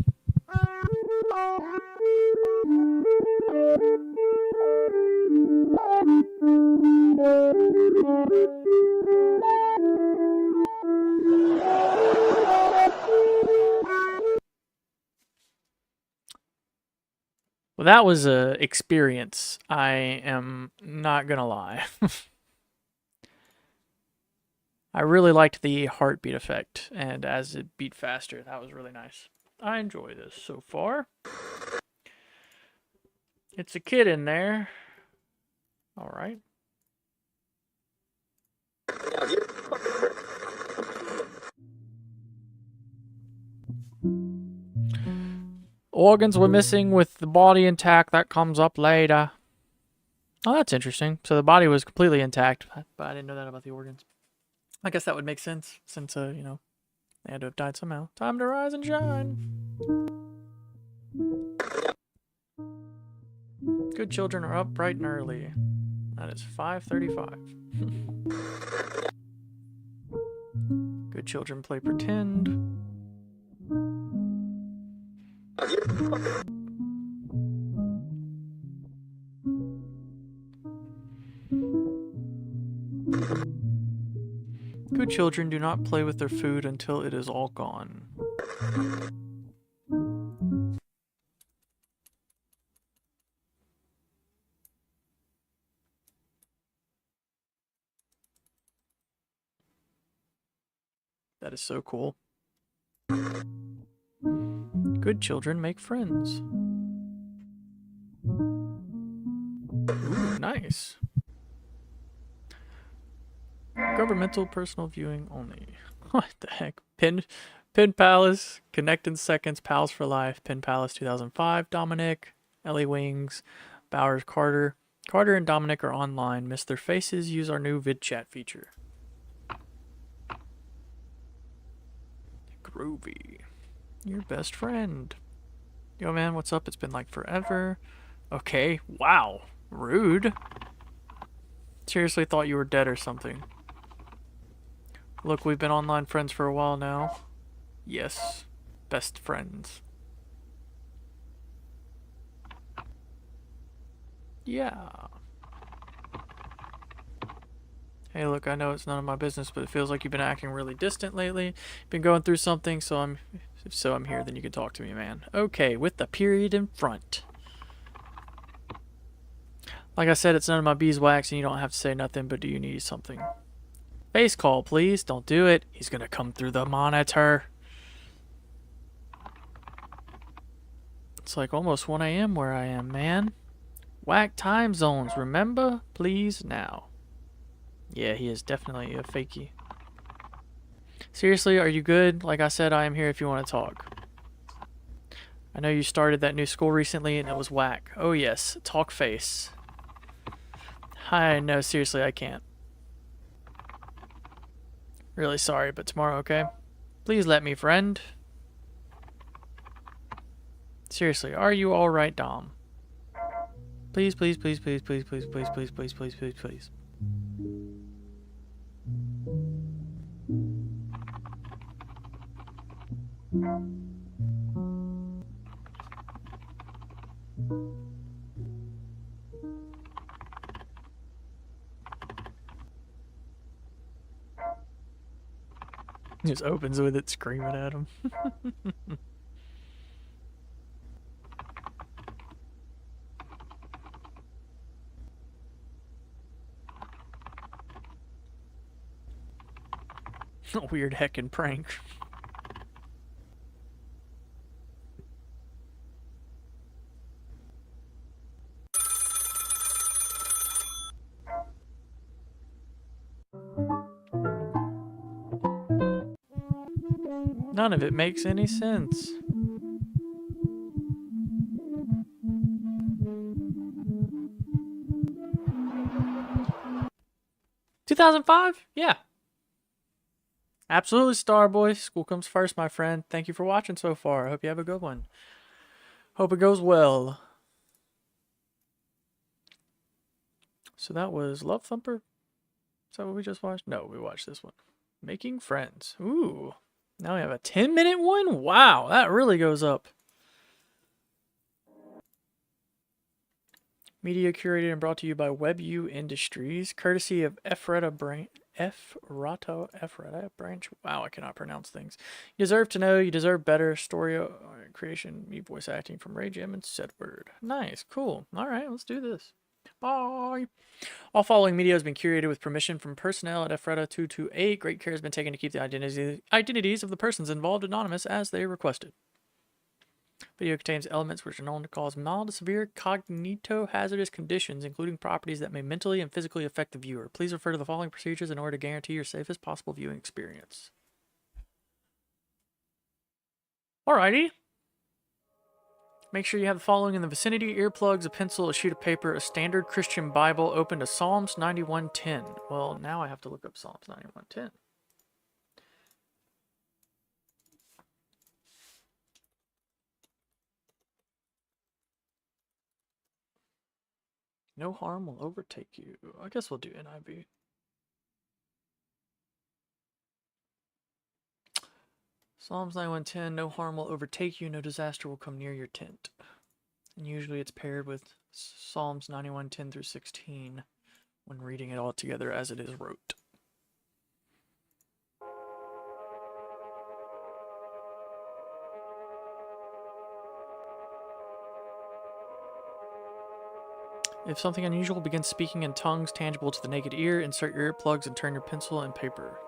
[SPEAKER 1] Well, that was a experience. I am not gonna lie. I really liked the heartbeat effect, and as it beat faster, that was really nice. I enjoy this so far. It's a kid in there. All right. Organs were missing with the body intact. That comes up later. Oh, that's interesting. So the body was completely intact, but I didn't know that about the organs. I guess that would make sense since, you know, they had to have died somehow. Time to rise and shine. Good children are up bright and early. That is 5:35. Good children play pretend. Good children do not play with their food until it is all gone. That is so cool. Good children make friends. Ooh, nice. Governmental personal viewing only. What the heck? Pin Palace, Connect in Seconds, Pals for Life, Pin Palace 2005, Dominic, Ellie Wings, Bowers Carter. Carter and Dominic are online. Miss their faces. Use our new vid chat feature. Groovy. Your best friend. Yo, man, what's up? It's been like forever. Okay. Wow. Rude. Seriously thought you were dead or something. Look, we've been online friends for a while now. Yes. Best friends. Yeah. Hey, look, I know it's none of my business, but it feels like you've been acting really distant lately. Been going through something, so I'm here, then you can talk to me, man. Okay, with the period in front. Like I said, it's none of my beeswax, and you don't have to say nothing, but do you need something? Face call, please. Don't do it. He's gonna come through the monitor. It's like almost 1 a.m. where I am, man. Whack time zones, remember? Please, now. Yeah, he is definitely a fakey. Seriously, are you good? Like I said, I am here if you want to talk. I know you started that new school recently and it was whack. Oh yes, talk face. Hi, no, seriously, I can't. Really sorry, but tomorrow, okay? Please let me, friend. Seriously, are you alright, Dom? Please, please, please, please, please, please, please, please, please, please, please, please. Just opens with it screaming at him. A weird heckin' prank. None of it makes any sense. $2005? Yeah. Absolutely, Starboy. School comes first, my friend. Thank you for watching so far. I hope you have a good one. Hope it goes well. So that was Love Thumper? Is that what we just watched? No, we watched this one. Making Friends. Ooh. Now we have a 10-minute one? Wow, that really goes up. Media curated and brought to you by WebU Industries, courtesy of Ephrata Branch. Wow, I cannot pronounce things. You deserve to know. You deserve better. Story creation, me voice acting from Ray Jim and Sedward. Nice, cool. All right, let's do this. Bye. All following media has been curated with permission from personnel at Ephrata 228. Great care has been taken to keep the identities of the persons involved anonymous as they requested. Video contains elements which are known to cause mild to severe cognito-hazardous conditions, including properties that may mentally and physically affect the viewer. Please refer to the following procedures in order to guarantee your safest possible viewing experience. Alrighty. Make sure you have the following in the vicinity: earplugs, a pencil, a sheet of paper, a standard Christian Bible, open to Psalms 91:10. Well, now I have to look up Psalms 91:10. No harm will overtake you. I guess we'll do NIV. Psalms 91:10, no harm will overtake you, no disaster will come near your tent. And usually it's paired with Psalms 91:10 through 16 when reading it all together as it is wrote. If something unusual begins speaking in tongues tangible to the naked ear, insert your earplugs and turn to your pencil and paper.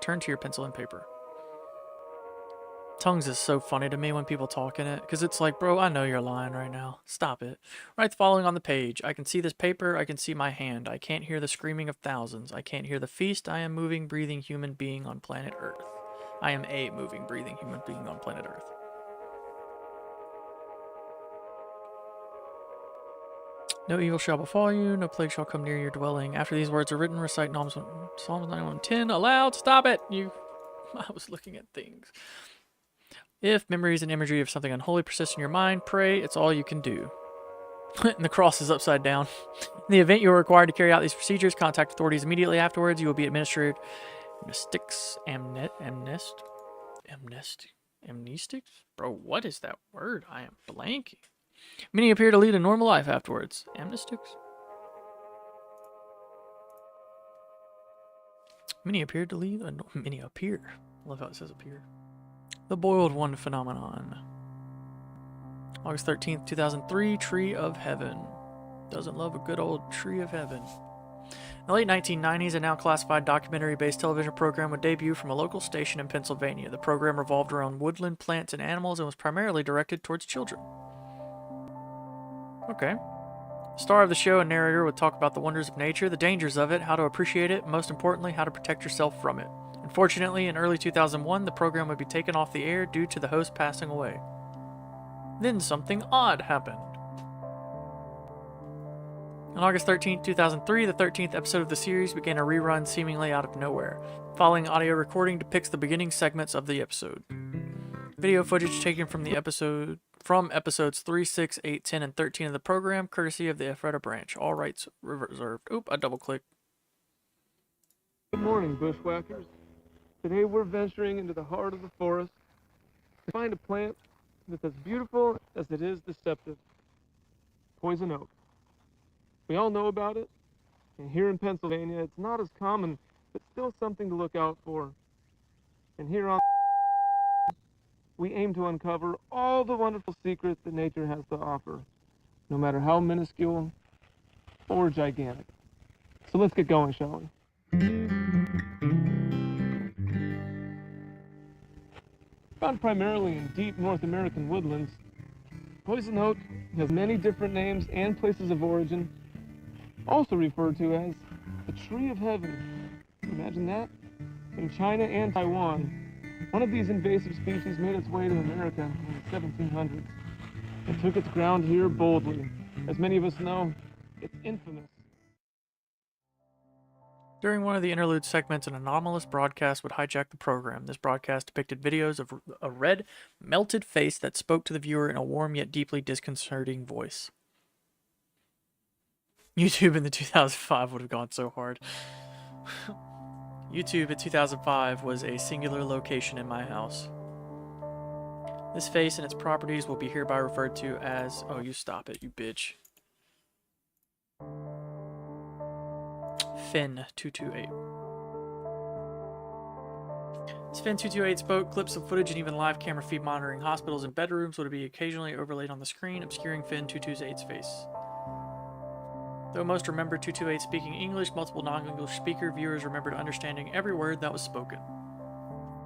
[SPEAKER 1] Tongues is so funny to me when people talk in it, because it's like, bro, I know you're lying right now. Stop it. Write the following on the page. I can see this paper. I can see my hand. I can't hear the screaming of thousands. I can't hear the feast. I am moving, breathing human being on planet Earth. I am a moving, breathing human being on planet Earth. No evil shall befall you, no plague shall come near your dwelling. After these words are written, recite Psalms 91:10 aloud. Stop it! I was looking at things. If memories and imagery of something unholy persist in your mind, pray. It's all you can do. And the cross is upside down. In the event you are required to carry out these procedures, contact authorities immediately afterwards. You will be administered amnestics? Bro, what is that word? I am blanking. Many appear to lead a normal life afterwards. Amnestics? Many appear to lead a... Many appear. I love how it says appear. The Boiled One phenomenon. August 13th, 2003, Tree of Heaven. Doesn't love a good old Tree of Heaven. In the late 1990s, a now classified documentary-based television program would debut from a local station in Pennsylvania. The program revolved around woodland plants and animals and was primarily directed towards children. Okay. The star of the show and narrator would talk about the wonders of nature, the dangers of it, how to appreciate it, and most importantly, how to protect yourself from it. Unfortunately, in early 2001, the program would be taken off the air due to the host passing away. Then something odd happened. On August 13, 2003, the 13th episode of the series began a rerun seemingly out of nowhere. The following audio recording depicts the beginning segments of the episode. Video footage taken from episodes 3, 6, 8, 10, and 13 of the program, courtesy of the Ephrata branch. All rights reserved. Oop, I double-clicked.
[SPEAKER 11] Good morning, bushwhackers. Today we're venturing into the heart of the forest to find a plant that's as beautiful as it is deceptive. Poison oak. We all know about it, and here in Pennsylvania it's not as common, but still something to look out for. And here on we aim to uncover all the wonderful secrets that nature has to offer, no matter how minuscule or gigantic. So let's get going, shall we? Found primarily in deep North American woodlands, poison oak has many different names and places of origin, also referred to as the Tree of Heaven. Imagine that? In China and Taiwan, one of these invasive species made its way to America in the 1700s and took its ground here boldly. As many of us know, it's infamous.
[SPEAKER 1] During one of the interlude segments, an anomalous broadcast would hijack the program. This broadcast depicted videos of a red, melted face that spoke to the viewer in a warm yet deeply disconcerting voice. YouTube in the 2005 would have gone so hard. YouTube in 2005 was a singular location in my house. This face and its properties will be hereby referred to as... Oh, you stop it, you bitch. Fin228. As Fin228 spoke, clips of footage and even live camera feed monitoring hospitals and bedrooms would be occasionally overlaid on the screen, obscuring Fin228's face. Though most remembered 228 speaking English, multiple non-English speaker viewers remembered understanding every word that was spoken.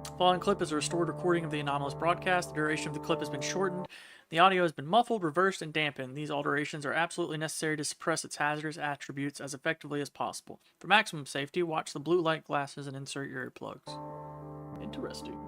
[SPEAKER 1] The following clip is a restored recording of the anomalous broadcast. The duration of the clip has been shortened. The audio has been muffled, reversed, and dampened. These alterations are absolutely necessary to suppress its hazardous attributes as effectively as possible. For maximum safety, watch the blue light glasses and insert your earplugs. Interesting.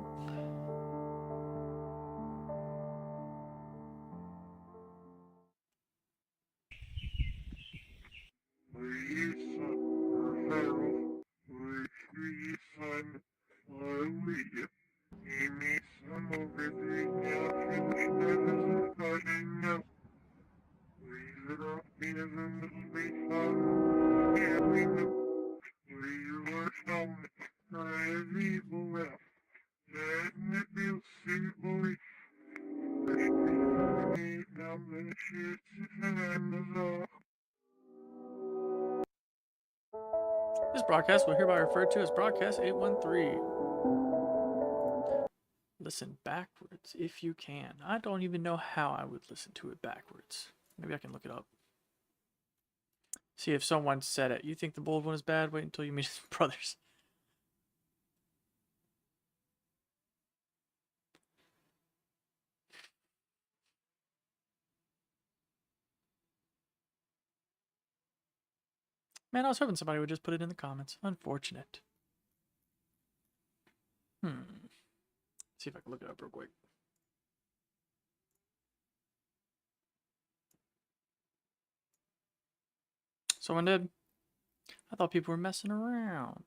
[SPEAKER 1] This broadcast will hereby refer to as Broadcast 813. Listen backwards if you can. I don't even know how I would listen to it backwards. Maybe I can look it up. See if someone said it. You think the bold one is bad? Wait until you meet his brothers. Man, I was hoping somebody would just put it in the comments. Unfortunate. See if I can look it up real quick. Someone did. I thought people were messing around.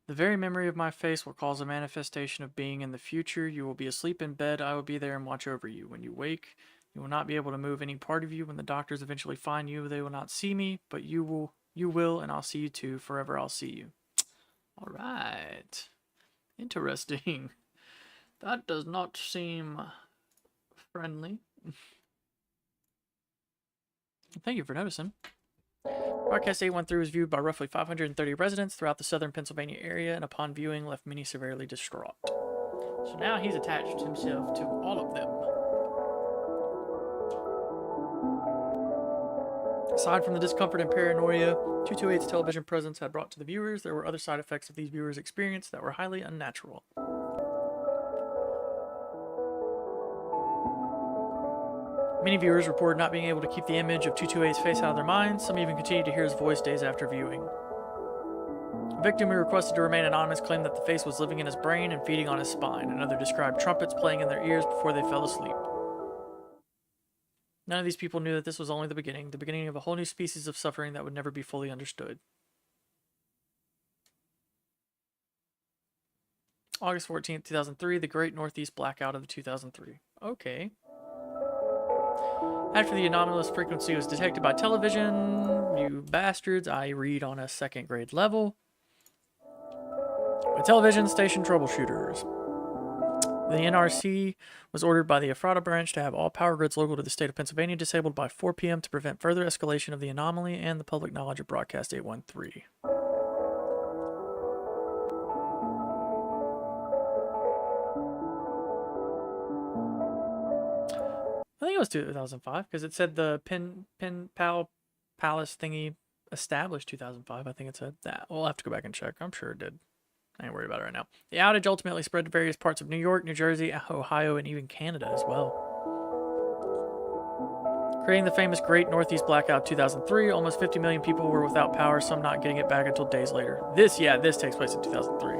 [SPEAKER 1] The very memory of my face will cause a manifestation of being in the future. You will be asleep in bed. I will be there and watch over you. When you wake, you will not be able to move any part of you. When the doctors eventually find you, they will not see me, but you will, and I'll see you too. Forever I'll see you. All right. Interesting. That does not seem friendly. Thank you for noticing. Broadcast 813 was viewed by roughly 530 residents throughout the southern Pennsylvania area, and upon viewing left many severely distraught. So now he's attached himself to all of them. Aside from the discomfort and paranoia 228's television presence had brought to the viewers, there were other side effects of these viewers' experience that were highly unnatural. Many viewers reported not being able to keep the image of 228's face out of their minds. Some even continued to hear his voice days after viewing. A victim who requested to remain anonymous claimed that the face was living in his brain and feeding on his spine. Another described trumpets playing in their ears before they fell asleep. None of these people knew that this was only the beginning of a whole new species of suffering that would never be fully understood. August 14th, 2003, the Great Northeast Blackout of 2003. Okay. After the anomalous frequency was detected by television, you bastards, I read on a second grade level. By television station troubleshooters. The NRC was ordered by the Ephrata branch to have all power grids local to the state of Pennsylvania disabled by 4 p.m. to prevent further escalation of the anomaly and the public knowledge of Broadcast 813. I think it was 2005 because it said the Pen Pal Palace thingy established 2005. I think it said that. We'll have to go back and check. I'm sure it did. I ain't worried about it right now. The outage ultimately spread to various parts of New York, New Jersey, Ohio, and even Canada as well. Creating the famous Great Northeast Blackout 2003, almost 50 million people were without power, some not getting it back until days later. This takes place in 2003.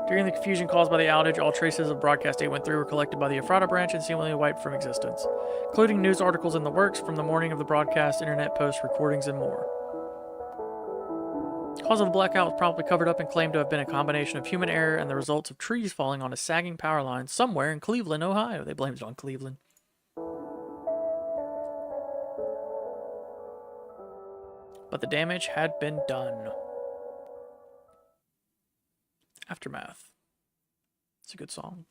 [SPEAKER 1] During the confusion caused by the outage, all traces of Broadcast 813 were collected by the Ephrata branch and seemingly wiped from existence, including news articles in the works from the morning of the broadcast, internet posts, recordings, and more. The cause of the blackout was promptly covered up and claimed to have been a combination of human error and the results of trees falling on a sagging power line somewhere in Cleveland, Ohio. They blamed it on Cleveland. But the damage had been done. Aftermath. It's a good song.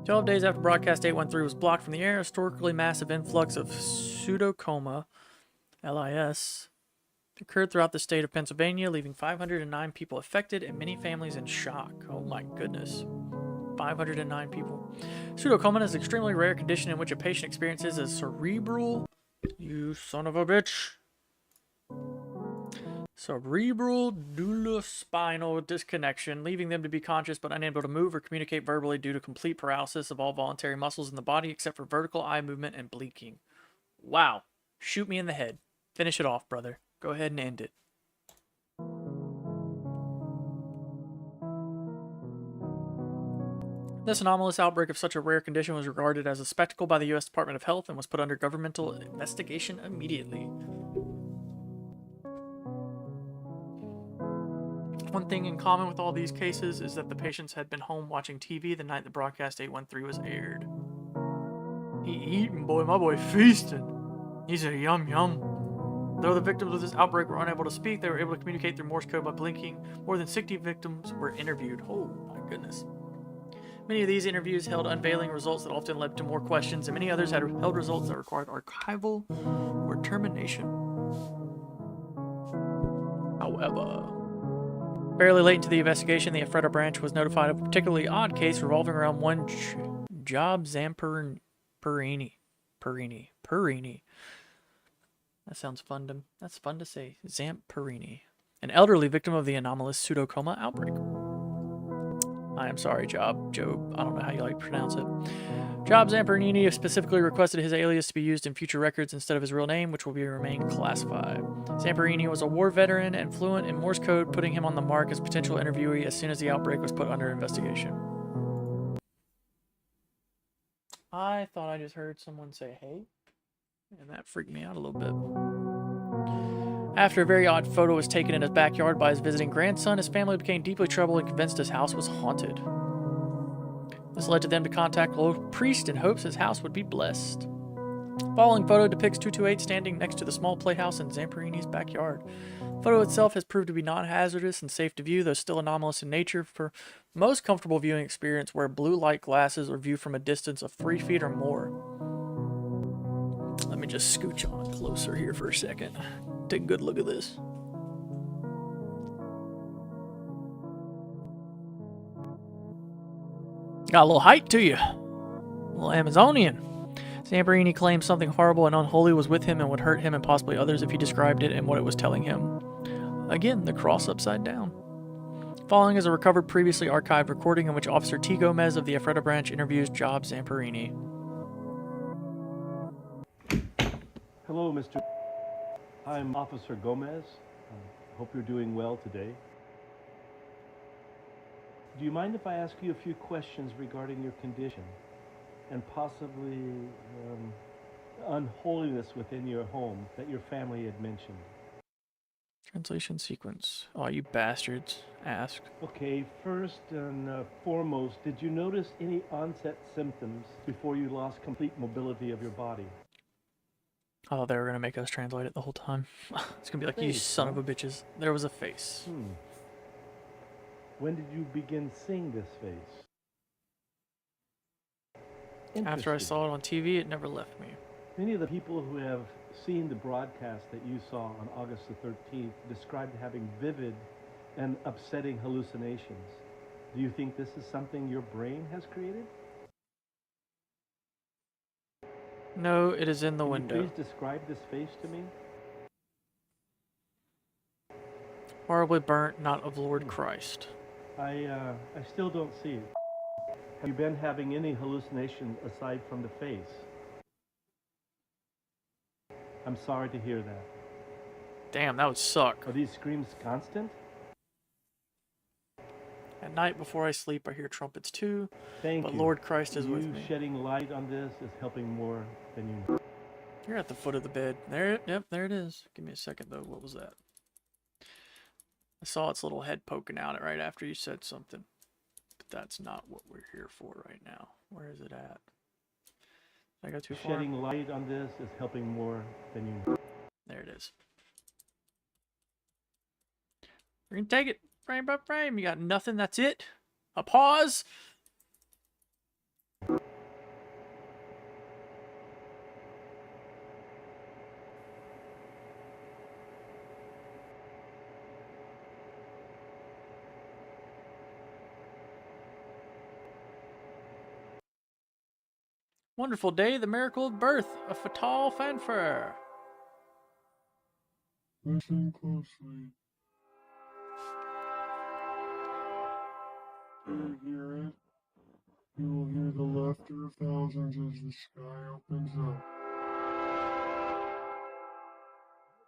[SPEAKER 1] 12 days after Broadcast 813 was blocked from the air, a historically massive influx of pseudocoma, LIS, occurred throughout the state of Pennsylvania, leaving 509 people affected and many families in shock. Oh my goodness. 509 people. Pseudocoma is an extremely rare condition in which a patient experiences a cerebral... You son of a bitch. Cerebral dulospinal disconnection, leaving them to be conscious but unable to move or communicate verbally due to complete paralysis of all voluntary muscles in the body except for vertical eye movement and blinking. Wow. Shoot me in the head. Finish it off, brother. Go ahead and end it. This anomalous outbreak of such a rare condition was regarded as a spectacle by the U.S. Department of Health and was put under governmental investigation immediately. One thing in common with all these cases is that the patients had been home watching TV the night the Broadcast 813 was aired. He eating, boy, my boy feasting. He said, yum, yum. Though the victims of this outbreak were unable to speak, they were able to communicate through Morse code by blinking. More than 60 victims were interviewed. Oh, my goodness. Many of these interviews held unveiling results that often led to more questions, and many others had held results that required archival or termination. However, fairly late into the investigation, the Ephrata branch was notified of a particularly odd case revolving around one Job Zamperini. Perini. That sounds fun. That's fun to say. Zamperini, an elderly victim of the anomalous pseudocoma outbreak. I am sorry, Job. I don't know how you like to pronounce it. Job Zamperini specifically requested his alias to be used in future records instead of his real name, which will remain classified. Zamperini was a war veteran and fluent in Morse code, putting him on the mark as potential interviewee as soon as the outbreak was put under investigation. I thought I just heard someone say, hey, and that freaked me out a little bit. After a very odd photo was taken in his backyard by his visiting grandson, his family became deeply troubled and convinced his house was haunted. This led to them to contact a local priest in hopes his house would be blessed. The following photo depicts 228 standing next to the small playhouse in Zamperini's backyard. The photo itself has proved to be non-hazardous and safe to view, though still anomalous in nature. For most comfortable viewing experience, wear blue light glasses or view from a distance of 3 feet or more. Let me just scooch on closer here for a second. Take a good look at this. Got a little height to you. A little Amazonian. Zamperini claimed something horrible and unholy was with him and would hurt him and possibly others if he described it and what it was telling him. Again, the cross upside down. Following is a recovered previously archived recording in which Officer T. Gomez of the Ephrata branch interviews Job Zamperini.
[SPEAKER 12] Hello, Mr. I'm Officer Gomez. Hope you're doing well today. Do you mind if I ask you a few questions regarding your condition and possibly unholiness within your home that your family had mentioned?
[SPEAKER 1] Translation sequence. Oh, you bastards. Ask.
[SPEAKER 12] Okay, first and foremost, did you notice any onset symptoms before you lost complete mobility of your body?
[SPEAKER 1] I thought they were going to make us translate it the whole time. It's going to be like, you son of a bitches. There was a face.
[SPEAKER 12] When did you begin seeing this face?
[SPEAKER 1] After I saw it on TV, it never left me.
[SPEAKER 12] Many of the people who have seen the broadcast that you saw on August the 13th described having vivid and upsetting hallucinations. Do you think this is something your brain has created?
[SPEAKER 1] No, it is in the window.
[SPEAKER 12] Please describe this face to me.
[SPEAKER 1] Horribly burnt, not of Lord Christ.
[SPEAKER 12] I still don't see it. Have you been having any hallucination aside from the face? I'm sorry to hear that.
[SPEAKER 1] Damn, that would suck.
[SPEAKER 12] Are these screams constant?
[SPEAKER 1] At night before I sleep, I hear trumpets too.
[SPEAKER 12] Thank
[SPEAKER 1] but
[SPEAKER 12] you.
[SPEAKER 1] Lord Christ is with
[SPEAKER 12] You
[SPEAKER 1] me.
[SPEAKER 12] shedding light on this is helping more than you know.
[SPEAKER 1] You're at the foot of the bed. There, yep, there it is. Give me a second though. What was that? I saw its little head poking out right after you said something. But that's not what we're here for right now. Where is it at? Did I go too far?
[SPEAKER 12] Shedding light on this is helping more than you know.
[SPEAKER 1] There it is. We're gonna take it frame by frame. You got nothing. That's it. A pause. Wonderful day, the miracle of birth, a fatal fanfare.
[SPEAKER 8] Listen closely. Do you hear it? You will hear the laughter of thousands as the sky opens up.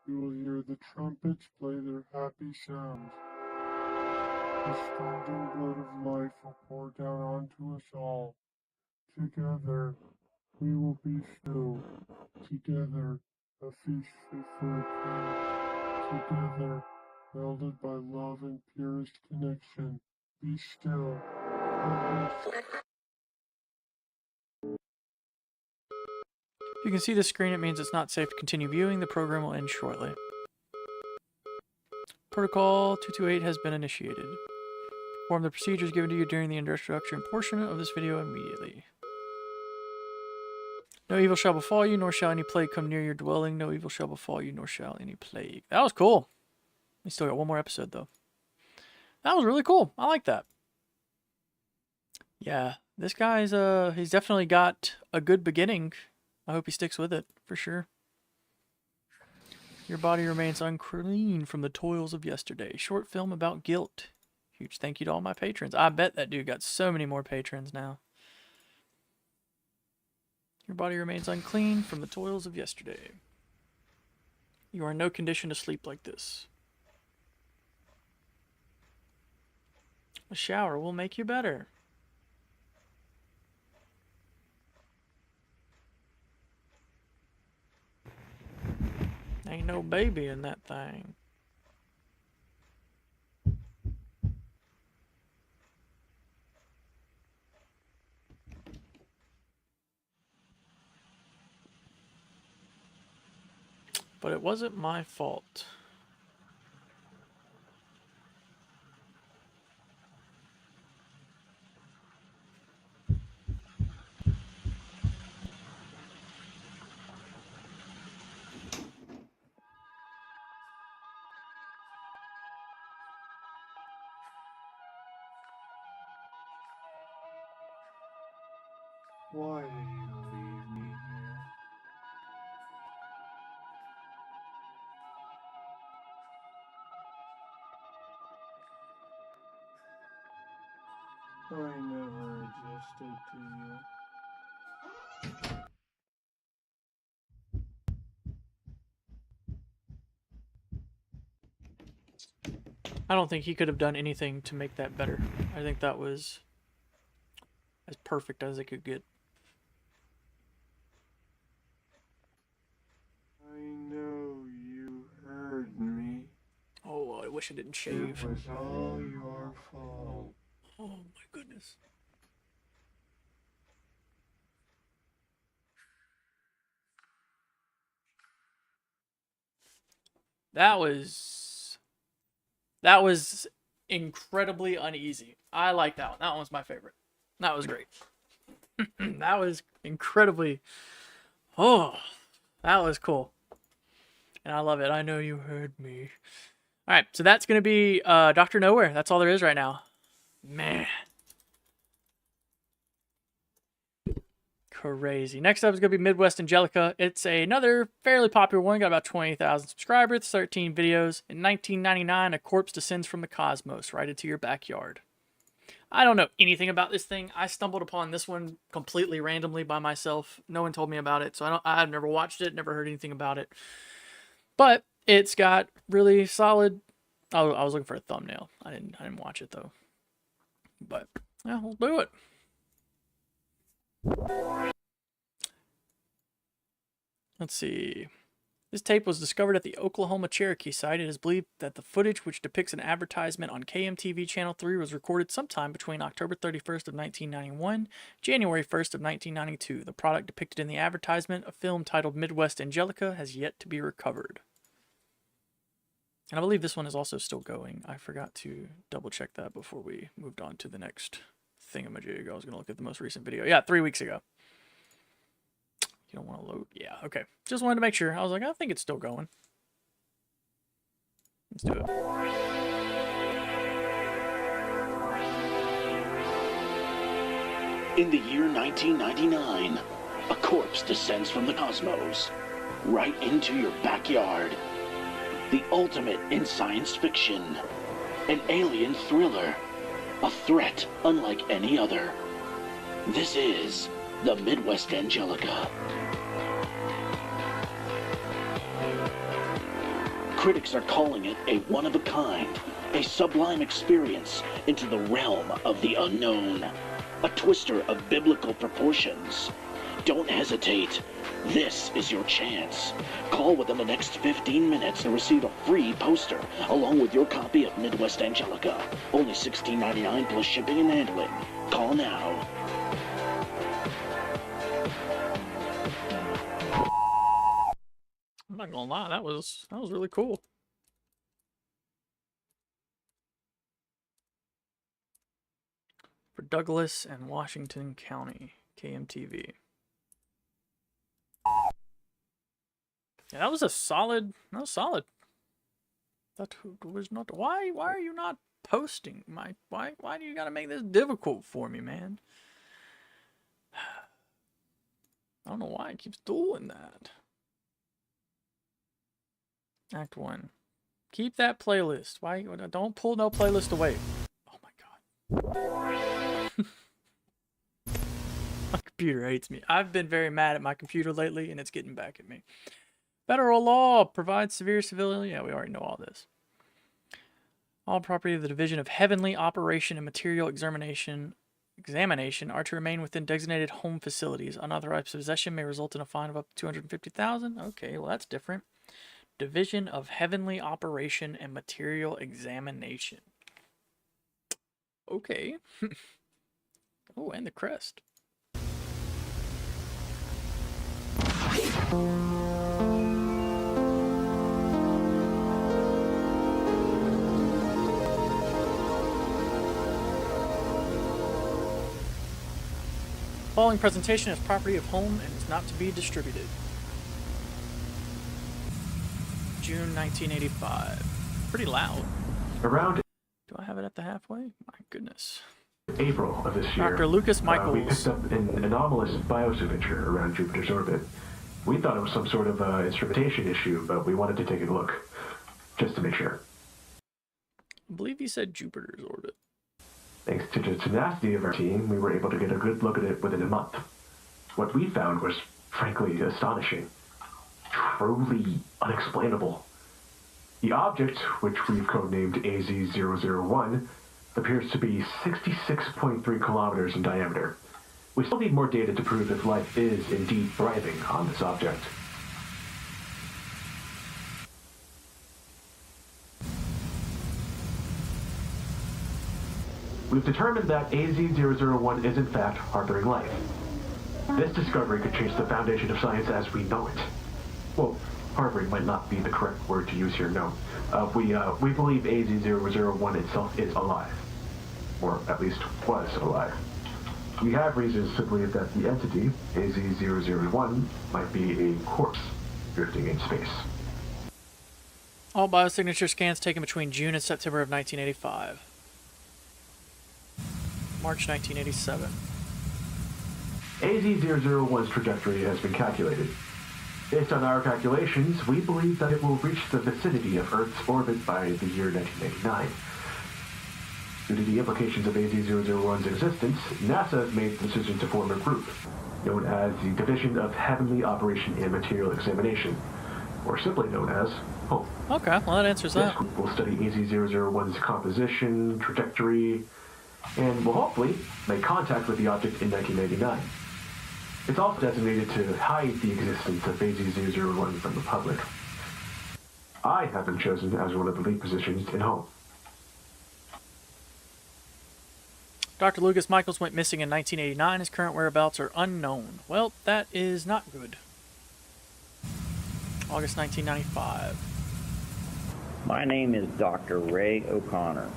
[SPEAKER 8] You will hear the trumpets play their happy sounds. The scalding blood of life will pour down onto us all. Together, we will be still. Together, a feast fit for a king. Together, welded by love and purest connection. Be still.
[SPEAKER 1] If you can see the screen, it means it's not safe to continue viewing. The program will end shortly. Protocol 228 has been initiated. Perform the procedures given to you during the introduction portion of this video immediately. No evil shall befall you, nor shall any plague come near your dwelling. No evil shall befall you, nor shall any plague. That was cool. We still got one more episode, though. That was really cool. I like that. Yeah, this guy's, he's definitely got a good beginning. I hope he sticks with it, for sure. Your body remains unclean from the toils of yesterday. Short film about guilt. Huge thank you to all my patrons. I bet that dude got so many more patrons now. Your body remains unclean from the toils of yesterday. You are in no condition to sleep like this. A shower will make you better. Ain't no baby in that thing. But it wasn't my fault.
[SPEAKER 8] Why did you leave me here? I never existed to you.
[SPEAKER 1] I don't think he could have done anything to make that better. I think that was as perfect as it could get.
[SPEAKER 8] I know you heard me.
[SPEAKER 1] Oh, I wish I didn't shave.
[SPEAKER 8] It was all your fault.
[SPEAKER 1] Oh my goodness. That was incredibly uneasy. I like that one. That one was my favorite. That was great. That was incredibly... Oh, that was cool. And I love it. I know you heard me. Alright, so that's going to be Dr. Nowhere. That's all there is right now. Man. Crazy. Next up is going to be Midwest Angelica. It's another fairly popular one. Got about 20,000 subscribers, 13 videos. In 1999, a corpse descends from the cosmos right into your backyard. I don't know anything about this thing. I stumbled upon this one completely randomly by myself. No one told me about it, so I've never watched it, never heard anything about it. But it's got really solid... I was looking for a thumbnail. I didn't watch it though. But yeah, we'll do it. Let's see. This tape was discovered at the Oklahoma Cherokee site. It is believed that the footage, which depicts an advertisement on KMTV Channel 3, was recorded sometime between October 31st of 1991, January 1st of 1992. The product depicted in the advertisement, a film titled Midwest Angelica, has yet to be recovered. And I believe this one is also still going. I forgot to double check that before we moved on to the next thingamajig. I was going to look at the most recent video. Yeah, 3 weeks ago. You don't want to load? Yeah, okay. Just wanted to make sure. I was like, I think it's still going. Let's do it.
[SPEAKER 13] In the year 1999, a corpse descends from the cosmos, right into your backyard. The ultimate in science fiction. An alien thriller. A threat unlike any other. This is the Midwest Angelica. Critics are calling it a one-of-a-kind, a sublime experience into the realm of the unknown. A twister of biblical proportions. Don't hesitate. This is your chance. Call within the next 15 minutes and receive a free poster, along with your copy of Midwest Angelica. Only $16.99 plus shipping and handling. Call now.
[SPEAKER 1] not gonna lie, that was really cool. For Douglas and Washington County, KMTV. Yeah, that was a solid. That was solid. That was not. Why are you not posting my? Why do you gotta make this difficult for me, man? I don't know why it keeps doing that. Act 1. Keep that playlist. Why? Don't pull no playlist away. Oh my god. My computer hates me. I've been very mad at my computer lately, and it's getting back at me. Federal law provides severe civilian. Yeah, we already know all this. All property of the Division of Heavenly Operation and Material Examination are to remain within designated home facilities. Unauthorized possession may result in a fine of up to $250,000. Okay, well that's different. Division of Heavenly Operation and Material Examination. Okay. Oh, and the crest. Following presentation is property of home and is not to be distributed. June 1985. Pretty loud.
[SPEAKER 14] Around
[SPEAKER 1] Do I have it at the halfway? My goodness.
[SPEAKER 14] April of this year,
[SPEAKER 1] Dr. Lucas
[SPEAKER 14] we
[SPEAKER 1] Michaels.
[SPEAKER 14] picked up an anomalous biosignature around Jupiter's orbit. We thought it was some sort of instrumentation issue, but we wanted to take a look, just to make sure.
[SPEAKER 1] I believe he said Jupiter's orbit.
[SPEAKER 14] Thanks to the tenacity of our team, we were able to get a good look at it within a month. What we found was, frankly, astonishing. Truly unexplainable. The object, which we've codenamed AZ-001, appears to be 66.3 kilometers in diameter. We still need more data to prove if life is indeed thriving on this object. We've determined that AZ-001 is in fact harboring life. This discovery could change the foundation of science as we know it. Well, harboring might not be the correct word to use here, no. We believe AZ-001 itself is alive. Or at least was alive. We have reasons to believe that the entity, AZ-001, might be a corpse drifting in space.
[SPEAKER 1] All biosignature scans taken between June and September of 1985. March 1987.
[SPEAKER 14] AZ-001's trajectory has been calculated. Based on our calculations, we believe that it will reach the vicinity of Earth's orbit by the year 1999. Due to the implications of AZ-001's existence, NASA has made the decision to form a group, known as the Division of Heavenly Operation and Material Examination, or simply known as HOPE.
[SPEAKER 1] Okay, well that answers
[SPEAKER 14] This
[SPEAKER 1] that.
[SPEAKER 14] group will study AZ-001's composition, trajectory, and will hopefully make contact with the object in 1999. It's also designated to hide the existence of AZ-001 from the public. I have been chosen as one of the lead positions in HOPE.
[SPEAKER 1] Dr. Lucas Michaels went missing in 1989. His current whereabouts are unknown. Well, that is not good. August 1995.
[SPEAKER 15] My name is Dr. Ray O'Connor,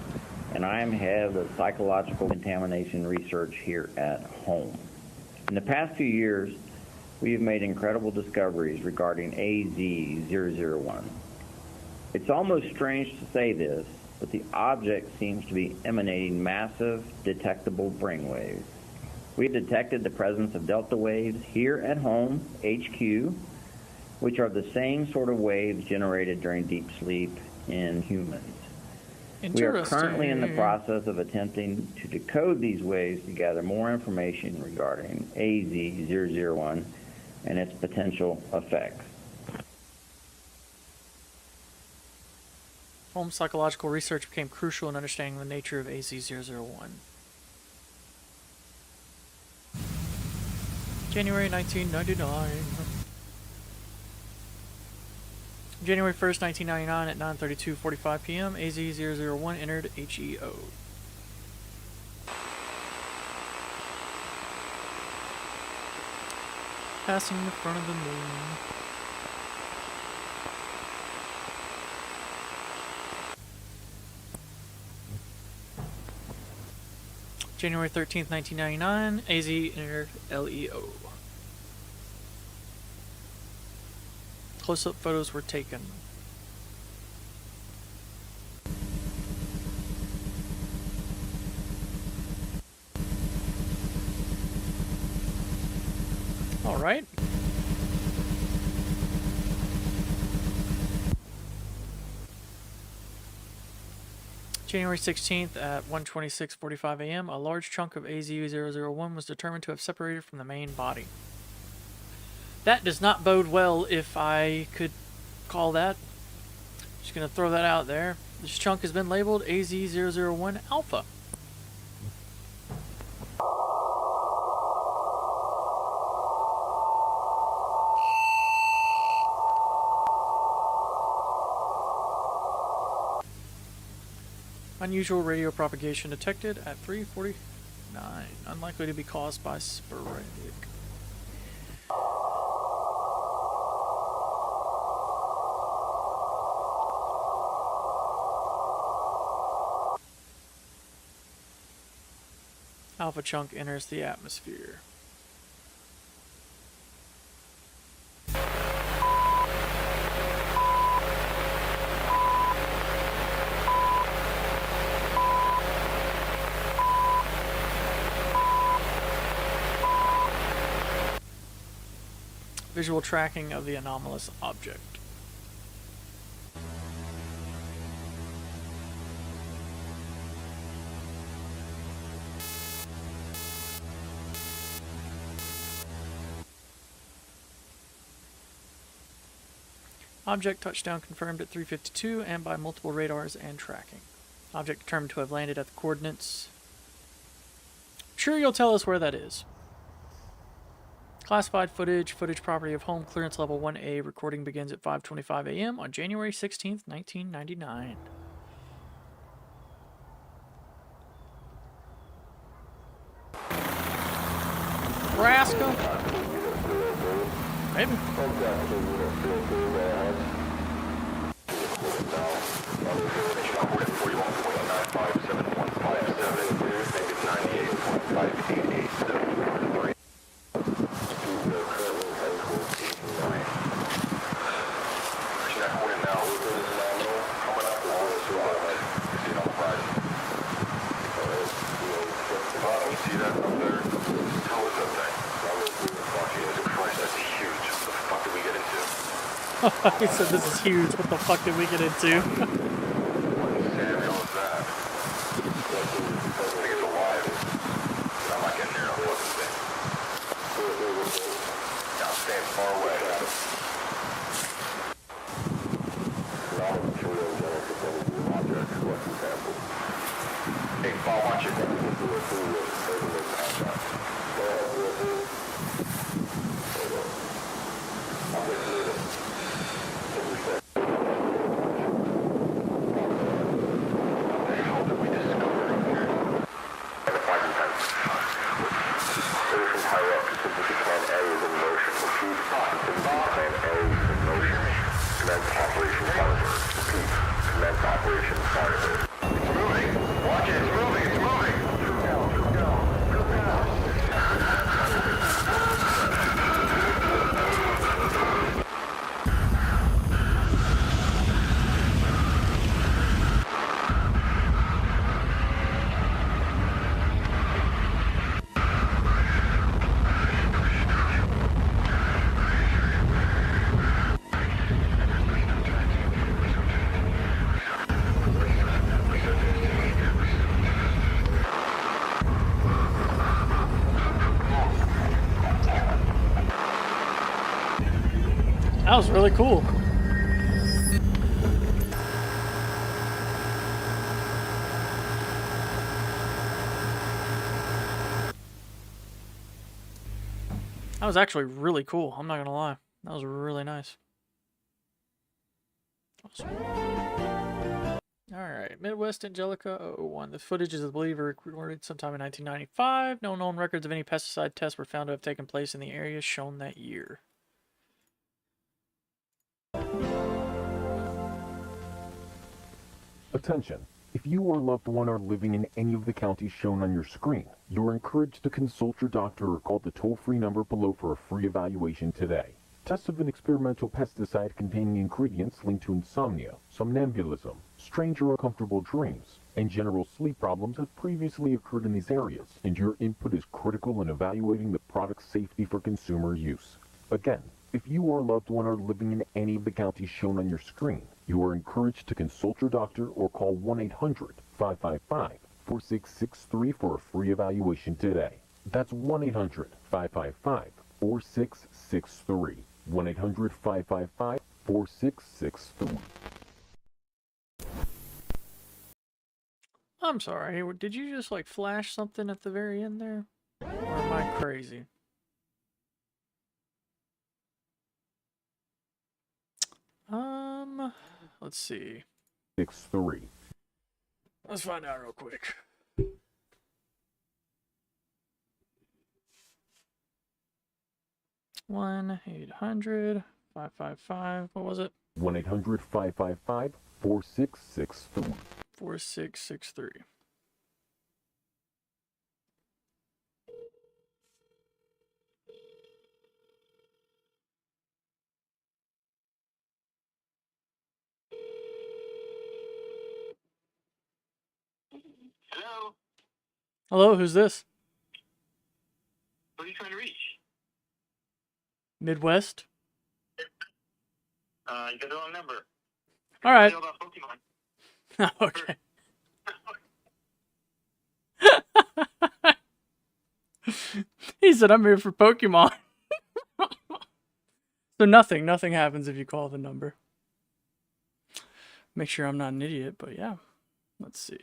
[SPEAKER 15] and I am head of psychological contamination research here at home. In the past few years, we have made incredible discoveries regarding AZ-001. It's almost strange to say this, but the object seems to be emanating massive, detectable brainwaves. We've detected the presence of delta waves here at home, HQ, which are the same sort of waves generated during deep sleep in humans. We are currently in the process of attempting to decode these waves to gather more information regarding AZ-001 and its potential effects.
[SPEAKER 1] Home psychological research became crucial in understanding the nature of AZ-001. January 1999. January 1st, 1999 at 9:32:45 p.m. AZ-001 entered HEO. Passing the front of the moon. January 13th, 1999, AZ entered LEO. Close-up photos were taken. All right. January 16th at 1:26:45 a.m., a large chunk of AZU-001 was determined to have separated from the main body. That does not bode well, if I could call that. Just going to throw that out there. This chunk has been labeled AZ-001 Alpha. Unusual radio propagation detected at 3:49. Unlikely to be caused by sporadic. Alpha chunk enters the atmosphere. Visual tracking of the anomalous object. Object touchdown confirmed at 3:52 and by multiple radars and tracking. Object determined to have landed at the coordinates. Sure, you'll tell us where that is. Classified footage, footage property of home, clearance level 1A. Recording begins at 5:25 a.m. on January 16th, 1999. Nebraska? Maybe. He said this is huge. What the fuck did we get into? That was really cool. That was actually really cool. I'm not gonna lie. That was really nice. Awesome. Alright, Midwest Angelica 001. The footage is believed recorded sometime in 1995. No known records of any pesticide tests were found to have taken place in the area shown that year.
[SPEAKER 16] Attention. If you or loved one are living in any of the counties shown on your screen, you are encouraged to consult your doctor or call the toll-free number below for a free evaluation today. Tests of an experimental pesticide containing ingredients linked to insomnia, somnambulism, strange or uncomfortable dreams, and general sleep problems have previously occurred in these areas, and your input is critical in evaluating the product's safety for consumer use. Again, if you or loved one are living in any of the counties shown on your screen, you are encouraged to consult your doctor or call 1-800-555-4663 for a free evaluation today. That's 1-800-555-4663. 1-800-555-4663.
[SPEAKER 1] I'm sorry, did you just like flash something at the very end there? Or am I crazy? Let's see.
[SPEAKER 16] 63.
[SPEAKER 1] Let's find out real quick. One 800-555. What was it?
[SPEAKER 16] 1-800-555-4663.
[SPEAKER 1] 4663.
[SPEAKER 17] Hello?
[SPEAKER 1] Hello, who's this?
[SPEAKER 17] Who are you trying to reach?
[SPEAKER 1] Midwest?
[SPEAKER 17] You got the wrong number.
[SPEAKER 1] All right.
[SPEAKER 17] About Pokemon.
[SPEAKER 1] Okay. He said, I'm here for Pokemon. So nothing happens if you call the number. Make sure I'm not an idiot, but yeah. Let's see.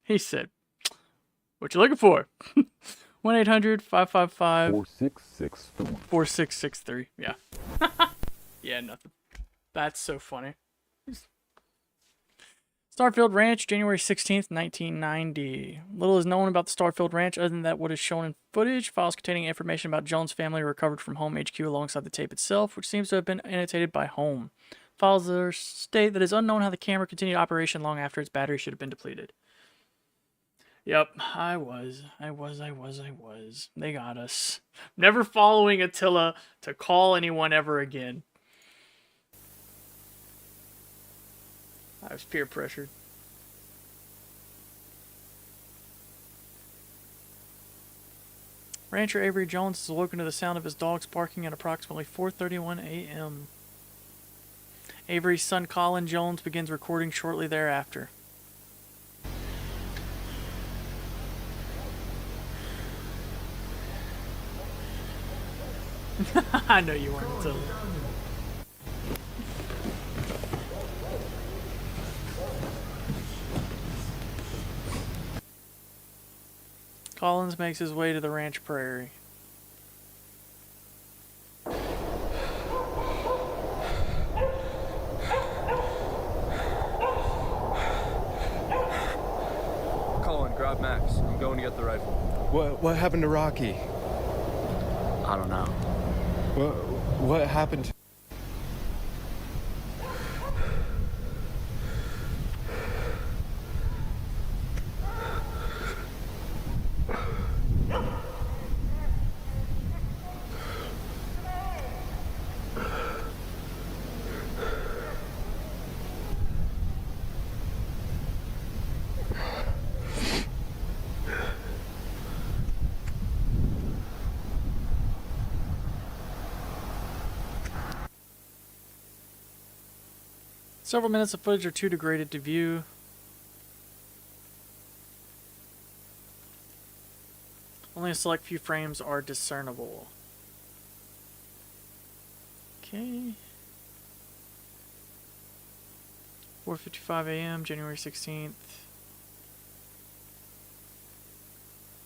[SPEAKER 1] He said, what you looking for? 1-800-555 4663. Yeah. Yeah, nothing. That's so funny. Starfield Ranch, January 16th, 1990. Little is known about the Starfield Ranch other than that what is shown in footage. Files containing information about Jones' family were recovered from Home HQ alongside the tape itself, which seems to have been annotated by Home. Files there state that it is unknown how the camera continued operation long after its battery should have been depleted. Yep, I was. They got us. Never following Attila to call anyone ever again. I was peer pressured. Rancher Avery Jones is awoken to the sound of his dogs barking at approximately 4:31 a.m. Avery's son Colin Jones begins recording shortly thereafter. I know you weren't Attila. Collins makes his way to the ranch prairie.
[SPEAKER 18] Colin, grab Max. I'm going to get the rifle.
[SPEAKER 19] What happened to Rocky?
[SPEAKER 18] I don't know.
[SPEAKER 19] What happened to...
[SPEAKER 1] Several minutes of footage are too degraded to view. Only a select few frames are discernible. Okay. 4:55 a.m., January 16th.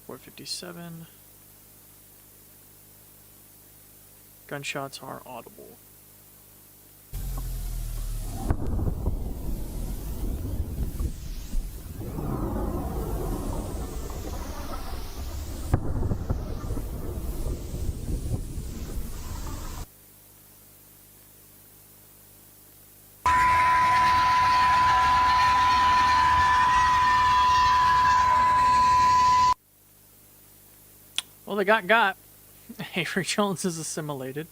[SPEAKER 1] 4:57. Gunshots are audible. they got. Avery Jones is assimilated.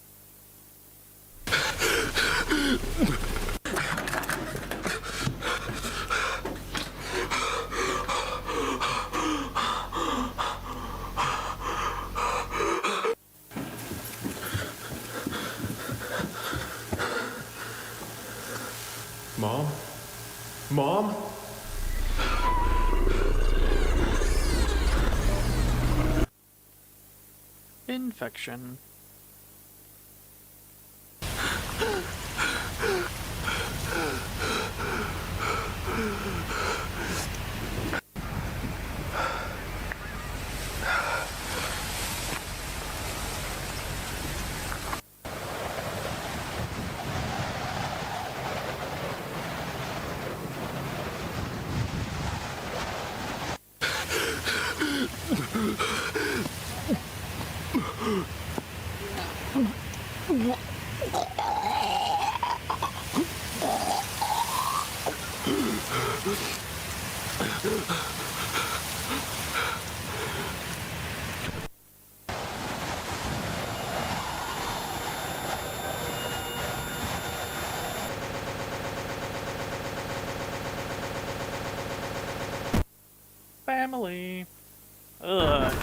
[SPEAKER 19] Mom? Mom?
[SPEAKER 1] Infection. Family. Ugh.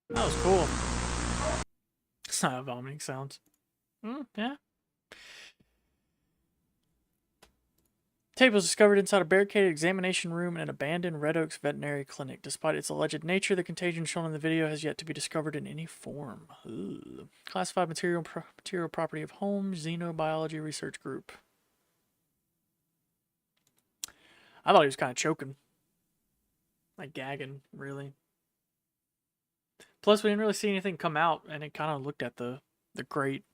[SPEAKER 1] That was cool. It's not vomiting sounds. Yeah. Tape was discovered inside a barricaded examination room in an abandoned Red Oaks veterinary clinic. Despite its alleged nature, the contagion shown in the video has yet to be discovered in any form. Ugh. Classified material property of Home Xenobiology Research Group. I thought he was kind of choking. Like gagging, really. Plus, we didn't really see anything come out, and it kind of looked at the grate.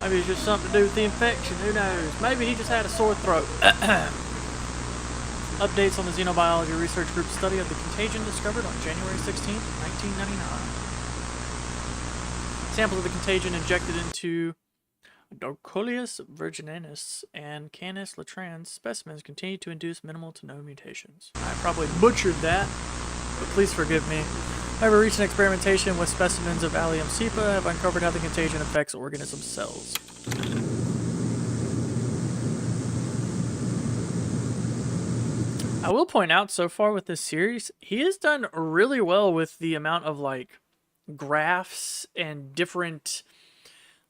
[SPEAKER 1] Maybe it's just something to do with the infection. Who knows? Maybe he just had a sore throat. Updates on the Xenobiology Research Group study of the contagion discovered on January 16th, 1999. Samples of the contagion injected into Dorcoleus virgininus and Canis latrans specimens continue to induce minimal to no mutations. I probably butchered that, but please forgive me. However, recent experimentation with specimens of Allium cepa have uncovered how the contagion affects organism cells. I will point out, so far with this series, he has done really well with the amount of, like, graphs and different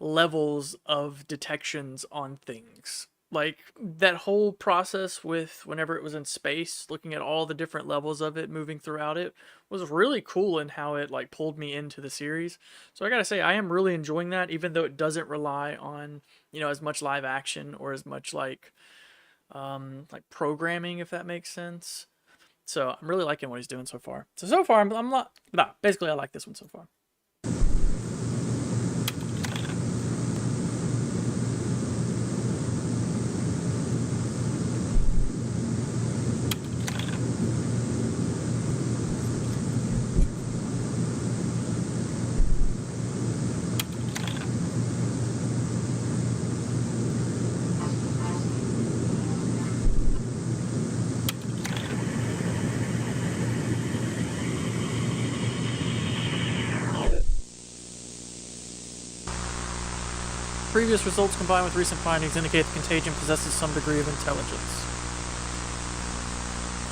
[SPEAKER 1] levels of detections on things. Like, that whole process with whenever it was in space, looking at all the different levels of it moving throughout it, was really cool in how it, like, pulled me into the series. So I gotta say, I am really enjoying that, even though it doesn't rely on, you know, as much live action or as much, like programming, if that makes sense. So I'm really liking what he's doing so far. So far, I'm not, basically I like this one so far. Previous results combined with recent findings indicate the contagion possesses some degree of intelligence.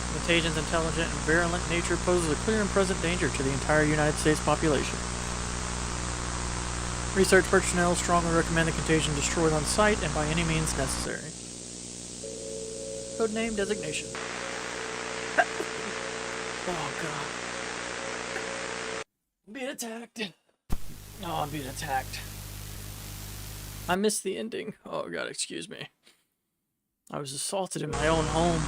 [SPEAKER 1] The contagion's intelligent and virulent nature poses a clear and present danger to the entire United States population. Research personnel strongly recommend the contagion destroyed on site and by any means necessary. Codename designation. Oh god. I'm being attacked. Oh, I'm being attacked. I missed the ending. Oh god, excuse me. I was assaulted in my own home.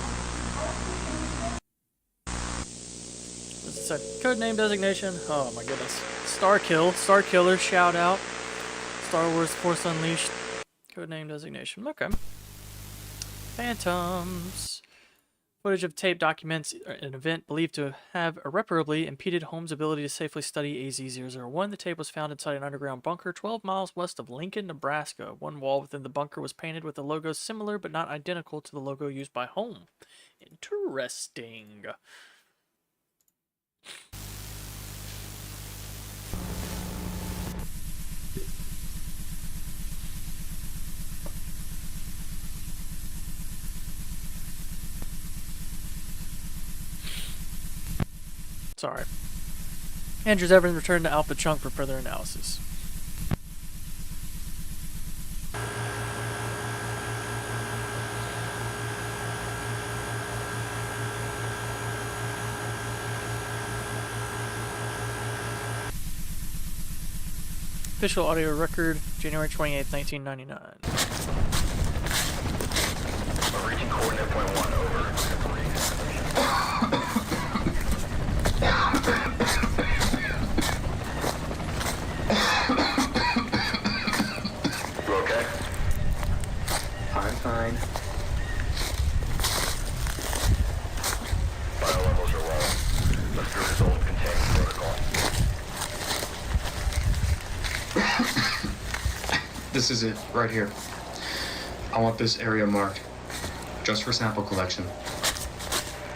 [SPEAKER 1] What's it say? Codename designation. Oh my goodness. Star Killer, shout out. Star Wars Force Unleashed. Codename designation. Okay. Phantoms. Footage of tape documents an event believed to have irreparably impeded Holmes' ability to safely study AZ-001. The tape was found inside an underground bunker 12 miles west of Lincoln, Nebraska. One wall within the bunker was painted with a logo similar but not identical to the logo used by Holmes. Interesting. Sorry. Andrews Evans returned to Alpha Chunk for further analysis. Official audio record, January 28th, 1999.
[SPEAKER 4] We're reaching coordinate point 1, over. You okay? I'm fine. Vital levels are low. Let's do results containing protocol.
[SPEAKER 18] This is it, right here. I want this area marked, just for sample collection.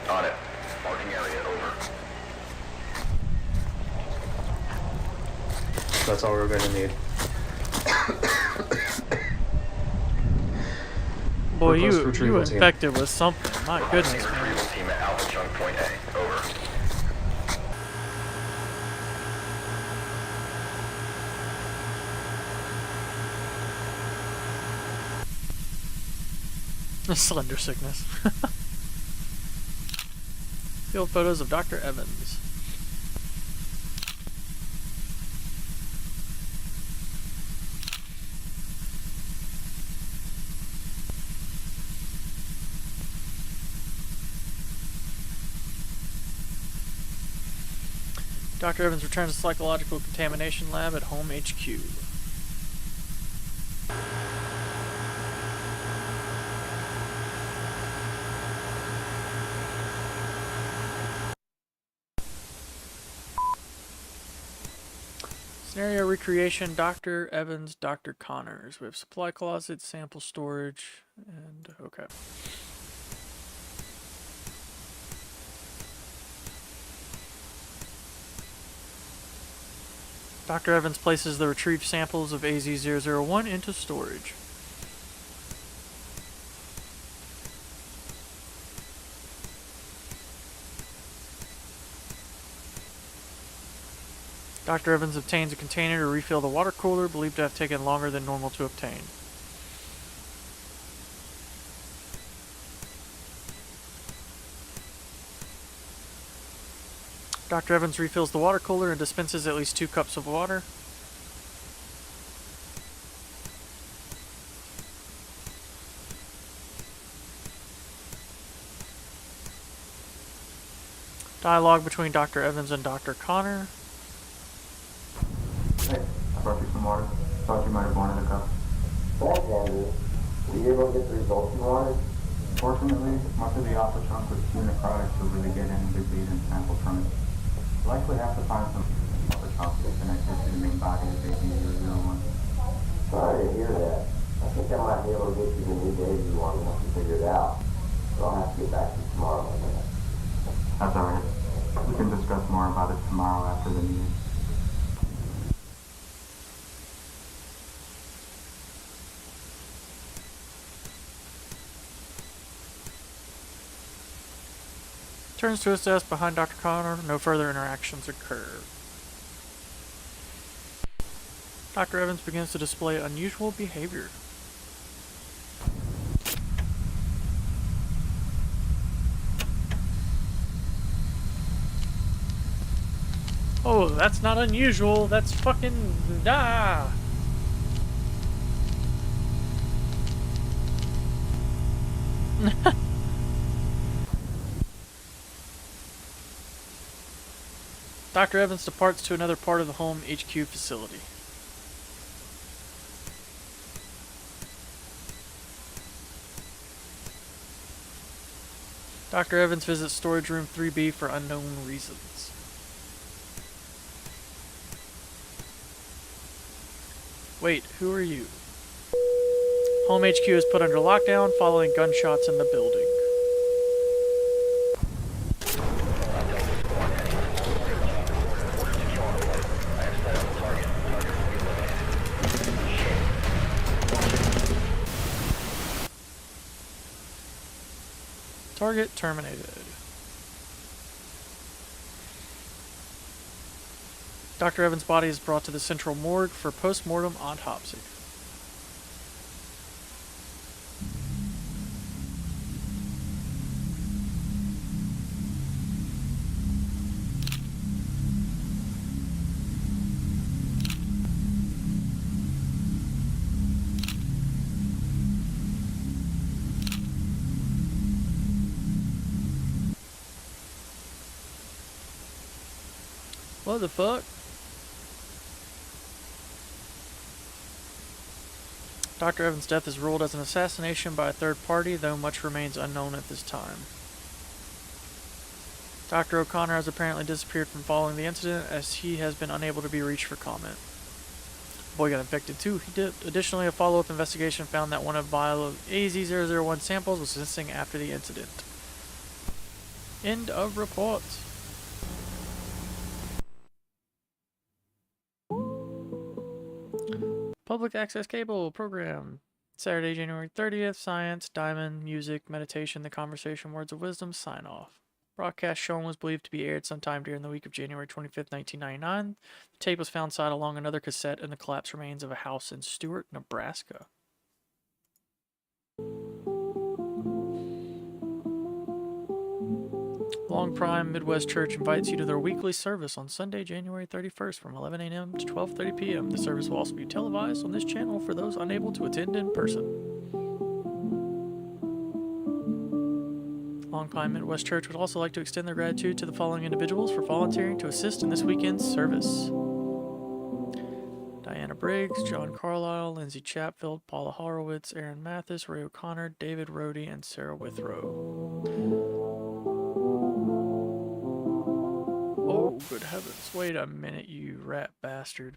[SPEAKER 4] On it. Marking area, over.
[SPEAKER 18] That's all we're going to need.
[SPEAKER 1] Boy,
[SPEAKER 18] Request
[SPEAKER 1] you
[SPEAKER 18] retrieval team.
[SPEAKER 1] infected with something. My goodness, man.
[SPEAKER 4] Retrieval team at Alpha Chunk Point A, over.
[SPEAKER 1] Slender sickness. Field photos of Dr. Evans. Dr. Evans returns to psychological contamination lab at Home HQ. Scenario recreation, Dr. Evans, Dr. Connors. We have supply closet, sample storage, and okay. Dr. Evans places the retrieved samples of AZ-001 into storage. Dr. Evans obtains a container to refill the water cooler, believed to have taken longer than normal to obtain. Dr. Evans refills the water cooler and dispenses at least 2 cups of water. Dialogue between Dr. Evans and Dr. Connor.
[SPEAKER 20] Hey, I brought you some water. Thought you might have wanted a cup.
[SPEAKER 4] Thanks, Andrew. Were you able to get the results you wanted?
[SPEAKER 20] Fortunately, much of the alpha chunk was too necrotic to really get any good lead and sample from it. Likely have to find some alpha chunk connected to the main body of AZ-001.
[SPEAKER 4] Sorry to hear that. I think I might be able to get you the new data you want once you figure it out. So I'll have to get back to you tomorrow on that.
[SPEAKER 20] That's alright. We can discuss more about it tomorrow after the meeting.
[SPEAKER 1] Turns to his desk behind Dr. Connor. No further interactions occur. Dr. Evans begins to display unusual behavior. Oh, that's not unusual. That's fucking... ah! Dr. Evans departs to another part of the Home HQ facility. Dr. Evans visits storage room 3B for unknown reasons. Wait, who are you? Home HQ is put under lockdown following gunshots in the building. Target terminated. Dr. Evans' body is brought to the central morgue for post-mortem autopsy. What the fuck? Dr. Evans' death is ruled as an assassination by a third party, though much remains unknown at this time. Dr. O'Connor has apparently disappeared from following the incident, as he has been unable to be reached for comment. Boy got infected too. He did. Additionally, a follow-up investigation found that one of vial of AZ-001 samples was missing after the incident. End of reports. Public access cable program. Saturday, January 30th. Science, Diamond, Music, Meditation, The Conversation, Words of Wisdom, Sign Off. Broadcast shown was believed to be aired sometime during the week of January 25th, 1999. The tape was found side along another cassette in the collapsed remains of a house in Stewart, Nebraska. Long Prime Midwest Church invites you to their weekly service on Sunday, January 31st from 11 a.m. to 12:30 p.m. The service will also be televised on this channel for those unable to attend in person. Long Pine Midwest Church would also like to extend their gratitude to the following individuals for volunteering to assist in this weekend's service. Diana Briggs, John Carlisle, Lindsay Chatfield, Paula Horowitz, Aaron Mathis, Ray O'Connor, David Rohde, and Sarah Withrow. Oh, good heavens. Wait a minute, you rat bastard.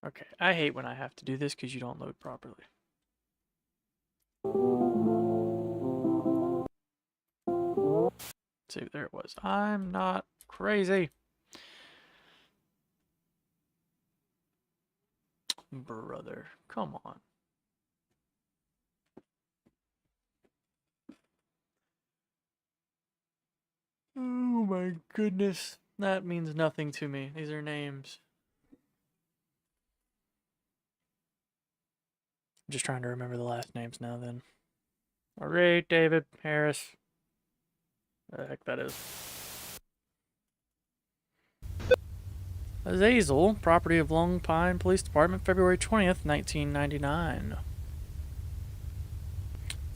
[SPEAKER 1] Okay, I hate when I have to do this because you don't load properly. See, there it was. I'm not crazy. Brother, come on. Oh my goodness. That means nothing to me. These are names. I'm just trying to remember the last names now then. Alright, David Harris. The heck that is. Azazel, property of Long Pine Police Department, February 20th, 1999.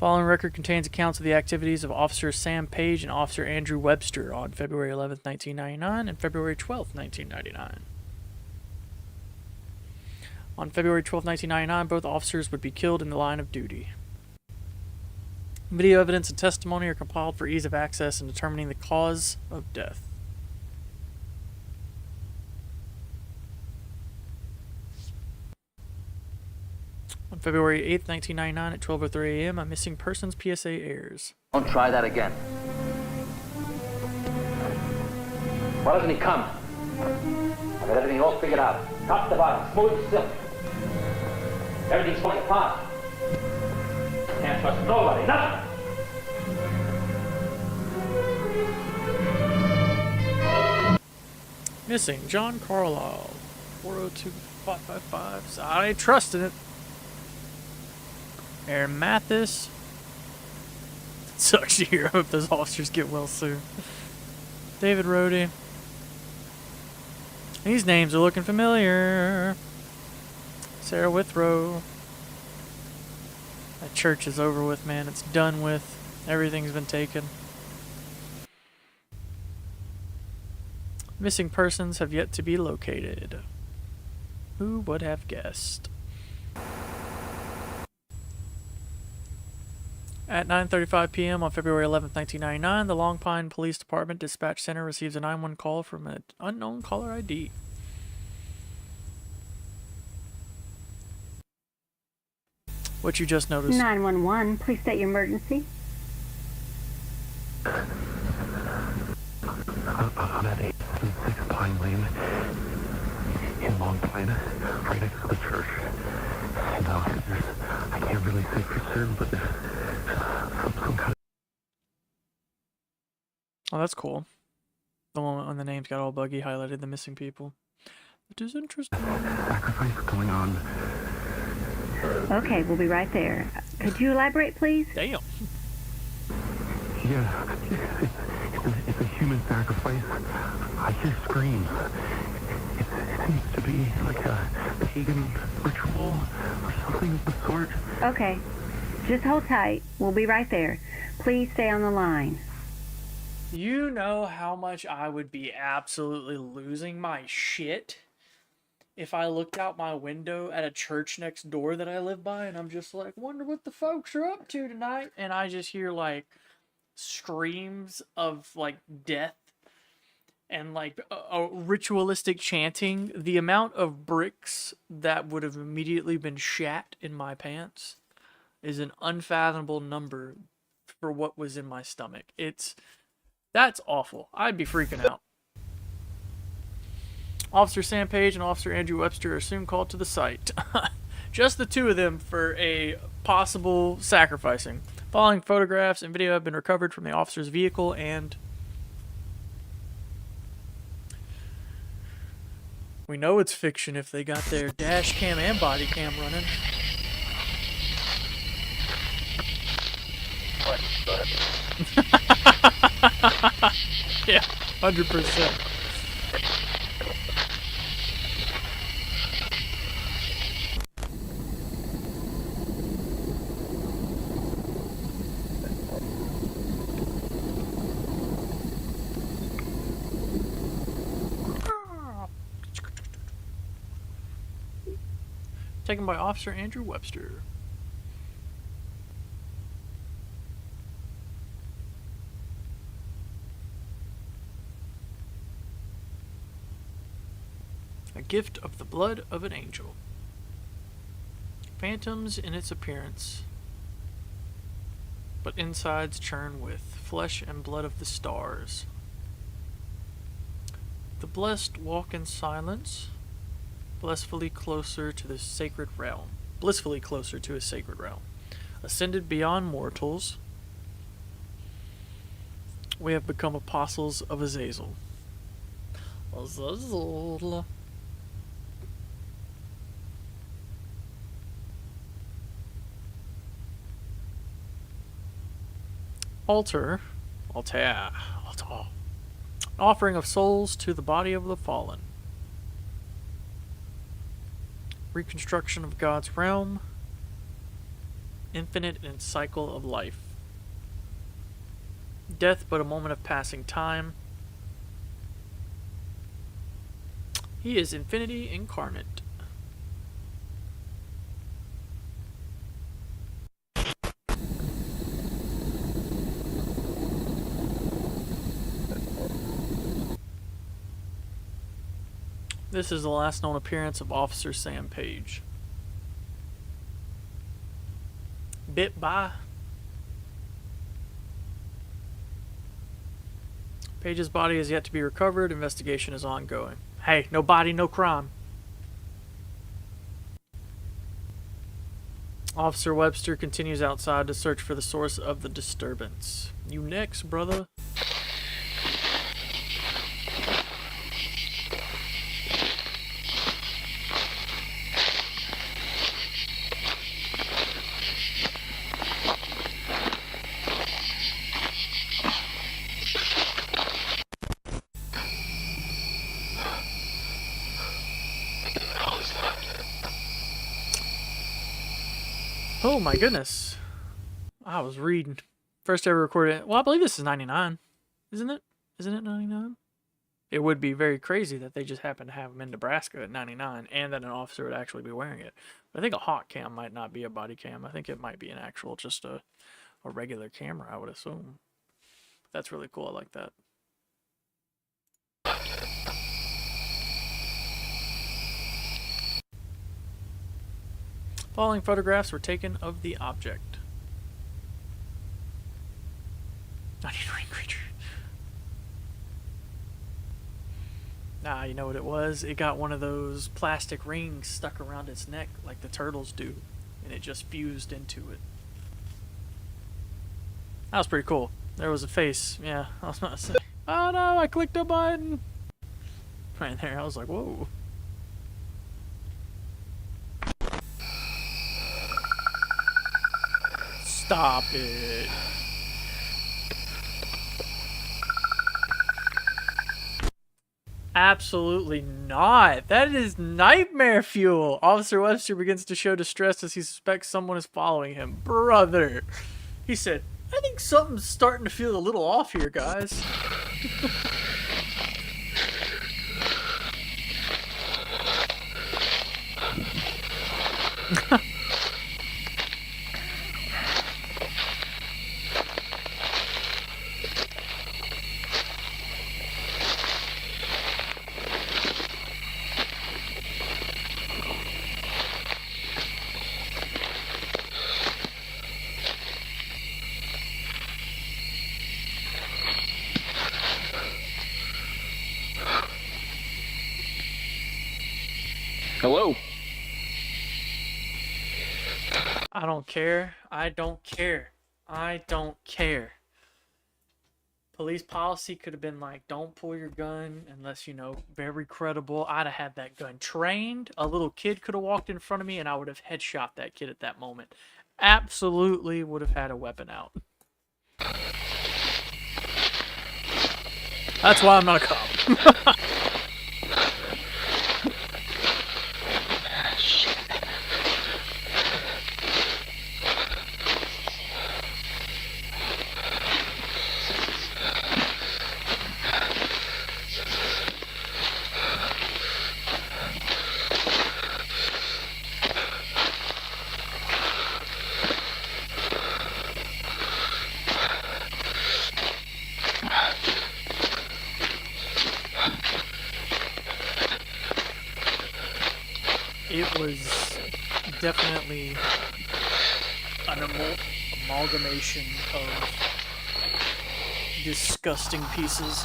[SPEAKER 1] Following record contains accounts of the activities of Officer Sam Page and Officer Andrew Webster on February 11th, 1999 and February 12th, 1999. On February 12, 1999, both officers would be killed in the line of duty. Video evidence and testimony are compiled for ease of access in determining the cause of death. On February 8, 1999 at 12:03 a.m., a missing persons PSA airs.
[SPEAKER 21] Don't try that again. Why doesn't he come? I got everything all figured out. Top to bottom, smooth as silk. Everything's falling apart. Can't trust nobody, nothing.
[SPEAKER 1] Missing John Carlisle, 402-555. I trusted it. Aaron Mathis. It sucks to hear. I hope those officers get well soon. David Rohde. These names are looking familiar. Sarah Withrow. That church is over with, man. It's done with. Everything's been taken. Missing persons have yet to be located. Who would have guessed? At 9:35 p.m. on February 11th, 1999, the Long Pine Police Department Dispatch Center receives a 911 call from an unknown caller ID. What you just noticed?
[SPEAKER 2] 911, please state your emergency.
[SPEAKER 14] I'm at 876 Pine Lane in Long Pine, right next to the church. And I can't really say for certain, but there's some kind of...
[SPEAKER 1] Oh, that's cool. The moment when the names got all buggy highlighted the missing people. It is interesting.
[SPEAKER 14] sacrifice going on.
[SPEAKER 2] Okay, we'll be right there. Could you elaborate, please?
[SPEAKER 1] Damn.
[SPEAKER 14] Yeah, it's a human sacrifice. I hear screams. It seems to be like a pagan ritual or something of the sort.
[SPEAKER 2] Okay, just hold tight. We'll be right there. Please stay on the line.
[SPEAKER 1] You know how much I would be absolutely losing my shit if I looked out my window at a church next door that I live by and I'm just like, wonder what the folks are up to tonight, and I just hear like screams of like death and like a ritualistic chanting. The amount of bricks that would have immediately been shat in my pants is an unfathomable number for what was in my stomach. That's awful. I'd be freaking out. Officer Sam Page and Officer Andrew Webster are soon called to the site. Just the two of them for a possible sacrificing. Following photographs and video have been recovered from the officer's vehicle, and we know it's fiction if they got their dash cam and body cam running. Yeah, 100%. Taken by Officer Andrew Webster. A gift of the blood of an angel. Phantoms in its appearance, but insides churn with flesh and blood of the stars. The blessed walk in silence, blissfully closer to the sacred realm. Blissfully closer to his sacred realm. Ascended beyond mortals, we have become apostles of Azazel. Azazel. Altar. Offering of souls to the body of the fallen. Reconstruction of God's realm. Infinite in its cycle of life. Death but a moment of passing time. He is infinity incarnate. This is the last known appearance of Officer Sam Page. Bit by. Page's body is yet to be recovered. Investigation is ongoing. Hey, no body, no crime. Officer Webster continues outside to search for the source of the disturbance. You next, brother. Oh my goodness. I was reading. First ever recorded. Well, I believe this is 99. Isn't it? Isn't it 99? It would be very crazy that they just happen to have them in Nebraska at 99 and that an officer would actually be wearing it. But I think a hawk cam might not be a body cam. I think it might be an actual, just a regular camera, I would assume. That's really cool. I like that. Following photographs were taken of the object. Onion ring creature. Nah, you know what it was? It got one of those plastic rings stuck around its neck like the turtles do, and it just fused into it. That was pretty cool. There was a face. Yeah, I was not saying. Oh no, I clicked a button! Right there, I was like, whoa. Stop it. Absolutely not. That is nightmare fuel. Officer Webster begins to show distress as he suspects someone is following him. Brother. He said, I think something's starting to feel a little off here, guys.
[SPEAKER 21] Hello?
[SPEAKER 1] I don't care. I don't care. I don't care. Police policy could have been like, don't pull your gun unless, you know, very credible. I'd have had that gun trained. A little kid could have walked in front of me and I would have headshot that kid at that moment. Absolutely would have had a weapon out. That's why I'm not a cop. It was definitely an amalgamation of disgusting pieces.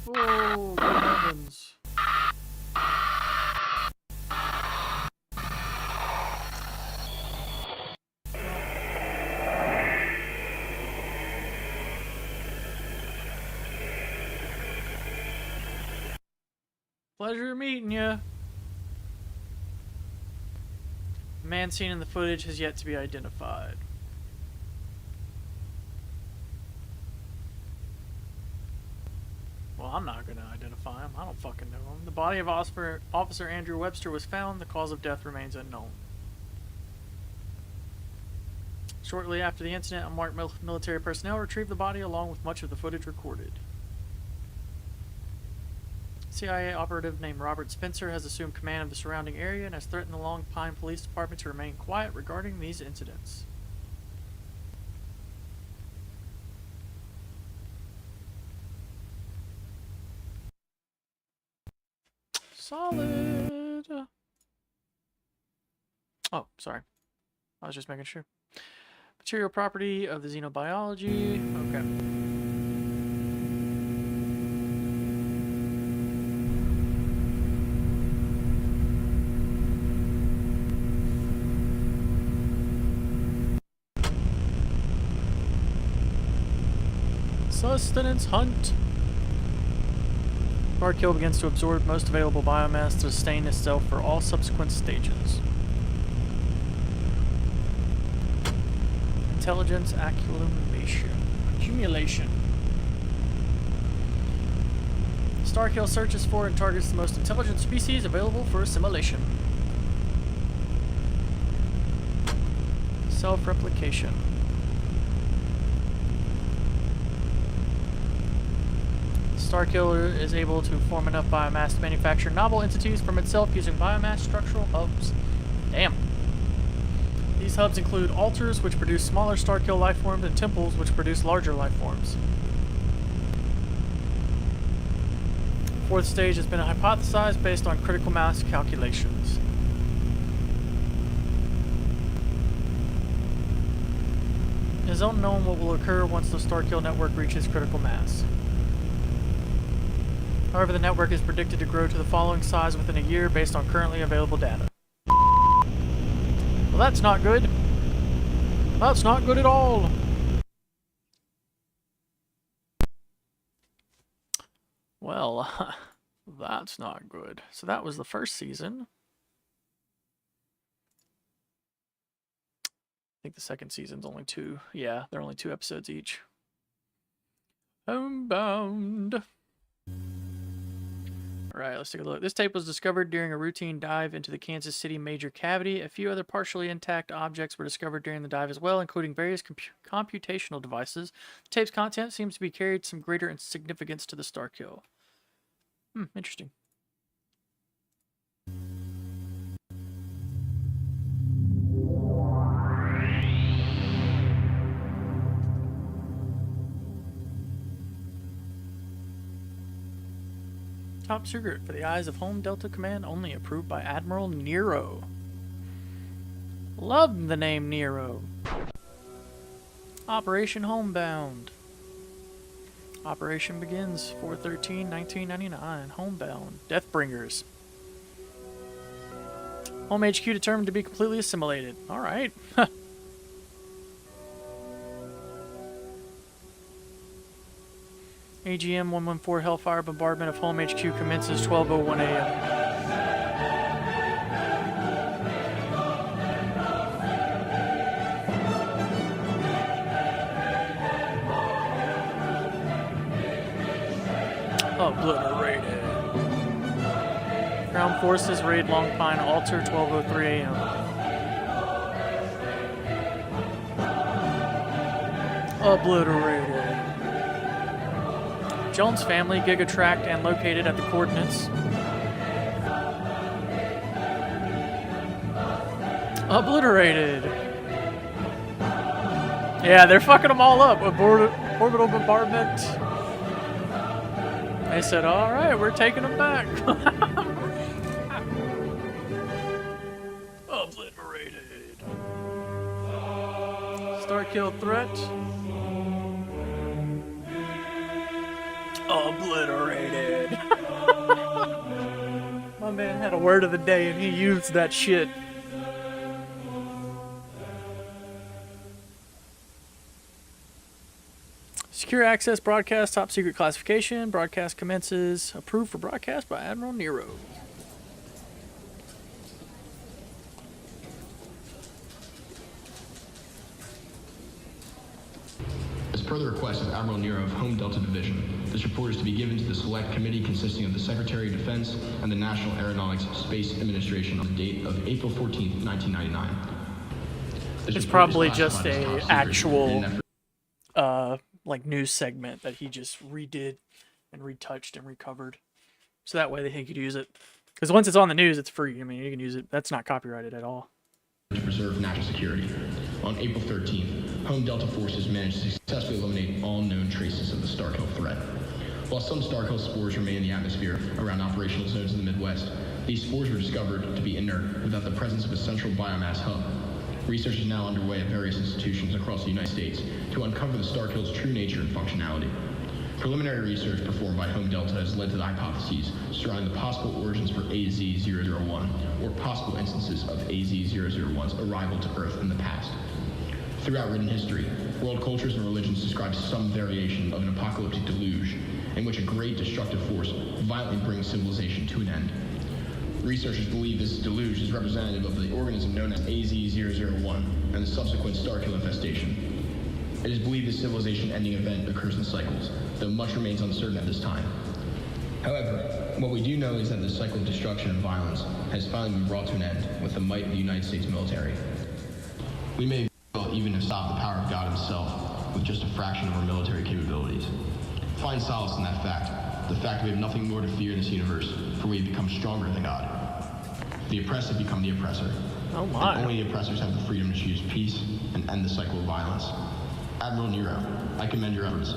[SPEAKER 1] Oh, good heavens. Pleasure meeting you. The man seen in the footage has yet to be identified. Well, I'm not going to identify him. I don't fucking know him. The body of Officer Andrew Webster was found. The cause of death remains unknown. Shortly after the incident, unmarked military personnel retrieved the body along with much of the footage recorded. CIA operative named Robert Spencer has assumed command of the surrounding area and has threatened the Long Pine Police Department to remain quiet regarding these incidents. Solid. Oh, sorry. I was just making sure. Material property of the xenobiology. Okay. Sustenance hunt. Guard kill begins to absorb most available biomass to sustain itself for all subsequent stages. intelligence accumulation. Starkill searches for and targets the most intelligent species available for assimilation. Self-replication. Starkiller is able to form enough biomass to manufacture novel entities from itself using biomass structural hubs. Damn. These hubs include altars, which produce smaller Starkill life forms, and temples, which produce larger life forms. Fourth stage has been hypothesized based on critical mass calculations. It is unknown what will occur once the Starkill network reaches critical mass. However, the network is predicted to grow to the following size within a year based on currently available data. Well, that's not good. That's not good at all. Well, that's not good. So that was the first season. I think the second season's only 2. Yeah, they're only 2 episodes each. Homebound. Alright, let's take a look. This tape was discovered during a routine dive into the Kansas City major cavity. A few other partially intact objects were discovered during the dive as well, including various computational devices. The tape's content seems to be carried some greater significance to the Starkill. Interesting. Top secret for the eyes of Home Delta Command, only approved by Admiral Nero. Love the name Nero. Operation Homebound. Operation begins 4/13/1999. Homebound. Deathbringers. Home HQ determined to be completely assimilated. Alright. AGM 114 Hellfire bombardment of Home HQ commences 12:01 a.m. Obliterated. Ground forces raid Long Pine Altar 12:03 a.m. Obliterated. Jones family giga-tracked and located at the coordinates. Obliterated. Yeah, they're fucking them all up. Orbital bombardment. They said, alright, we're taking them back. Obliterated. Starkill threat. Obliterated. My man had a word of the day and he used that shit. Secure access broadcast, top secret classification. Broadcast commences. Approved for broadcast by Admiral Nero.
[SPEAKER 5] As per the request of Admiral Nero of Home Delta Division, this report is to be given to the Select Committee consisting of the Secretary of Defense and the National Aeronautics Space Administration on the date of April 14th, 1999.
[SPEAKER 1] It's probably just a actual like news segment that he just redid and retouched and recovered. So that way he could use it. Because once it's on the news, it's free. I mean, you can use it. That's not copyrighted at all.
[SPEAKER 5] To preserve national security. On April 13th, Home Delta forces managed to successfully eliminate all known traces of the Starkill threat. While some Starkill spores remain in the atmosphere around operational zones in the Midwest, these spores were discovered to be inert without the presence of a central biomass hub. Research is now underway at various institutions across the United States to uncover the Starkill's true nature and functionality. Preliminary research performed by Home Delta has led to the hypotheses surrounding the possible origins for AZ-001, or possible instances of AZ-001's arrival to Earth in the past. Throughout written history, world cultures and religions describe some variation of an apocalyptic deluge in which a great destructive force violently brings civilization to an end. Researchers believe this deluge is representative of the organism known as AZ-001 and the subsequent Starkill infestation. It is believed this civilization-ending event occurs in cycles, though much remains uncertain at this time. However, what we do know is that the cycle of destruction and violence has finally been brought to an end with the might of the United States military. We may well even have stopped the power of God himself with just a fraction of our military capabilities. Find solace in that fact, the fact that we have nothing more to fear in this universe, for we have become stronger than God. The oppressed have become the oppressor.
[SPEAKER 1] Oh my.
[SPEAKER 5] And only the oppressors have the freedom to choose peace and end the cycle of violence. Admiral Nero, I commend your efforts.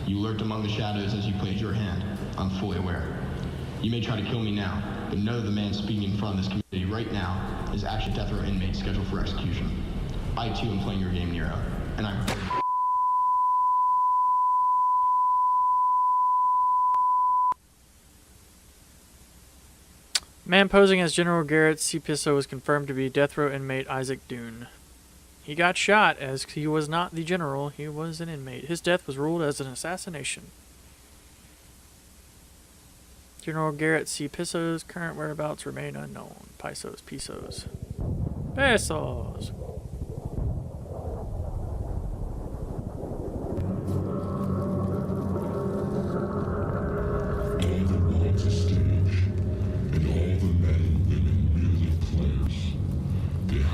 [SPEAKER 5] You lurked among the shadows as you played your hand. I'm fully aware. You may try to kill me now, but know that the man speaking in front of this community right now is actually a death row inmate scheduled for execution. I too am playing your game, Nero, and I'm...
[SPEAKER 1] Man posing as General Garrett C. Pisso was confirmed to be death row inmate Isaac Dune. He got shot as he was not the general, he was an inmate. His death was ruled as an assassination. General Garrett C. Pisso's current whereabouts remain unknown. Pisos. Pesos.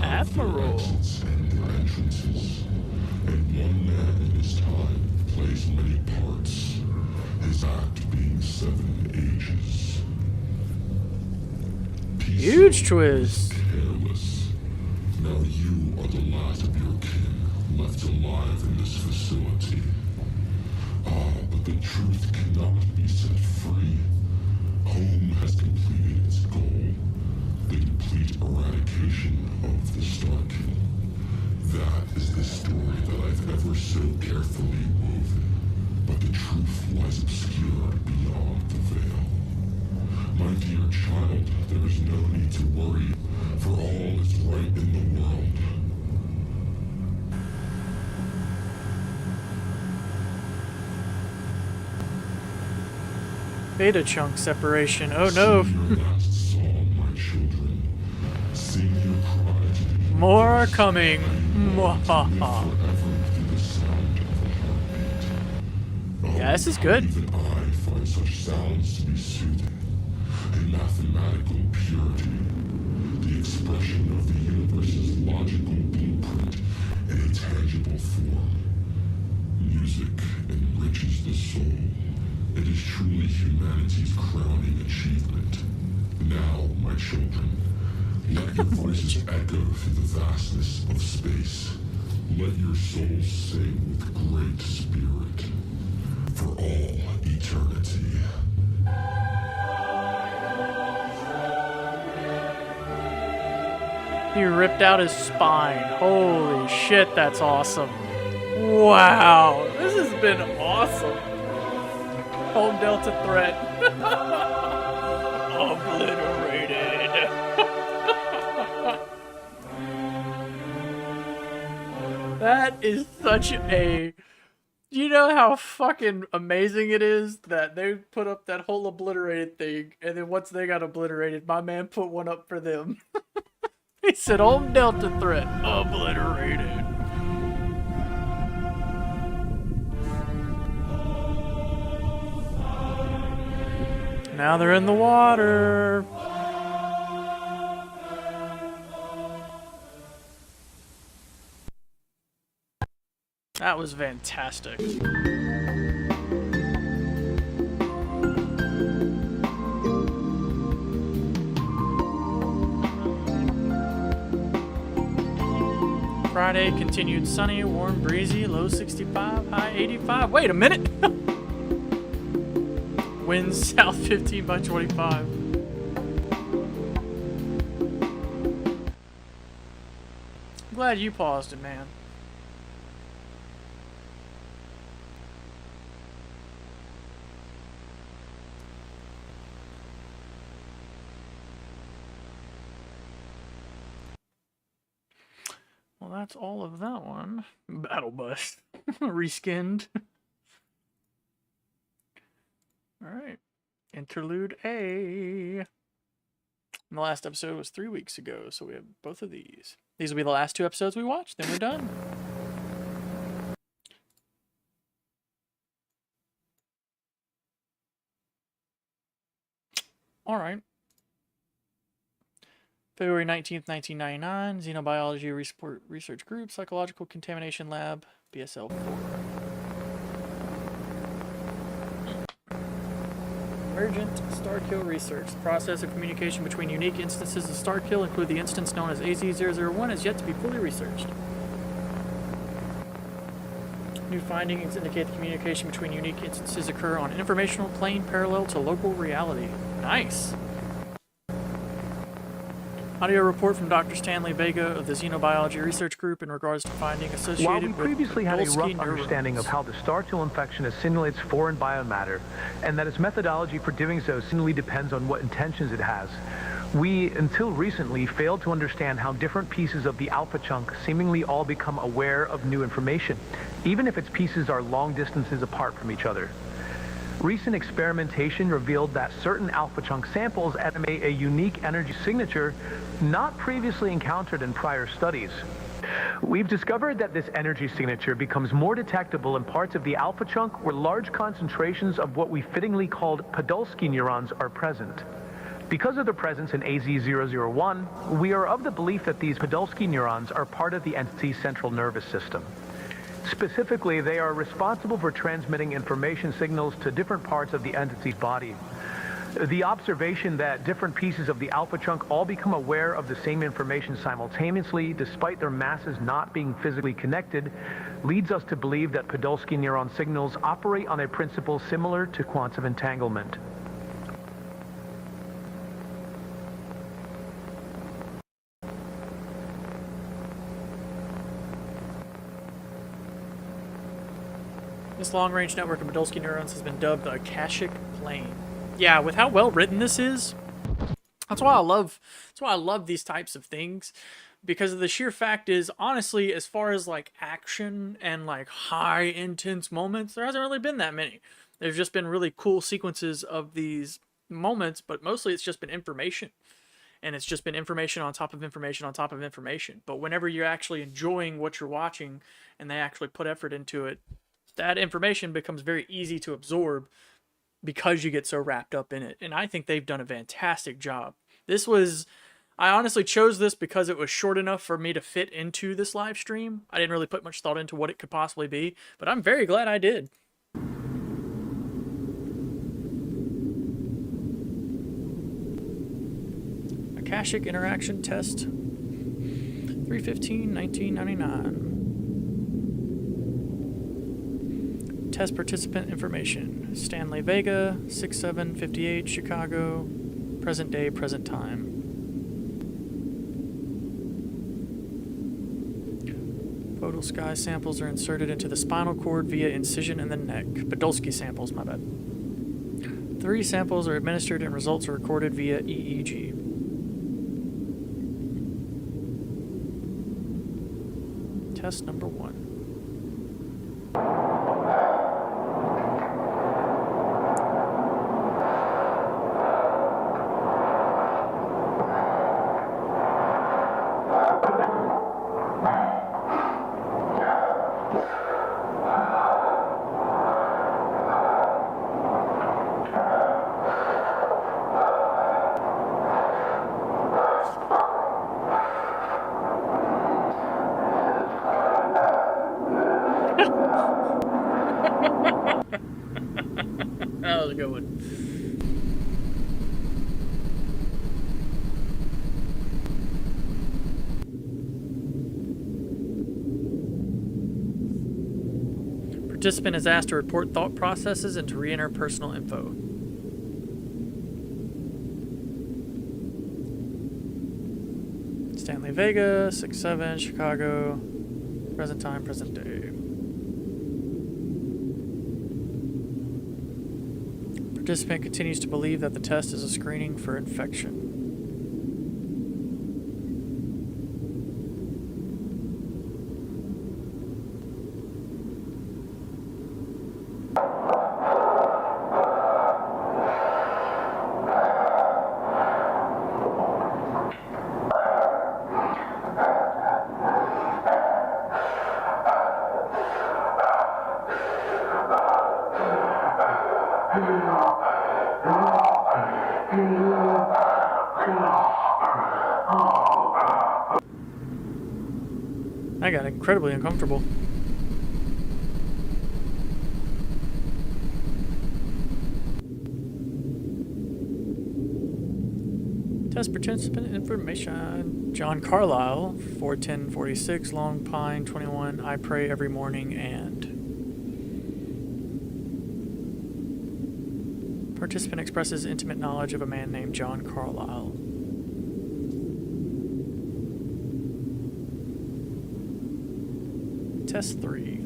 [SPEAKER 1] Admiral.
[SPEAKER 7] Exits and their entrances, and one man in his time plays many parts, his act being 7 ages.
[SPEAKER 1] Huge twist.
[SPEAKER 7] Careless. Now you are the last of your kin left alive in this facility. Ah, but the truth cannot be set free. Home has completed its goal. The complete eradication of the Star King. That is the story that I've ever so carefully woven. But the truth lies obscured beyond the veil. My dear child, there is no need to worry, for all is right in the world.
[SPEAKER 1] Beta chunk separation. Oh no. More are coming. Yeah, this is good.
[SPEAKER 7] Even I find such sounds to be soothing. A mathematical purity. The expression of the universe's logical blueprint in a tangible form. Music enriches the soul. It is truly humanity's crowning achievement. Now, my children, let your voices echo through the vastness of space. Let your souls sing with great spirit. For all eternity.
[SPEAKER 1] He ripped out his spine. Holy shit, that's awesome. Wow, this has been awesome. Home Delta threat. Obliterated. That is such a... You know how fucking amazing it is that they put up that whole obliterated thing, and then once they got obliterated, my man put one up for them. He said, Home Delta threat, obliterated. Now they're in the water. That was fantastic. Friday continued sunny, warm, breezy, low 65, high 85. Wait a minute! Winds south 15 by 25. I'm glad you paused it, man. Well, that's all of that one. Battle Bus. Reskinned. Alright. Interlude A. And the last episode was 3 weeks ago, so we have both of these. These will be the last 2 episodes we watch, then we're done. right. February 19th, 1999, Xenobiology Research Group, Psychological Contamination Lab, BSL 4. Emergent star kill research. The process of communication between unique instances of star kill, including the instance known as AZ-001, is yet to be fully researched. New findings indicate the communication between unique instances occur on an informational plane parallel to local reality. Nice! Audio report from Dr. Stanley Vega of the Xenobiology Research Group in regards to finding associated
[SPEAKER 3] While we
[SPEAKER 1] with
[SPEAKER 3] previously had a
[SPEAKER 1] Podolsky
[SPEAKER 3] rough
[SPEAKER 1] neurons.
[SPEAKER 3] understanding of how the star kill infection assimilates foreign biomatter, and that its methodology for doing so seemingly depends on what intentions it has, we, until recently, failed to understand how different pieces of the alpha chunk seemingly all become aware of new information, even if its pieces are long distances apart from each other. Recent experimentation revealed that certain alpha chunk samples animate a unique energy signature not previously encountered in prior studies. We've discovered that this energy signature becomes more detectable in parts of the alpha chunk where large concentrations of what we fittingly called Podolsky neurons are present. Because of their presence in AZ-001, we are of the belief that these Podolsky neurons are part of the entity's central nervous system. Specifically, they are responsible for transmitting information signals to different parts of the entity's body. The observation that different pieces of the alpha chunk all become aware of the same information simultaneously, despite their masses not being physically connected, leads us to believe that Podolsky neuron signals operate on a principle similar to quantum entanglement.
[SPEAKER 1] This long-range network of Podolsky neurons has been dubbed the Akashic Plane. Yeah, with how well written this is, that's why I love these types of things, because of the sheer fact is, honestly, as far as like action and like high intense moments, there hasn't really been that many. There's just been really cool sequences of these moments, but mostly it's just been information. And it's just been information on top of information on top of information. But whenever you're actually enjoying what you're watching and they actually put effort into it, that information becomes very easy to absorb because you get so wrapped up in it. And I think they've done a fantastic job. I honestly chose this because it was short enough for me to fit into this live stream. I didn't really put much thought into what it could possibly be, but I'm very glad I did. Akashic Interaction Test 3/15/1999. Test participant information. Stanley Vega, 6758, Chicago, present day, present time. Photo sky samples are inserted into the spinal cord via incision in the neck. Podolsky samples, my bad. 3 samples are administered and results are recorded via EEG. Test number 1. That was a good one. Participant is asked to report thought processes and to re-enter personal info. Stanley Vega, 6'7", Chicago, present time, present day. Participant continues to believe that the test is a screening for infection.
[SPEAKER 7] Yeah.
[SPEAKER 1] I got incredibly uncomfortable. Test participant information. John Carlisle, 41046, Long Pine, 21. I pray every morning and. Participant expresses intimate knowledge of a man named John Carlisle. Test 3.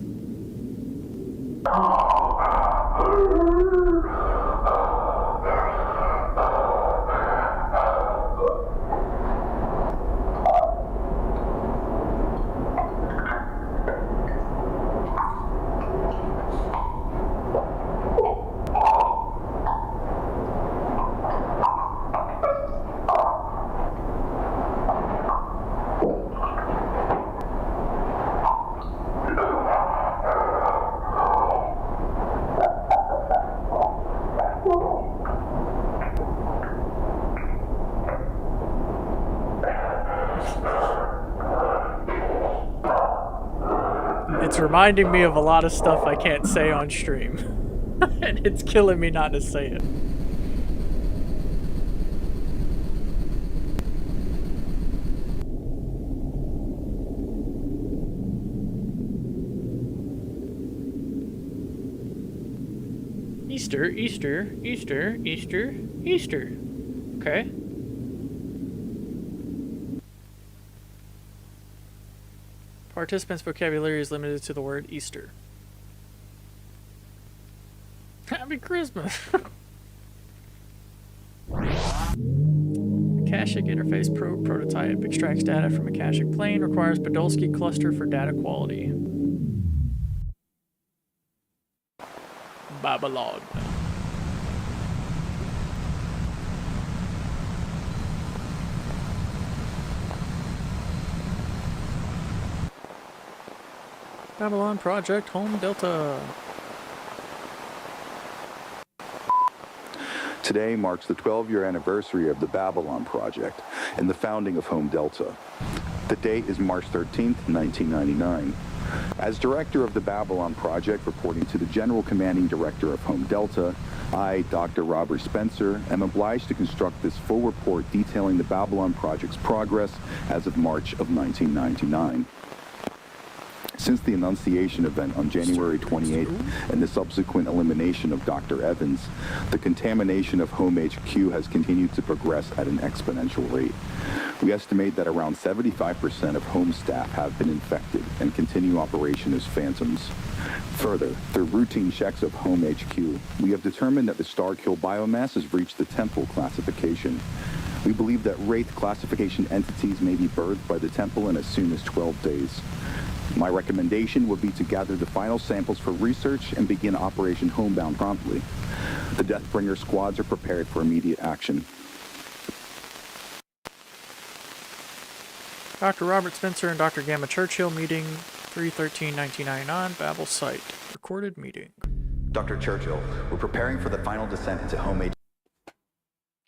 [SPEAKER 1] It's reminding me of a lot of stuff I can't say on stream. And it's killing me not to say it. Easter, Easter, Easter, Easter, Easter. Okay. Participants' vocabulary is limited to the word Easter. Happy Christmas! Akashic Interface Prototype extracts data from Akashic Plane, requires Podolsky cluster for data quality. Babylon. Babylon Project Home Delta.
[SPEAKER 6] Today marks the 12-year anniversary of the Babylon Project and the founding of Home Delta. The date is March 13th, 1999. As director of the Babylon Project, reporting to the General Commanding Director of Home Delta, I, Dr. Robert Spencer, am obliged to construct this full report detailing the Babylon Project's progress as of March of 1999. Since the Annunciation event on January 28th and the subsequent elimination of Dr. Evans, the contamination of Home HQ has continued to progress at an exponential rate. We estimate that around 75% of home staff have been infected and continue operation as phantoms. Further, through routine checks of Home HQ, we have determined that the star kill biomass has reached the temple classification. We believe that Wraith classification entities may be birthed by the temple in as soon as 12 days. My recommendation would be to gather the final samples for research and begin Operation Homebound promptly. The Deathbringer squads are prepared for immediate action.
[SPEAKER 1] Dr. Robert Spencer and Dr. Gamma Churchill meeting 3/13/1999, Babel site. Recorded meeting.
[SPEAKER 22] Dr. Churchill, we're preparing for the final descent into Home HQ.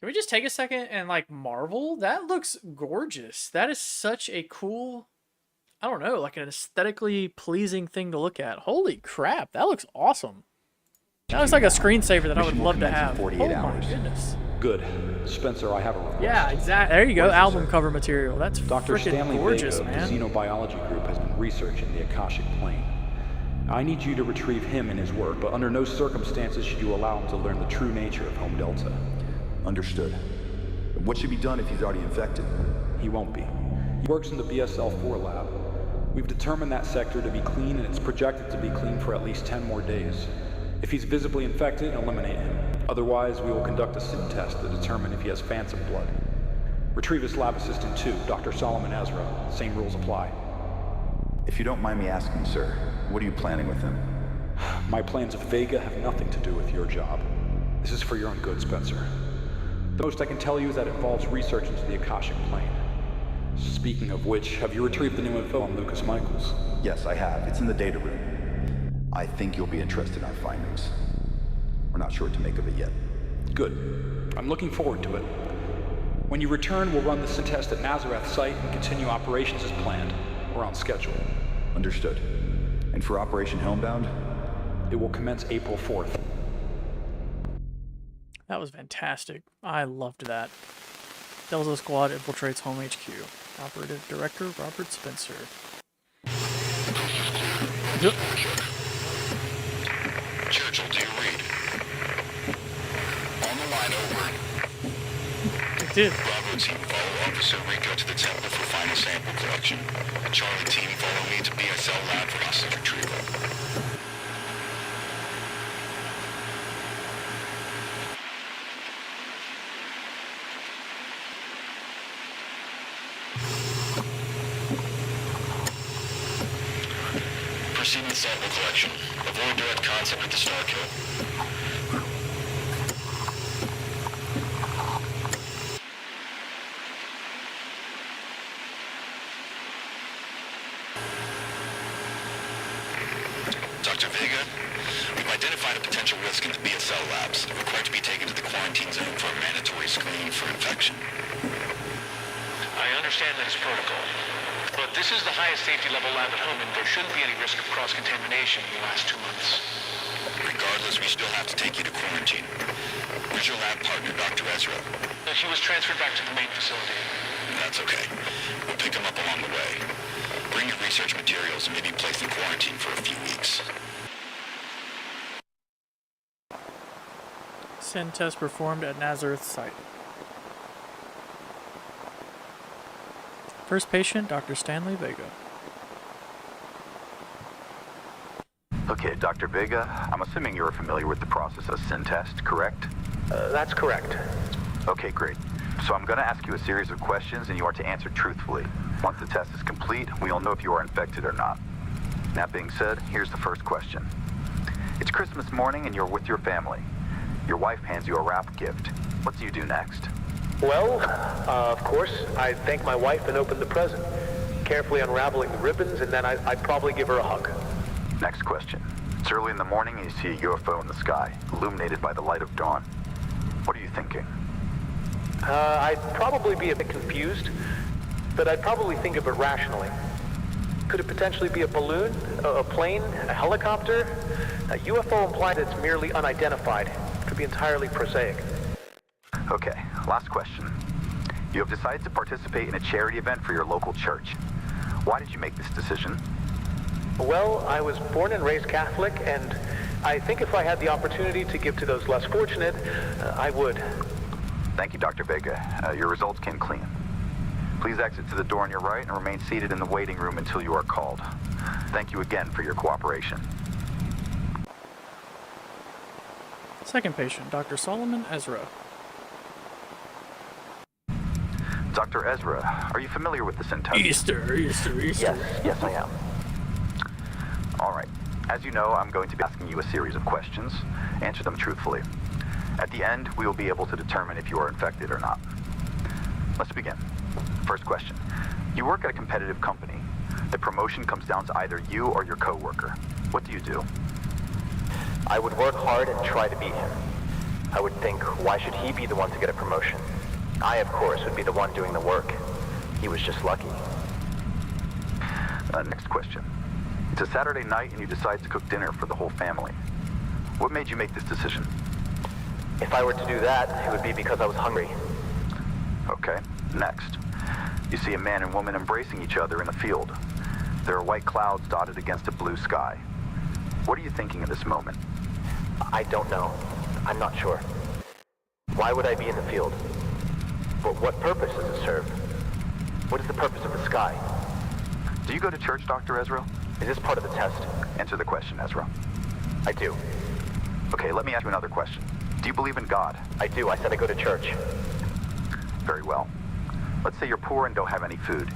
[SPEAKER 1] Can we just take a second and like marvel? That looks gorgeous. That is such a cool, I don't know, like an aesthetically pleasing thing to look at. Holy crap, that looks awesome. That looks like a screensaver that I would love to have. Oh my goodness.
[SPEAKER 23] Good. Spencer, I have a request.
[SPEAKER 1] Yeah, exactly. There you go, album cover material. That's
[SPEAKER 23] Dr.
[SPEAKER 1] freaking
[SPEAKER 23] Stanley
[SPEAKER 1] gorgeous,
[SPEAKER 23] Vega
[SPEAKER 1] man.
[SPEAKER 23] of the Xenobiology Group has been researching the Akashic Plane. I need you to retrieve him and his work, but under no circumstances should you allow him to learn the true nature of Home Delta.
[SPEAKER 22] Understood. What should be done if he's already infected?
[SPEAKER 23] He won't be. He works in the BSL-4 lab. We've determined that sector to be clean, and it's projected to be clean for at least 10 more days. If he's visibly infected, eliminate him. Otherwise, we will conduct a SIM test to determine if he has phantom blood. Retrieve his lab assistant too, Dr. Solomon Ezra. Same rules apply.
[SPEAKER 22] If you don't mind me asking, sir, what are you planning with him?
[SPEAKER 23] My plans of Vega have nothing to do with your job. This is for your own good, Spencer. The most I can tell you is that it involves research into the Akashic Plane. Speaking of which, have you retrieved the new info on Lucas Michaels?
[SPEAKER 22] Yes, I have. It's in the data room. I think you'll be interested in our findings. We're not sure what to make of it yet.
[SPEAKER 23] Good. I'm looking forward to it. When you return, we'll run the SIM test at Nazareth site and continue operations as planned. We're on schedule.
[SPEAKER 22] Understood. And for Operation Helmbound?
[SPEAKER 23] It will commence April 4th.
[SPEAKER 1] That was fantastic. I loved that. Delta Squad infiltrates Home HQ. Operative Director Robert Spencer. Yep.
[SPEAKER 7] Churchill, do you read? On the line, over.
[SPEAKER 1] It did.
[SPEAKER 7] Bravo team, follow Officer Rico to the temple for final sample collection. Charlie team, follow me to BSL lab for hostage retrieval. Proceed with sample collection. Avoid direct contact with the star kill. Dr. Vega, we've identified a potential risk in the BSL labs. Required to be taken to the quarantine zone for a mandatory screening for infection.
[SPEAKER 14] I understand that it's protocol, but this is the highest safety level lab at home, and there shouldn't be any risk of cross-contamination in the last 2 months.
[SPEAKER 7] Regardless, we still have to take you to quarantine. Where's your lab partner, Dr. Ezra?
[SPEAKER 14] He was transferred back to the main facility.
[SPEAKER 7] That's okay. We'll pick him up along the way. Bring your research materials and maybe place in quarantine for a few weeks.
[SPEAKER 1] Send test performed at Nazareth site. First patient, Dr. Stanley Vega.
[SPEAKER 22] Okay, Dr. Vega, I'm assuming you're familiar with the process of SIN test, correct?
[SPEAKER 14] That's correct.
[SPEAKER 22] Okay, great. So I'm going to ask you a series of questions and you are to answer truthfully. Once the test is complete, we'll know if you are infected or not. That being said, here's the first question. It's Christmas morning and you're with your family. Your wife hands you a wrapped gift. What do you do next?
[SPEAKER 14] Well, of course, I'd thank my wife and open the present, carefully unraveling the ribbons, and then I'd probably give her a hug.
[SPEAKER 22] Next question. It's early in the morning and you see a UFO in the sky, illuminated by the light of dawn. What are you thinking?
[SPEAKER 14] I'd probably be a bit confused, but I'd probably think of it rationally. Could it potentially be a balloon, a plane, a helicopter? A UFO implies it's merely unidentified. It could be entirely prosaic.
[SPEAKER 22] Okay, last question. You have decided to participate in a charity event for your local church. Why did you make this decision?
[SPEAKER 14] Well, I was born and raised Catholic, and I think if I had the opportunity to give to those less fortunate, I would.
[SPEAKER 22] Thank you, Dr. Vega. Your results came clean. Please exit to the door on your right and remain seated in the waiting room until you are called. Thank you again for your cooperation.
[SPEAKER 1] Second patient, Dr. Solomon Ezra.
[SPEAKER 22] Dr. Ezra, are you familiar with the SIN test?
[SPEAKER 1] Easter.
[SPEAKER 22] Yes, I am. All right. As you know, I'm going to be asking you a series of questions. Answer them truthfully. At the end, we will be able to determine if you are infected or not. Let's begin. First question. You work at a competitive company. The promotion comes down to either you or your coworker. What do you do?
[SPEAKER 9] I would work hard and try to beat him. I would think, why should he be the one to get a promotion? I, of course, would be the one doing the work. He was just lucky.
[SPEAKER 22] Next question. It's a Saturday night and you decide to cook dinner for the whole family. What made you make this decision?
[SPEAKER 9] If I were to do that, it would be because I was hungry.
[SPEAKER 22] Okay. Next. You see a man and woman embracing each other in a field. There are white clouds dotted against a blue sky. What are you thinking in this moment?
[SPEAKER 9] I don't know. I'm not sure. Why would I be in the field? But what purpose does it serve? What is the purpose of the sky?
[SPEAKER 22] Do you go to church, Dr. Ezra?
[SPEAKER 9] Is this part of the test?
[SPEAKER 22] Answer the question, Ezra.
[SPEAKER 9] I do.
[SPEAKER 22] Okay, let me ask you another question. Do you believe in God?
[SPEAKER 9] I do. I said I go to church.
[SPEAKER 22] Very well. Let's say you're poor and don't have any food.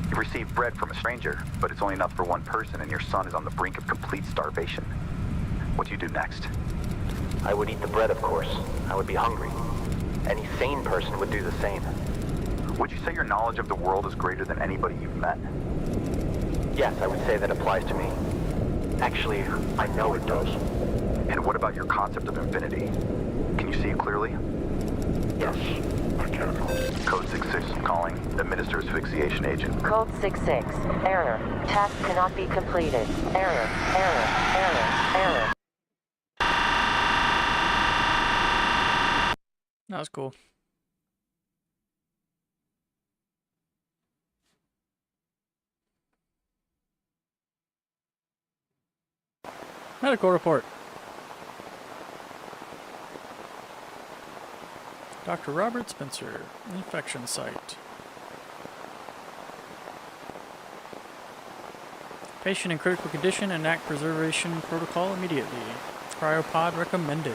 [SPEAKER 22] You've received bread from a stranger, but it's only enough for one person and your son is on the brink of complete starvation. What do you do next?
[SPEAKER 9] I would eat the bread, of course. I would be hungry. Any sane person would do the same.
[SPEAKER 22] Would you say your knowledge of the world is greater than anybody you've met?
[SPEAKER 9] Yes, I would say that applies to me. Actually, I know it does.
[SPEAKER 22] And what about your concept of infinity? Can you see it clearly?
[SPEAKER 9] Yes, I can.
[SPEAKER 22] Code 66 calling. Admitting administer asphyxiation agent.
[SPEAKER 10] Code 66. Error. Task cannot be completed. Error. Error. Error. Error.
[SPEAKER 1] That was cool. Medical report. Dr. Robert Spencer, infection site. Patient in critical condition, enact preservation protocol immediately. Cryopod recommended.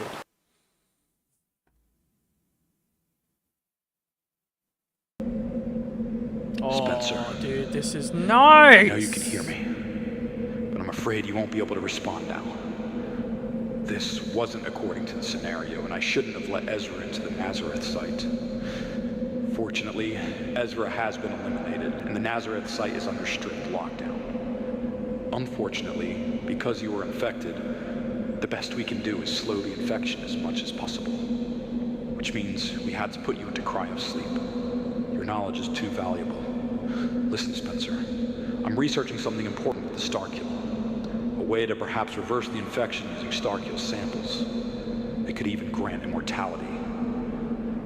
[SPEAKER 23] Spencer.
[SPEAKER 1] Oh, dude, this is nice!
[SPEAKER 23] I know you can hear me, but I'm afraid you won't be able to respond now. This wasn't according to the scenario, and I shouldn't have let Ezra into the Nazareth site. Fortunately, Ezra has been eliminated, and the Nazareth site is under strict lockdown. Unfortunately, because you were infected, the best we can do is slow the infection as much as possible. Which means we had to put you into cryosleep. Your knowledge is too valuable. Listen, Spencer, I'm researching something important with the Starkill. A way to perhaps reverse the infection using Starkill samples. It could even grant immortality.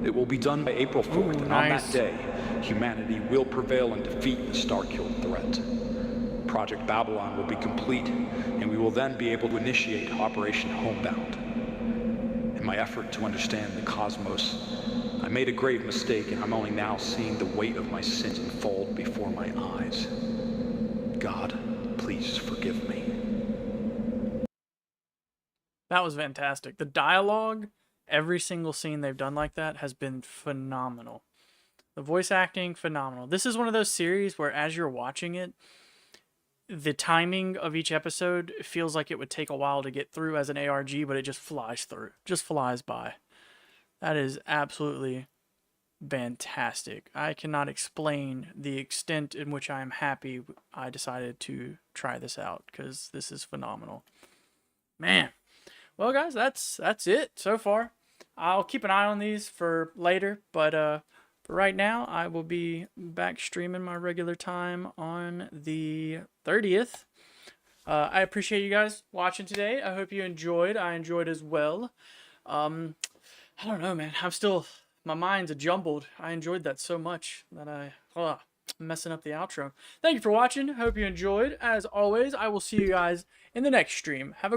[SPEAKER 23] It will be done by April 4th, and on that day, humanity will prevail and defeat the Starkill threat. Project Babylon will be complete, and we will then be able to initiate Operation Homebound. In my effort to understand the cosmos, I made a grave mistake, and I'm only now seeing the weight of my sins unfold before my eyes. God, please forgive me.
[SPEAKER 1] That was fantastic. The dialogue, every single scene they've done like that has been phenomenal. The voice acting, phenomenal. This is one of those series where as you're watching it, the timing of each episode feels like it would take a while to get through as an ARG, but it just flies through. Just flies by. That is absolutely fantastic. I cannot explain the extent in which I am happy I decided to try this out, because this is phenomenal. Man. Well, guys, that's it so far. I'll keep an eye on these for later, but for right now, I will be back streaming my regular time on the 30th. I appreciate you guys watching today. I hope you enjoyed. I enjoyed as well. I don't know, man. My mind's jumbled. I enjoyed that so much that I'm messing up the outro. Thank you for watching. Hope you enjoyed. As always, I will see you guys in the next stream. Have a